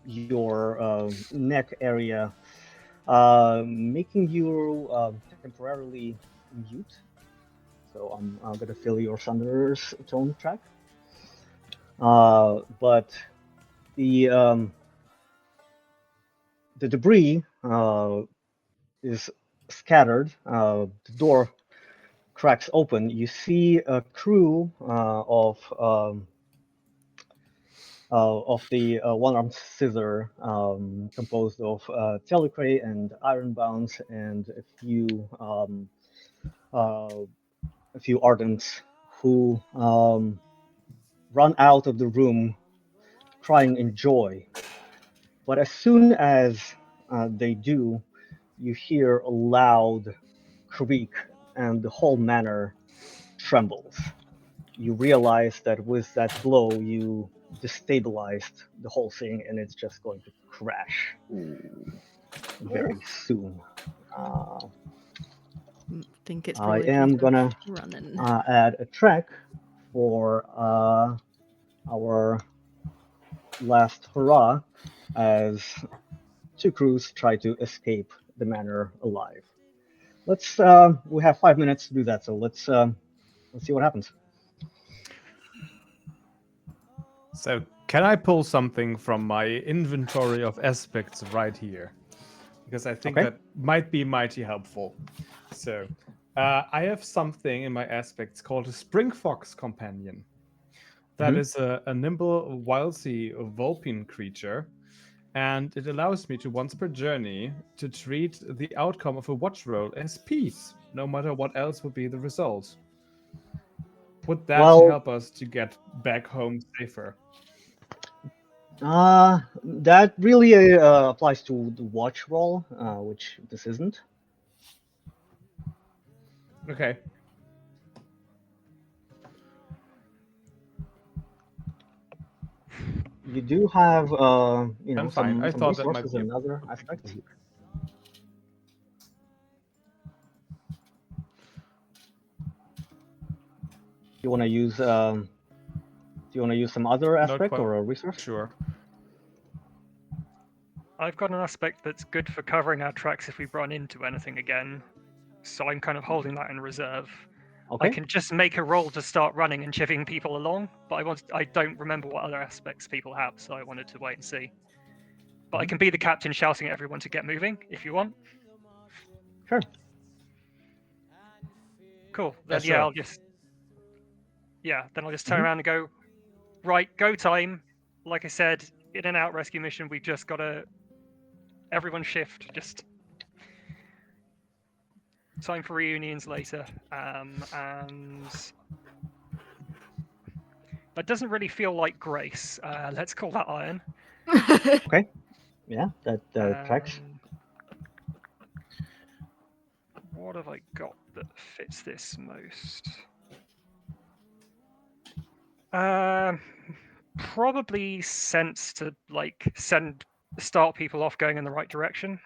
your neck area, making you temporarily mute. So I'm gonna fill your Thunder's tone track. But the debris is scattered. The door cracks open. You see a crew of the one-armed Scissor, composed of Telecray and Ironbounds and a few Ardents who run out of the room crying in joy. But as soon as they do, you hear a loud creak and the whole manor trembles. You realize that with that blow, you destabilized the whole thing and it's just going to crash very soon. Think it's I probably a am piece of gonna running. add a track for our last hurrah as two crews try to escape the manor alive. Let's we have 5 minutes to do that, so let's see what happens. So, can I pull something from my inventory of aspects right here? Because I think Okay. that might be mighty helpful. So, I have something in my aspects called a Spring Fox Companion. That is a nimble Wildsea Vulpine creature, and it allows me to once per journey to treat the outcome of a watch roll as peace, no matter what else would be the result. Would that Well, help us to get back home safer? that really applies to the watch roll, which this isn't. Okay. You do have, I'm fine. I some thought that might resources be and other aspects. You want to use, do you want to use some other not aspect quite or a resource? sure. I've got an aspect that's good for covering our tracks if we run into anything again, so I'm kind of holding that in reserve. Okay. I can just make a roll to start running and chivvying people along, but I don't remember what other aspects people have, so I wanted to wait and see. But I can be the captain shouting at everyone to get moving if you want. Sure. Cool. Then sure. I'll just turn around and go, right, go time. Like I said, in and out rescue mission, we've just got to everyone shift. Just time for reunions later. And that doesn't really feel like grace. Let's call that iron. Okay. Yeah, that tracks. What have I got that fits this most? Probably sense to start people off going in the right direction.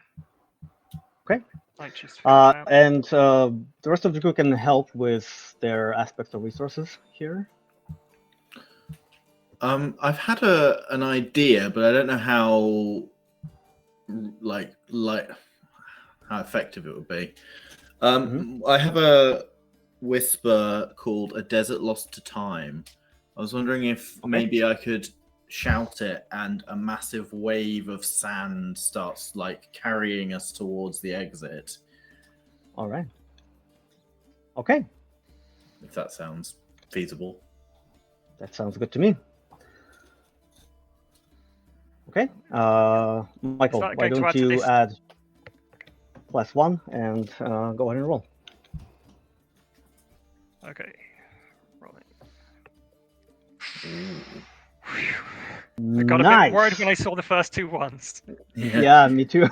Okay. I just figured that out. And the rest of the crew can help with their aspects of resources here. I've had an idea, but I don't know how how effective it would be. I have a whisper called "A Desert Lost to Time." I was wondering if maybe I could shout it, and a massive wave of sand starts carrying us towards the exit. All right. Okay. If that sounds feasible. That sounds good to me. Okay. Michael, that why going to don't add to you this? add +1 and go ahead and roll. Okay. Rolling. I got a bit worried when I saw the first 2 ones. Yeah, me too.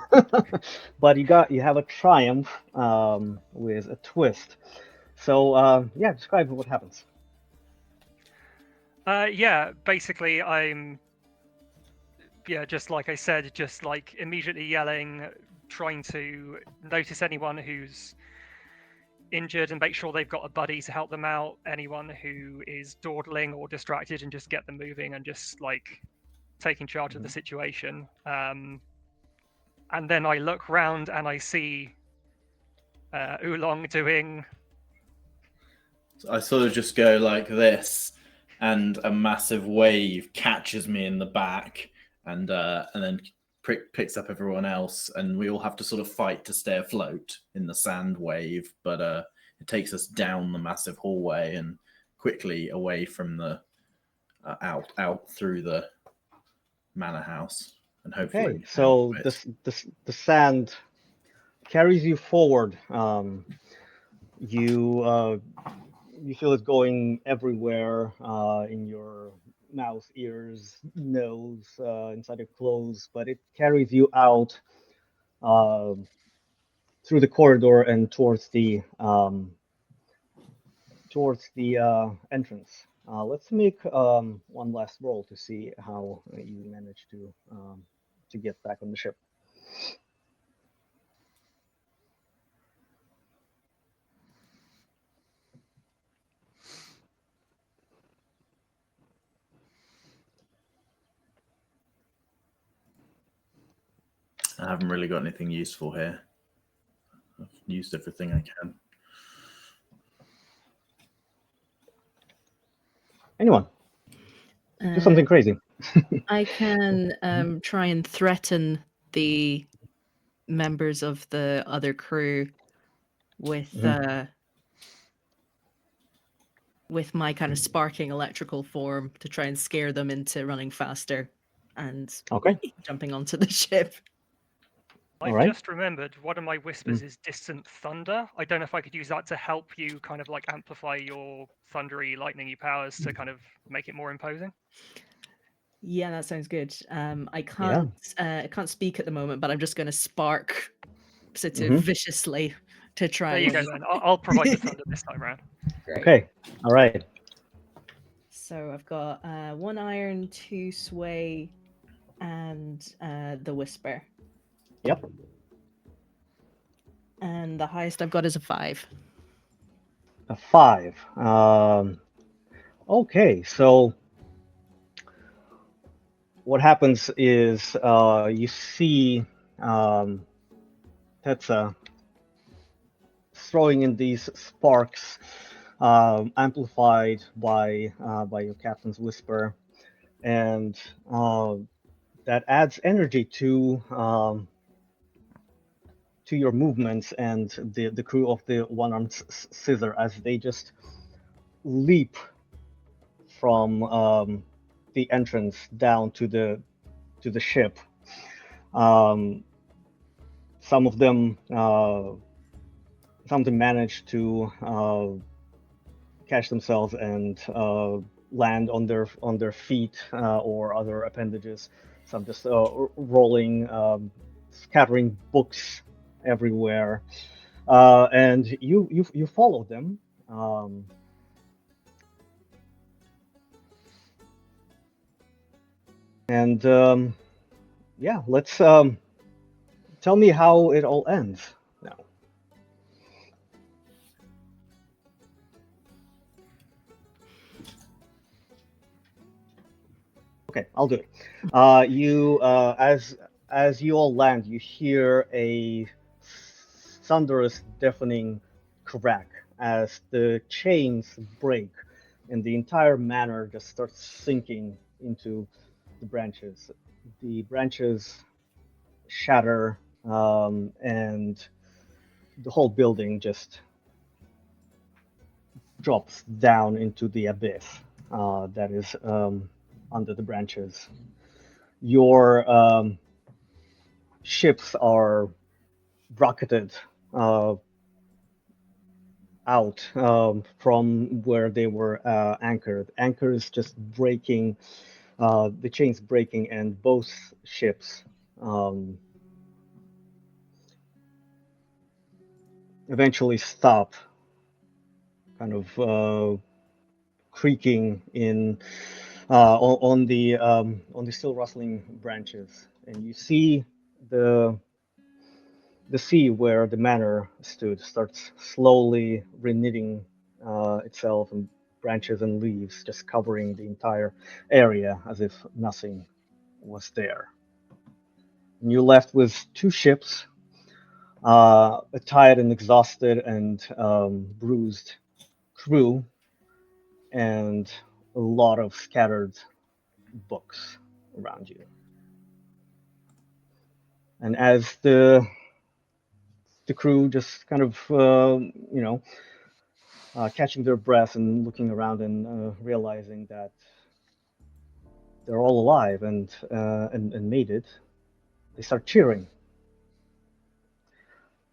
But you have a triumph with a twist. So yeah, describe what happens. Yeah, basically just like I said, just like immediately yelling, trying to notice anyone who's injured and make sure they've got a buddy to help them out, anyone who is dawdling or distracted, and just get them moving and just like taking charge of the situation. And then I look round and I see Oolong doing. I sort of just go like this, and a massive wave catches me in the back, and then picks up everyone else, and we all have to sort of fight to stay afloat in the sand wave. But it takes us down the massive hallway and quickly away from the out through the manor house, and hopefully. Okay, so the sand carries you forward. You feel it going everywhere in your mouth, ears, nose, inside your clothes, but it carries you out through the corridor and towards the entrance. Let's make one last roll to see how you manage to get back on the ship. I haven't really got anything useful here. I've used everything I can. Anyone? Do something crazy. I can try and threaten the members of the other crew with my kind of sparking electrical form to try and scare them into running faster and Okay. jumping onto the ship. I've right. just remembered one of my whispers is distant thunder. I don't know if I could use that to help you kind of like amplify your thundery, lightningy powers to kind of make it more imposing. Yeah, that sounds good. I can't speak at the moment, but I'm just going to spark sort of viciously to try. There you go, then. I'll provide the thunder this time around. Great. Okay. All right. So I've got 1 iron, 2 sway, and the whisper. Yep. And the highest I've got is a 5. A 5. Okay, so what happens is you see Tetsa throwing in these sparks, amplified by your captain's whisper, and that adds energy to your movements and the crew of the one-armed Scissor as they just leap from the entrance down to the ship. Some of them manage to catch themselves and land on their feet or other appendages. Some just rolling, scattering books everywhere, and you follow them. And yeah, let's tell me how it all ends now. Okay, I'll do it. As you all land, you hear a thunderous, deafening crack as the chains break, and the entire manor just starts sinking into the branches. The branches shatter, and the whole building just drops down into the abyss that is under the branches. your ships are rocketed out from where they were anchored. Anchors just breaking, the chains breaking, and both ships eventually stop, kind of creaking in on the still rustling branches, and you see the sea where the manor stood starts slowly reknitting itself, and branches and leaves just covering the entire area as if nothing was there. And you're left with two ships, a tired and exhausted and bruised crew, and a lot of scattered books around you. And as the crew just kind of catching their breath and looking around and realizing that they're all alive and made it, they start cheering.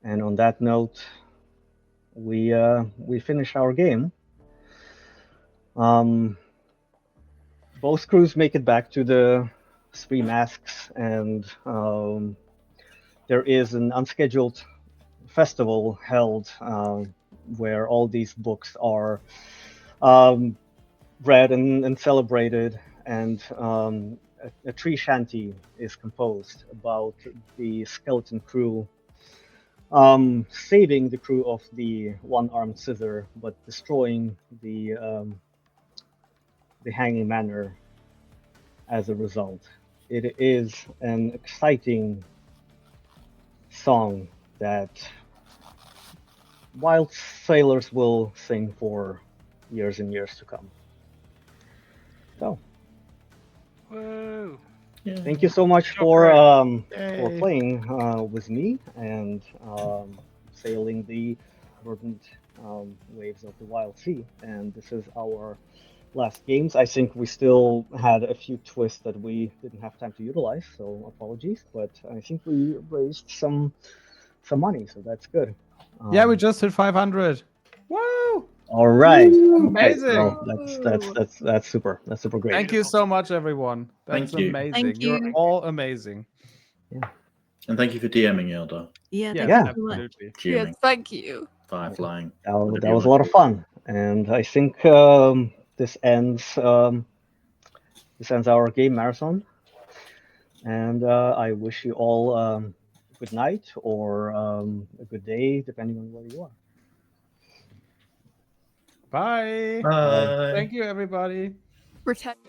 And on that note, we finish our game. Both crews make it back to the Three Masks, and there is an unscheduled festival held where all these books are read and celebrated, and a tree shanty is composed about the skeleton crew saving the crew of the one-armed Scissor, but destroying the hanging manor as a result. It is an exciting song that wild sailors will sing for years and years to come. So, Woo! thank you so much for playing with me and sailing the verdant waves of the wild sea. And this is our last games. I think we still had a few twists that we didn't have time to utilize, so apologies. But I think we raised some money, so that's good. Yeah, we just hit 500. Woo! All right. Amazing. Well, that's super. That's super great. Thank you so much, everyone. That's Thank you. amazing. Thank You're you. all amazing. And thank you for DMing, Yeldar. Yeah, Yes, thank you so much. absolutely. Yeah, Fuming, thank you. fireflying. That whatever was you a lot want. of fun, and I think this ends our game marathon. And I wish you all good night or a good day, depending on where you are. Bye. Bye. Thank you, everybody. Protect.